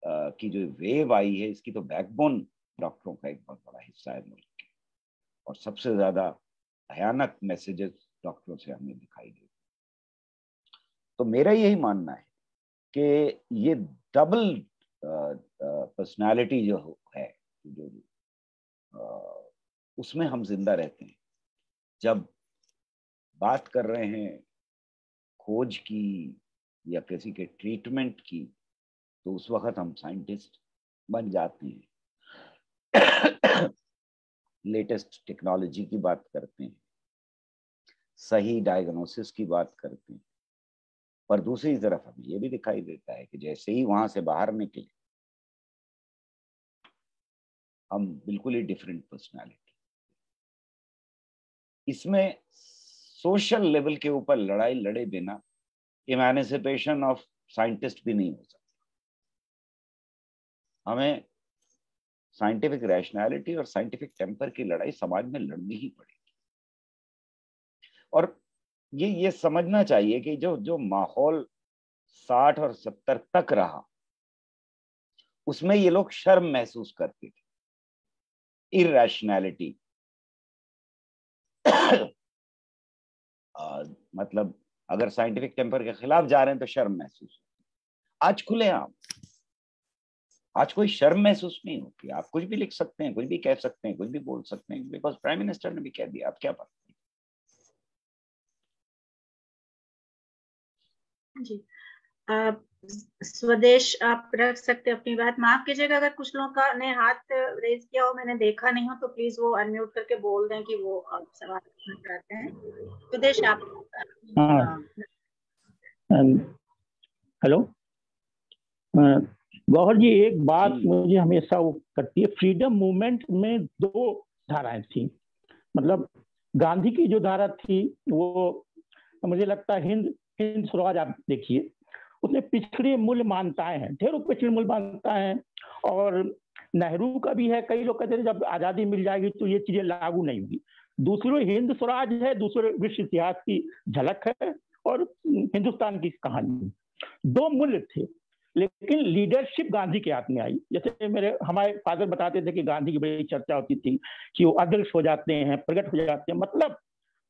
की जो वेव आई है, इसकी तो बैकबोन डॉक्टरों का एक बहुत बड़ा हिस्सा है मुल्क के, और सबसे ज्यादा भयानक मैसेजेस डॉक्टरों से हमें दिखाई देते। तो मेरा यही मानना है कि ये डबल पर्सनालिटी जो है, जो उसमें हम जिंदा रहते हैं। जब बात कर रहे हैं खोज की या किसी के ट्रीटमेंट की, तो उस वक्त हम साइंटिस्ट बन जाते हैं, लेटेस्ट टेक्नोलॉजी की बात करते हैं, सही डायग्नोसिस की बात करते हैं। पर दूसरी तरफ हमें ये भी दिखाई देता है कि जैसे ही वहां से बाहर निकले, हम बिल्कुल ही डिफरेंट पर्सनालिटी। इसमें सोशल लेवल के ऊपर लड़ाई लड़े बिना इमेंसिपेशन ऑफ साइंटिस्ट भी नहीं हो सकता। हमें साइंटिफिक रैशनैलिटी और साइंटिफिक टेम्पर की लड़ाई समाज में लड़नी ही पड़ेगी। और ये समझना चाहिए कि जो माहौल 60 और 70 तक रहा, उसमें ये लोग शर्म महसूस करते थे, इरैशनैलिटी मतलब अगर साइंटिफिक टेम्पर के खिलाफ जा रहे हैं तो शर्म महसूस होती। आज खुलेआम आज कोई शर्म महसूस नहीं होती, आप कुछ भी लिख सकते हैं, कुछ भी कह सकते हैं, कुछ भी बोल सकते हैं, बिकॉज प्राइम मिनिस्टर ने भी कह दिया, आप क्या बात। जी, स्वदेश आप रख सकते अपनी बात। माफ कीजिएगा अगर कुछ लोगों का ने हाथ रेज किया हो, मैंने देखा नहीं हो, तो प्लीज वो अनम्यूट करके बोल दें कि वो सवाल करना चाहते हैं। स्वदेश आप। हेलो गौहर जी, एक बात मुझे हमेशा वो करती है, फ्रीडम मूवमेंट में दो धाराएं थी। मतलब गांधी की जो धारा थी वो मुझे लगता है हिंद स्वराज, आप देखिए उसमें पिछड़े मूल्य मान्यताएं हैं, ढेरों पिछड़े मूल्य मान्यताएं हैं। और नेहरू का भी है, कई लोग कहते हैं जब आजादी मिल जाएगी तो ये चीजें लागू नहीं होगी। दूसरे हिंद स्वराज है, दूसरे विश्व इतिहास की झलक है और हिंदुस्तान की कहानी। दो मूल्य थे, लेकिन लीडरशिप गांधी के हाथ में आई। जैसे हमारे फादर बताते थे कि गांधी की बड़ी चर्चा होती थी कि वो अदृश्य हो जाते हैं, प्रकट हो जाते हैं। मतलब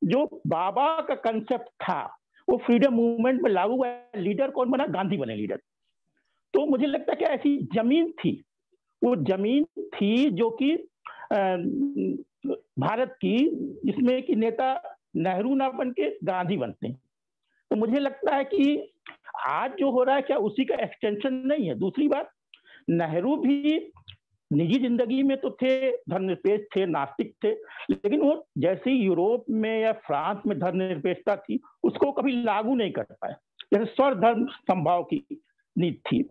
जो बाबा का कंसेप्ट था वो फ्रीडम मूवमेंट में लागू हुआ। लीडर कौन बना? गांधी बने लीडर। तो मुझे लगता है कि ऐसी जमीन थी, वो जमीन थी जो कि भारत की, जिसमें कि नेता नेहरू ना बन के गांधी बनते हैं। तो मुझे लगता है कि आज जो हो रहा है क्या उसी का एक्सटेंशन नहीं है? दूसरी बात, नेहरू भी निजी जिंदगी में तो थे, धर्मनिरपेक्ष थे, नास्तिक थे, लेकिन वो जैसे यूरोप में या फ्रांस में धर्मनिरपेक्षता थी उसको कभी लागू नहीं कर पाए। जैसे स्वधर्म संभाव की नीति थी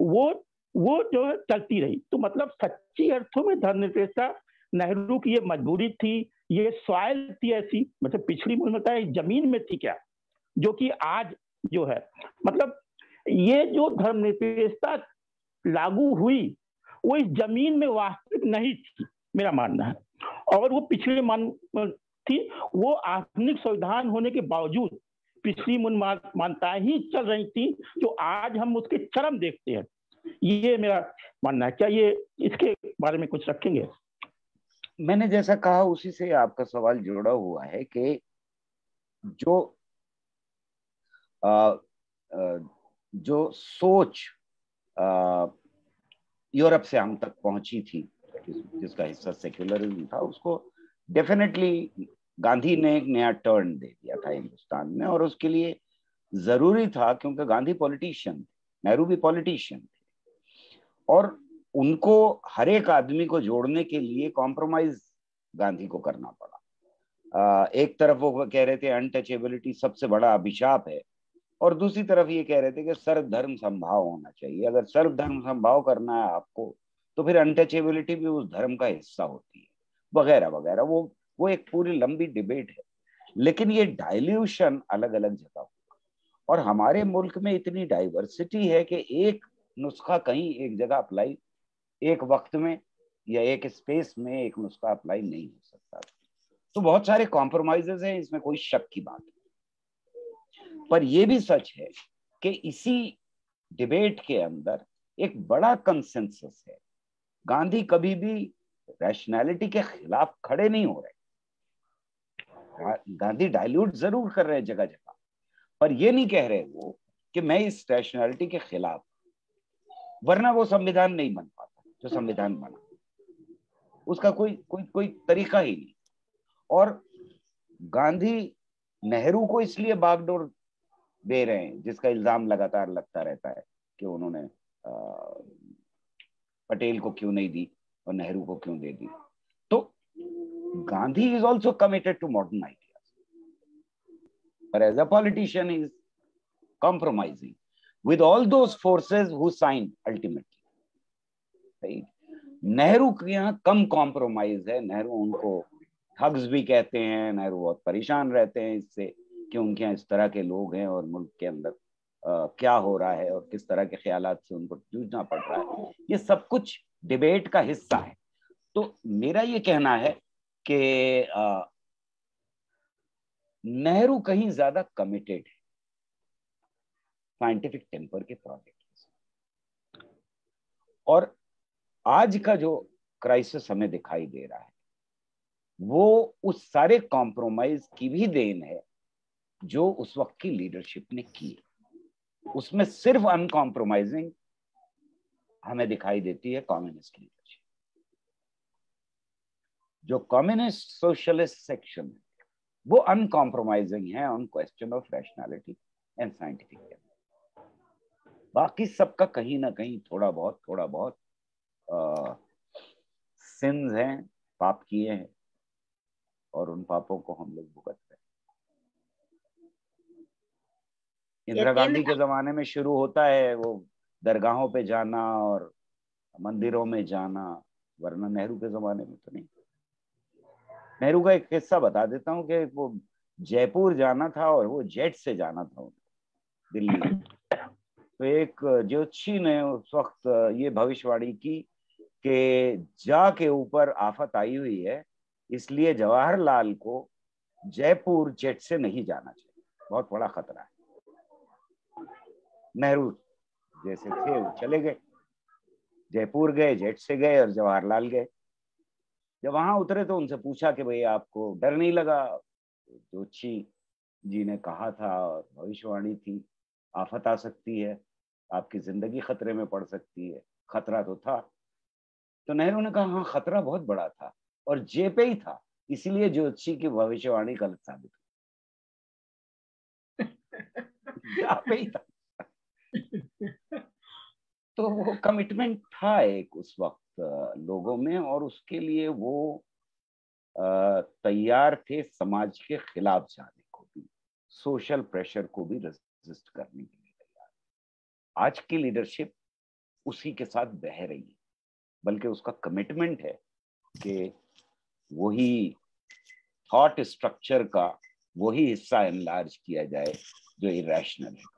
वो जो है चलती रही। तो मतलब सच्ची अर्थों में धर्मनिरपेक्षता नेहरू की ये मजबूरी थी, ये सॉइल थी ऐसी, मतलब पिछड़ी मूलता जमीन में थी क्या, जो कि आज जो है, मतलब ये जो धर्मनिरपेक्षता लागू हुई वो इस जमीन में वास्तविक नहीं थी, मेरा मानना है। और वो पिछड़ी थी, वो आधुनिक संविधान होने के बावजूद पिछड़ी मान्यताएं ही चल रही थी, जो आज हम उसके चरम देखते हैं। ये मेरा मानना है। क्या ये इसके बारे में कुछ रखेंगे? मैंने जैसा कहा उसी से आपका सवाल जुड़ा हुआ है कि जो सोच यूरोप से हम तक पहुंची थी, जिसका हिस्सा सेक्युलरिज्म था, उसको डेफिनेटली गांधी ने एक नया टर्न दे दिया था हिंदुस्तान में। और उसके लिए जरूरी था, क्योंकि गांधी पॉलिटिशियन थे, नेहरू भी पॉलिटिशियन थे, और उनको हर एक आदमी को जोड़ने के लिए कॉम्प्रोमाइज गांधी को करना पड़ा। एक तरफ वो कह रहे थे अनटचेबिलिटी सबसे बड़ा अभिशाप है, और दूसरी तरफ ये कह रहे थे कि सर्वधर्म संभाव होना चाहिए। अगर सर्वधर्म संभाव करना है आपको तो फिर अनटचेबिलिटी भी उस धर्म का हिस्सा होती है, वगैरह वगैरह। वो एक पूरी लंबी डिबेट है, लेकिन ये डाइल्यूशन अलग अलग जगह होगा। और हमारे मुल्क में इतनी डाइवर्सिटी है कि एक नुस्खा कहीं एक जगह अप्लाई, एक वक्त में या एक स्पेस में एक नुस्खा अप्लाई नहीं हो सकता। तो बहुत सारे कॉम्प्रोमाइजेस हैं, इसमें कोई शक की बात नहीं। पर यह भी सच है कि इसी डिबेट के अंदर एक बड़ा कंसेंसस है। गांधी कभी भी रैशनैलिटी के खिलाफ खड़े नहीं हो रहे। गांधी डाइल्यूट जरूर कर रहे हैं जगह जगह, पर ये नहीं कह रहे वो कि मैं इस रैशनैलिटी के खिलाफ, वरना वो संविधान नहीं बन पाता जो संविधान बना, उसका कोई तरीका ही नहीं। और गांधी नेहरू को इसलिए बागडोर दे रहे हैं, जिसका इल्जाम लगातार लगता रहता है कि उन्होंने पटेल को क्यों नहीं दी और नेहरू को क्यों दे दी। तो Gandhi is also committed to modern ideas, but as a politician he is compromising with all those forces who signed ultimately, right? Nehru के यहाँ कम कॉम्प्रोमाइज है। नेहरू उनको ठग्स भी कहते हैं, नेहरू बहुत परेशान रहते हैं इससे कि उनके यहाँ इस तरह के लोग हैं और मुल्क के अंदर क्या हो रहा है और किस तरह के ख्यालात से उनको जूझना पड़ रहा है। ये सब कुछ डिबेट का हिस्सा है। तो मेरा ये कहना है कि नेहरू कहीं ज्यादा कमिटेड है साइंटिफिक टेम्पर के प्रोजेक्ट। और आज का जो क्राइसिस हमें दिखाई दे रहा है वो उस सारे कॉम्प्रोमाइज की भी देन है जो उस वक्त की लीडरशिप ने की। उसमें सिर्फ अनकॉम्प्रोमाइजिंग हमें दिखाई देती है कम्युनिस्ट लीडरशिप। जो कम्युनिस्ट सोशलिस्ट सेक्शन है वो अनकॉम्प्रोमाइजिंग है on question of rationality and scientific. बाकी सबका कहीं ना कहीं थोड़ा बहुत सिंस हैं, पाप किए हैं, और उन पापों को हम लोग भुगत रहे हैं। इंदिरा गांधी के जमाने में शुरू होता है वो दरगाहों पे जाना और मंदिरों में जाना, वरना नेहरू के जमाने में तो नहीं। नेहरू का एक किस्सा बता देता हूँ कि वो जयपुर जाना था और वो जेट से जाना था दिल्ली। तो एक ज्योतिषी ने उस वक्त ये भविष्यवाणी की कि जा के ऊपर आफत आई हुई है, इसलिए जवाहरलाल को जयपुर जेट से नहीं जाना चाहिए, बहुत बड़ा खतरा है। नेहरू जैसे थे वो चले गए, जयपुर गए, जेट से गए, और जवाहरलाल गए। जब वहां उतरे तो उनसे पूछा कि भाई आपको डर नहीं लगा? जोशी जी ने कहा था, भविष्यवाणी थी, आफत आ सकती है, आपकी जिंदगी खतरे में पड़ सकती है। खतरा तो था। तो नेहरू ने कहा हाँ, खतरा बहुत बड़ा था और जे पे ही था, इसीलिए जोशी की भविष्यवाणी गलत साबित हुई। पे ही था। तो वो कमिटमेंट था एक उस वक्त लोगों में, और उसके लिए वो तैयार थे समाज के खिलाफ जाने को भी, सोशल प्रेशर को भी रेजिस्ट करने के लिए तैयार। आज की लीडरशिप उसी के साथ बह रही है, बल्कि उसका कमिटमेंट है कि वही थॉट स्ट्रक्चर का वही हिस्सा एनलार्ज किया जाए जो इरेशनल है।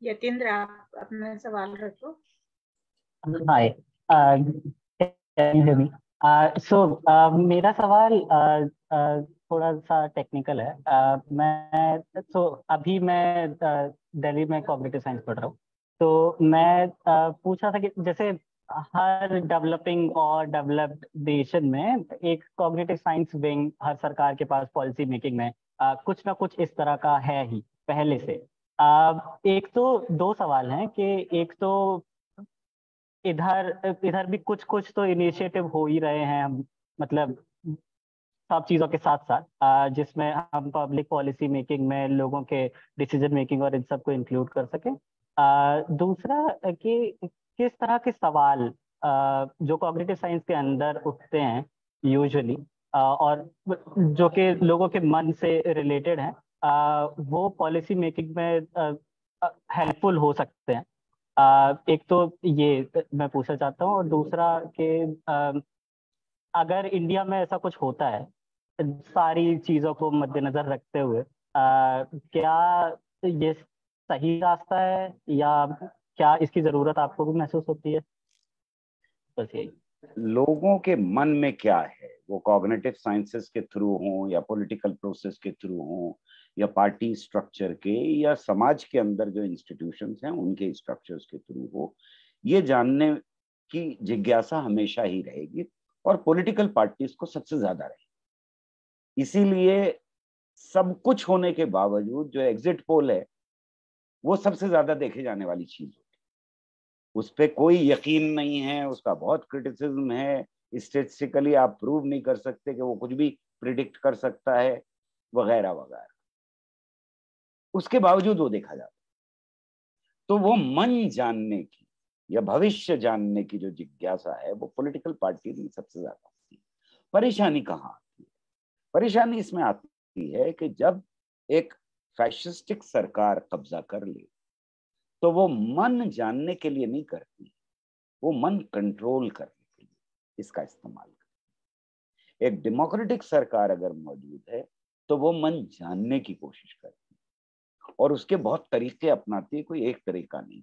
यतीन्द्र, आप अपना सवाल रखो। हाय, मेरा सवाल थोड़ा सा टेक्निकल है। अभी मैं दिल्ली में कॉग्निटिव साइंस पढ़ रहा हूँ। तो मैं पूछ रहा था कि जैसे हर डेवलपिंग और डेवलप्ड नेशन में एक कॉग्निटिव साइंस विंग हर सरकार के पास पॉलिसी मेकिंग में कुछ ना कुछ इस तरह का है ही पहले से। एक तो दो सवाल हैं कि एक तो इधर भी कुछ कुछ तो इनिशिएटिव हो ही रहे हैं, मतलब सब चीज़ों के साथ साथ, जिसमें हम पब्लिक पॉलिसी मेकिंग में लोगों के डिसीजन मेकिंग और इन सब को इंक्लूड कर सकें। दूसरा कि किस तरह के सवाल जो कॉग्निटिव साइंस के अंदर उठते हैं यूजुअली, और जो कि लोगों के मन से रिलेटेड हैं, वो पॉलिसी मेकिंग में हेल्पफुल हो सकते हैं। एक तो ये मैं पूछना चाहता हूँ, और दूसरा कि अगर इंडिया में ऐसा कुछ होता है सारी चीज़ों को मद्देनजर रखते हुए, क्या ये सही रास्ता है या क्या इसकी ज़रूरत आपको भी महसूस होती है? बस यही। लोगों के मन में क्या है, वो कॉग्निटिव साइंसेस के थ्रू हो या पॉलिटिकल प्रोसेस के थ्रू हो या पार्टी स्ट्रक्चर के या समाज के अंदर जो इंस्टीट्यूशंस हैं उनके स्ट्रक्चर्स के थ्रू हो, ये जानने की जिज्ञासा हमेशा ही रहेगी, और पॉलिटिकल पार्टीज को सबसे ज्यादा रहेगी। इसीलिए सब कुछ होने के बावजूद जो एग्जिट पोल है वो सबसे ज्यादा देखे जाने वाली चीज होती है। उस पर कोई यकीन नहीं है, उसका बहुत क्रिटिसिज्म है, स्टेटिस्टिकली आप प्रूव नहीं कर सकते कि वो कुछ भी प्रिडिक्ट कर सकता है, वगैरह वगैरह। उसके बावजूद वो देखा जाता है। तो वो मन जानने की या भविष्य जानने की जो जिज्ञासा है वो पॉलिटिकल पार्टी में सबसे ज्यादा होती है। परेशानी कहाँ आती है? परेशानी इसमें आती है कि जब एक फैशिस्टिक सरकार कब्जा कर ले तो वो मन जानने के लिए नहीं करती, वो मन कंट्रोल करने के लिए इसका इस्तेमाल करती। एक डेमोक्रेटिक सरकार अगर मौजूद है तो वो मन जानने की कोशिश करती है और उसके बहुत तरीके अपनाती है, कोई एक तरीका नहीं।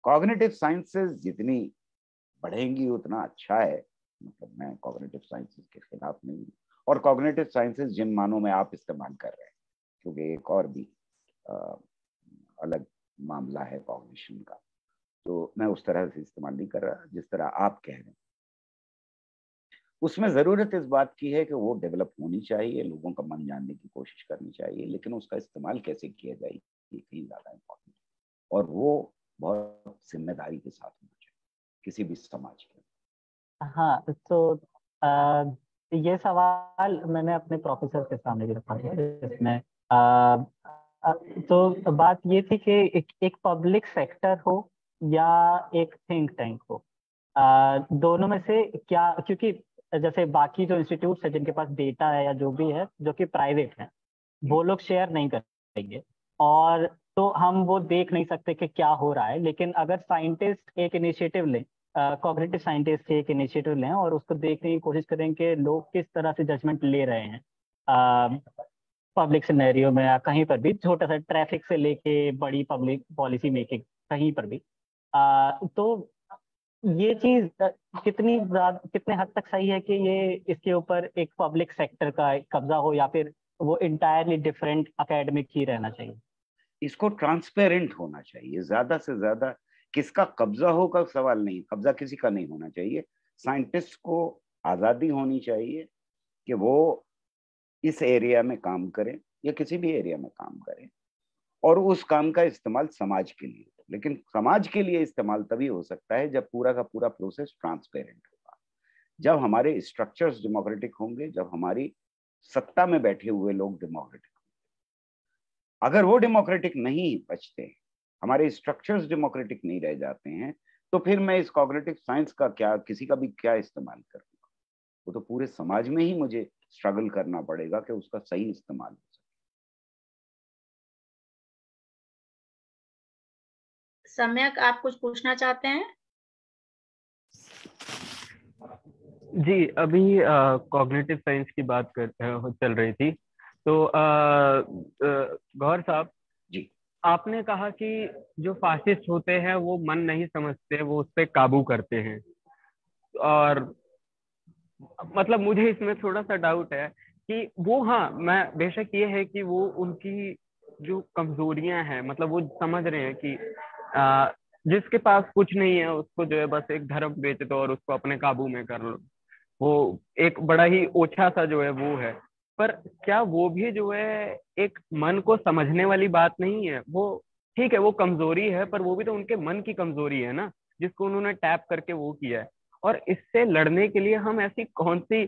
कॉग्निटिव साइंसेस जितनी बढ़ेंगी उतना अच्छा है, मतलब मैं कॉग्निटिव साइंसेस के खिलाफ नहीं हूँ, और कॉग्निटिव साइंसेस जिन मानों में आप इस्तेमाल कर रहे हैं, क्योंकि एक और भी अलग मामला है कॉग्निशन का, तो मैं उस तरह से इस्तेमाल नहीं कर रहा जिस तरह आप कह रहे हैं। उसमें जरूरत इस बात की है कि वो डेवलप होनी चाहिए, लोगों का मन जानने की कोशिश करनी चाहिए, लेकिन उसका इस्तेमाल कैसे किया जाए ये कहीं ज्यादा इम्पोर्टेंट है। और वो बहुत जिम्मेदारी के साथ होना चाहिए किसी भी समाज के। हाँ, तो ये सवाल मैंने अपने प्रोफेसर के सामने भी रखा है, जिसमें तो बात ये थी कि एक पब्लिक सेक्टर हो या एक थिंक टैंक हो, दोनों में से क्या, क्योंकि जैसे बाकी जो इंस्टीट्यूट्स है जिनके पास डेटा है या जो भी है जो कि प्राइवेट है, वो लोग शेयर नहीं करेंगे और तो हम वो देख नहीं सकते कि क्या हो रहा है। लेकिन अगर साइंटिस्ट एक इनिशिएटिव लें, कॉग्निटिव साइंटिस्ट एक इनिशिएटिव लें और उसको देखने की कोशिश करें कि लोग किस तरह से जजमेंट ले रहे हैं पब्लिक सिनेरियो में या कहीं पर भी, छोटा सा ट्रैफिक से लेके बड़ी पब्लिक पॉलिसी मेकिंग कहीं पर भी, तो ये चीज कितने हद तक सही है कि ये इसके ऊपर एक पब्लिक सेक्टर का कब्जा हो या फिर वो इंटायरली डिफरेंट एकेडमिक ही रहना चाहिए? इसको ट्रांसपेरेंट होना चाहिए, ज्यादा से ज्यादा किसका कब्जा हो का सवाल नहीं, कब्जा किसी का नहीं होना चाहिए। साइंटिस्ट को आजादी होनी चाहिए कि वो इस एरिया में काम करें या किसी भी एरिया में काम करें और उस काम का इस्तेमाल समाज के लिए। लेकिन समाज के लिए इस्तेमाल तभी हो सकता है जब पूरा का पूरा प्रोसेस ट्रांसपेरेंट होगा, जब हमारे स्ट्रक्चर्स डेमोक्रेटिक होंगे, जब हमारी सत्ता में बैठे हुए लोग डेमोक्रेटिक होंगे। अगर वो डेमोक्रेटिक नहीं बचते, हमारे स्ट्रक्चर्स डेमोक्रेटिक नहीं रह जाते हैं, तो फिर मैं इस कॉग्निटिव साइंस का क्या, किसी का भी क्या इस्तेमाल करूंगा? वो तो पूरे समाज में ही मुझे स्ट्रगल करना पड़ेगा कि उसका सही इस्तेमाल हो सके। सम्यक, आप कुछ पूछना चाहते हैं? जी, अभी कॉग्निटिव साइंस की बात चल रही थी, तो गौहर साहब जी, आपने कहा कि जो फासिस्ट होते हैं वो मन नहीं समझते, वो उस पर काबू करते हैं। और मतलब मुझे इसमें थोड़ा सा डाउट है कि वो, हाँ मैं बेशक ये है कि वो उनकी जो कमजोरियां हैं, मतलब वो समझ रहे हैं कि जिसके पास कुछ नहीं है उसको जो है बस एक धर्म बेच दो और उसको अपने काबू में कर लो, वो एक बड़ा ही ओछा सा जो है वो है। पर क्या वो भी जो है एक मन को समझने वाली बात नहीं है? वो ठीक है, वो कमजोरी है, पर वो भी तो उनके मन की कमजोरी है ना, जिसको उन्होंने टैप करके वो किया है। और इससे लड़ने के लिए हम ऐसी कौन सी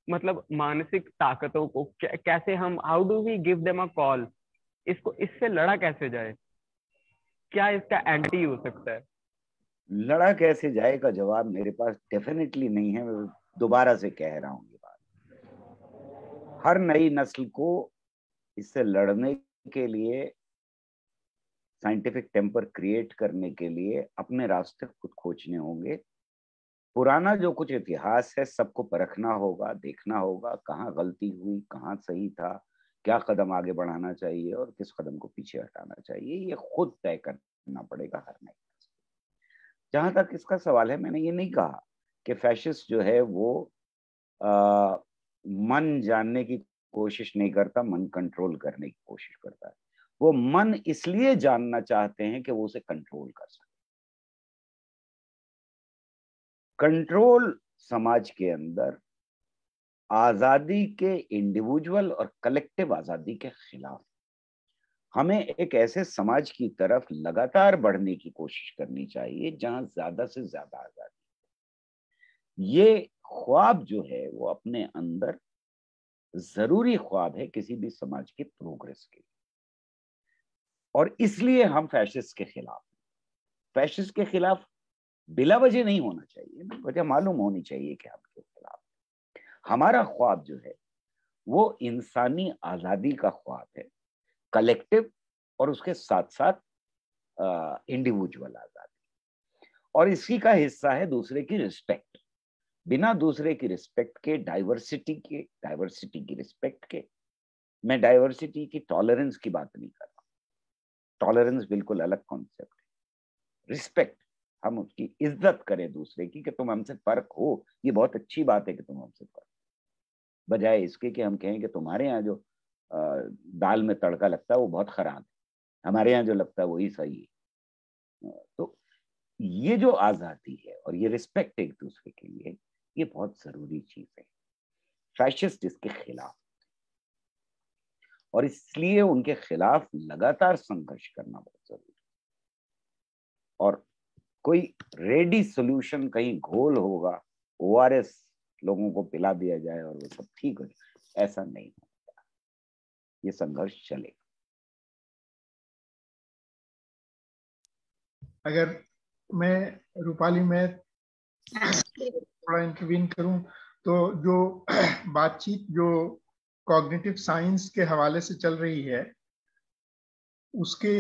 मतलब मानसिक ताकतों को कैसे हम, how do we give them a call, इसको, इससे लड़ा कैसे जाए? क्या इसका एंटी हो सकता है? लड़ा कैसे जाए का जवाब मेरे पास डेफिनेटली नहीं है। मैं दोबारा से कह रहा हूँ ये बात, हर नई नस्ल को इससे लड़ने के लिए, साइंटिफिक टेम्पर क्रिएट करने के लिए अपने रास्ते खुद खोजने होंगे। पुराना जो कुछ इतिहास है सबको परखना होगा, देखना होगा कहाँ गलती हुई, कहाँ सही था, क्या कदम आगे बढ़ाना चाहिए और किस कदम को पीछे हटाना चाहिए, ये खुद तय करना पड़ेगा हर नई। जहां तक इसका सवाल है, मैंने ये नहीं कहा कि फैशिस्ट जो है वो मन जानने की कोशिश नहीं करता, मन कंट्रोल करने की कोशिश करता है। वो मन इसलिए जानना चाहते हैं कि वो उसे कंट्रोल कर सके। कंट्रोल समाज के अंदर आजादी के, इंडिविजुअल और कलेक्टिव आजादी के खिलाफ। हमें एक ऐसे समाज की तरफ लगातार बढ़ने की कोशिश करनी चाहिए जहां ज्यादा से ज्यादा आजादी। ये ख्वाब जो है वो अपने अंदर जरूरी ख्वाब है किसी भी समाज के प्रोग्रेस के लिए, और इसलिए हम फैशिस्ट के खिलाफ। फैशिस्ट के खिलाफ बिला वजह नहीं होना चाहिए, वजह मालूम होनी चाहिए कि हम के खिलाफ। हमारा ख्वाब जो है वो इंसानी आजादी का ख्वाब है, कलेक्टिव और उसके साथ साथ इंडिविजुअल आजादी। और इसी का हिस्सा है दूसरे की रिस्पेक्ट। बिना दूसरे की रिस्पेक्ट के, डाइवर्सिटी की रिस्पेक्ट के, मैं डाइवर्सिटी की टॉलरेंस की बात नहीं कर रहा। टॉलरेंस बिल्कुल अलग कॉन्सेप्ट है। रिस्पेक्ट, हम उसकी इज्जत करें दूसरे की, कि तुम हमसे फर्क हो, ये बहुत अच्छी बात है कि तुम हमसे फर्क, बजाय इसके कि हम कहें कि तुम्हारे यहाँ जो दाल में तड़का लगता है वो बहुत खराब है, हमारे यहाँ जो लगता है वही सही है। तो ये जो आजादी है और ये रिस्पेक्ट एक दूसरे के लिए, ये बहुत जरूरी चीज है। फैशिस्ट इसके खिलाफ, और इसलिए उनके खिलाफ लगातार संघर्ष करना बहुत जरूरी है। और कोई रेडी सोल्यूशन कहीं घोल होगा, ORS लोगों को पिला दिया जाए और वो सब ठीक हो जाए, ऐसा नहीं होता। ये संघर्ष चलेगा। अगर मैं रूपाली में थोड़ा इंटरवीन करूं तो जो बातचीत जो कॉग्निटिव साइंस के हवाले से चल रही है उसके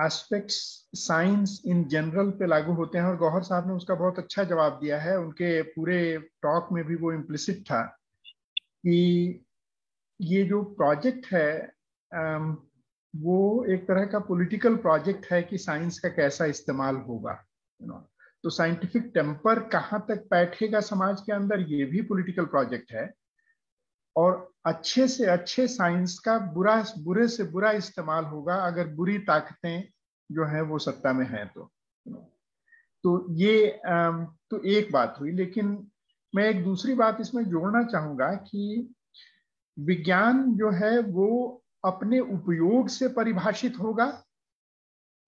एस्पेक्ट्स साइंस इन जनरल पे लागू होते हैं, और गौहर साहब ने उसका बहुत अच्छा जवाब दिया है। उनके पूरे टॉक में भी वो इम्प्लिसिट था कि ये जो प्रोजेक्ट है वो एक तरह का पॉलिटिकल प्रोजेक्ट है कि साइंस का कैसा इस्तेमाल होगा। तो साइंटिफिक टेम्पर कहाँ तक बैठेगा समाज के अंदर, ये भी पॉलिटिकल प्रोजेक्ट है। और अच्छे से अच्छे साइंस का बुरे से बुरा इस्तेमाल होगा अगर बुरी ताकतें जो हैं वो सत्ता में हैं। तो ये तो एक बात हुई। लेकिन मैं एक दूसरी बात इसमें जोड़ना चाहूंगा कि विज्ञान जो है वो अपने उपयोग से परिभाषित होगा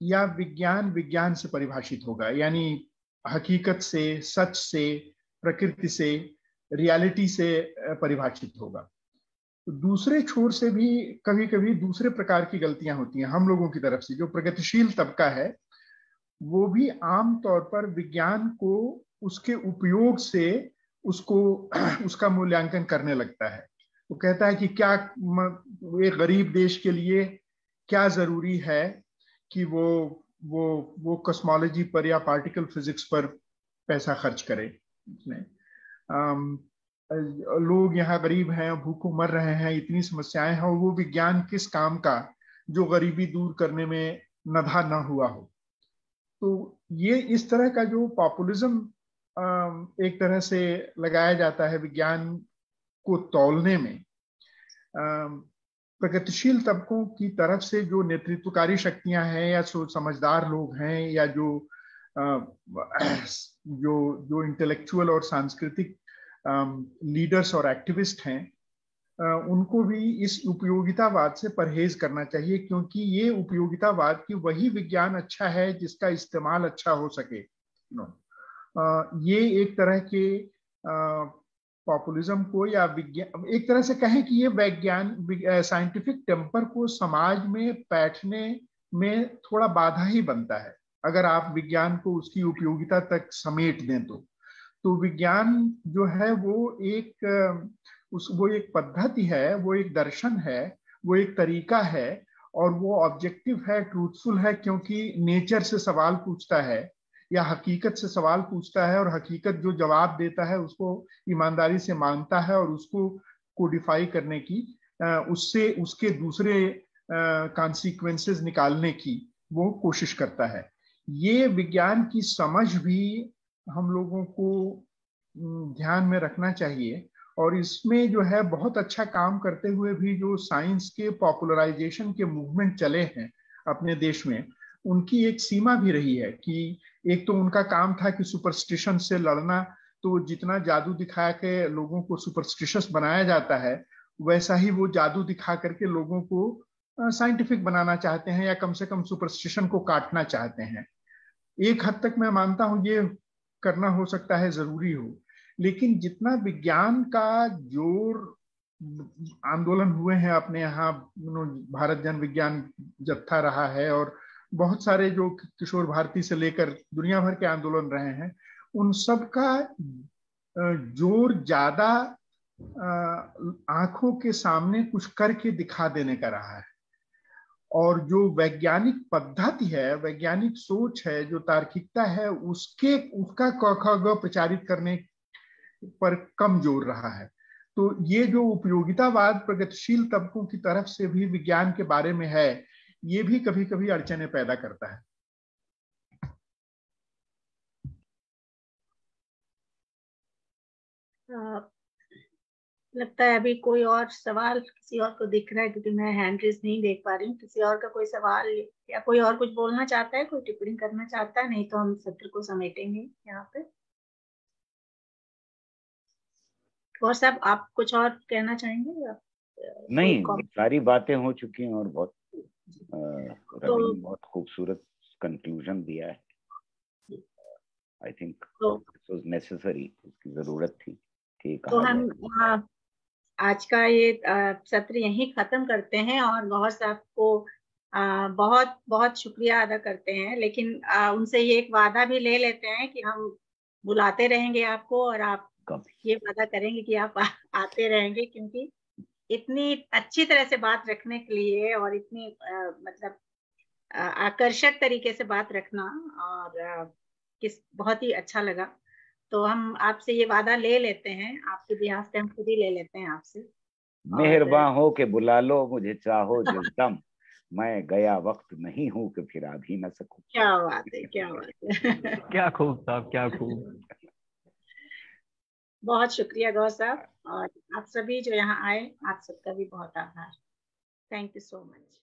या विज्ञान विज्ञान से परिभाषित होगा, यानी हकीकत से, सच से, प्रकृति से, रियलिटी से परिभाषित होगा। तो दूसरे छोर से भी कभी कभी दूसरे प्रकार की गलतियां होती हैं हम लोगों की तरफ से। जो प्रगतिशील तबका है वो भी आम तौर पर विज्ञान को उसके उपयोग से उसका मूल्यांकन करने लगता है। वो कहता है कि क्या एक गरीब देश के लिए क्या जरूरी है कि वो कॉस्मोलॉजी पर या पार्टिकल फिजिक्स पर पैसा खर्च करे। लोग यहाँ गरीब हैं, भूखों मर रहे हैं, इतनी समस्याएं हैं, और वो विज्ञान किस काम का जो गरीबी दूर करने में नधा न हुआ हो। तो ये इस तरह का जो पॉपुलिज्म एक तरह से लगाया जाता है विज्ञान को तौलने में, प्रगतिशील तबकों की तरफ से जो नेतृत्वकारी शक्तियां हैं या समझदार लोग हैं या जो इंटेलेक्चुअल और सांस्कृतिक लीडर्स और एक्टिविस्ट हैं, उनको भी इस उपयोगितावाद से परहेज करना चाहिए, क्योंकि ये उपयोगितावाद की वही विज्ञान अच्छा है जिसका इस्तेमाल अच्छा हो सके। ये एक तरह के पॉपुलिज्म को या विज्ञान, एक तरह से कहें कि ये वैज्ञान साइंटिफिक टेम्पर को समाज में बैठने में थोड़ा बाधा ही बनता है अगर आप विज्ञान को उसकी उपयोगिता तक समेट दें। तो विज्ञान जो है वो एक पद्धति है, वो एक दर्शन है, वो एक तरीका है, और वो ऑब्जेक्टिव है, ट्रूथफुल है, क्योंकि नेचर से सवाल पूछता है या हकीकत से सवाल पूछता है, और हकीकत जो जवाब देता है उसको ईमानदारी से मानता है और उसको कोडिफाई करने की, उससे उसके दूसरे कॉन्सिक्वेंसेस निकालने की वो कोशिश करता है। ये विज्ञान की समझ भी हम लोगों को ध्यान में रखना चाहिए। और इसमें जो है बहुत अच्छा काम करते हुए भी जो साइंस के पॉपुलराइजेशन के मूवमेंट चले हैं अपने देश में, उनकी एक सीमा भी रही है कि एक तो उनका काम था कि सुपरस्टिशन से लड़ना, तो जितना जादू दिखा के लोगों को सुपरस्टिशस बनाया जाता है वैसा ही वो जादू दिखा करके लोगों को साइंटिफिक बनाना चाहते हैं या कम से कम सुपरस्टिशन को काटना चाहते हैं। एक हद तक मैं मानता हूं ये करना हो सकता है जरूरी हो, लेकिन जितना विज्ञान का जोर आंदोलन हुए हैं अपने यहाँ, भारत जन विज्ञान जत्था रहा है और बहुत सारे जो किशोर भारती से लेकर दुनिया भर के आंदोलन रहे हैं, उन सब का जोर ज्यादा आंखों के सामने कुछ करके दिखा देने का रहा है। और जो वैज्ञानिक पद्धति है, वैज्ञानिक सोच है, जो तार्किकता है, उसका क प्रचारित करने पर कम जोर रहा है। तो ये जो उपयोगितावाद प्रगतिशील तबकों की तरफ से भी विज्ञान के बारे में है, ये भी कभी कभी अड़चने पैदा करता है। लगता है अभी कोई और सवाल किसी और को दिख रहा है, क्योंकि मैं हैंड रेज नहीं देख पा रही हूँ। किसी और का कोई सवाल या कोई और कुछ बोलना चाहता है, कोई टिप्पणी करना चाहता है? नहीं तो हम सत्र को समेटेंगे यहाँ पे। और साहब आप कुछ और कहना चाहेंगे या नहीं, सारी बातें हो चुकी हैं और बहुत रवि ने बहुत खूबसूरत कंक्लूजन दिया है। I think it was necessary, इसकी जरूरत थी कि तो हम आज का ये सत्र यहीं खत्म करते हैं और गौहर साहब को बहुत बहुत शुक्रिया अदा करते हैं, लेकिन उनसे ये एक वादा भी ले लेते हैं कि हम बुलाते रहेंगे आपको और आप ये वादा करेंगे कि आप आते रहेंगे, क्योंकि इतनी अच्छी तरह से बात रखने के लिए और इतनी मतलब आकर्षक तरीके से बात रखना और बहुत ही अच्छा लगा। तो हम आपसे ये वादा ले लेते हैं, आपके बिहाफ पे हम खुद ही ले लेते हैं आपसे। मेहरबान हो के बुला लो मुझे चाहो जिस दम, मैं गया वक्त नहीं हूँ कि फिर आ भी न सकूं। क्या बात है, क्या बात है। क्या खूब साहब, क्या खूब। बहुत शुक्रिया गौर साहब, और आप सभी जो यहाँ आए आप सबका भी बहुत आभार। Thank you so much.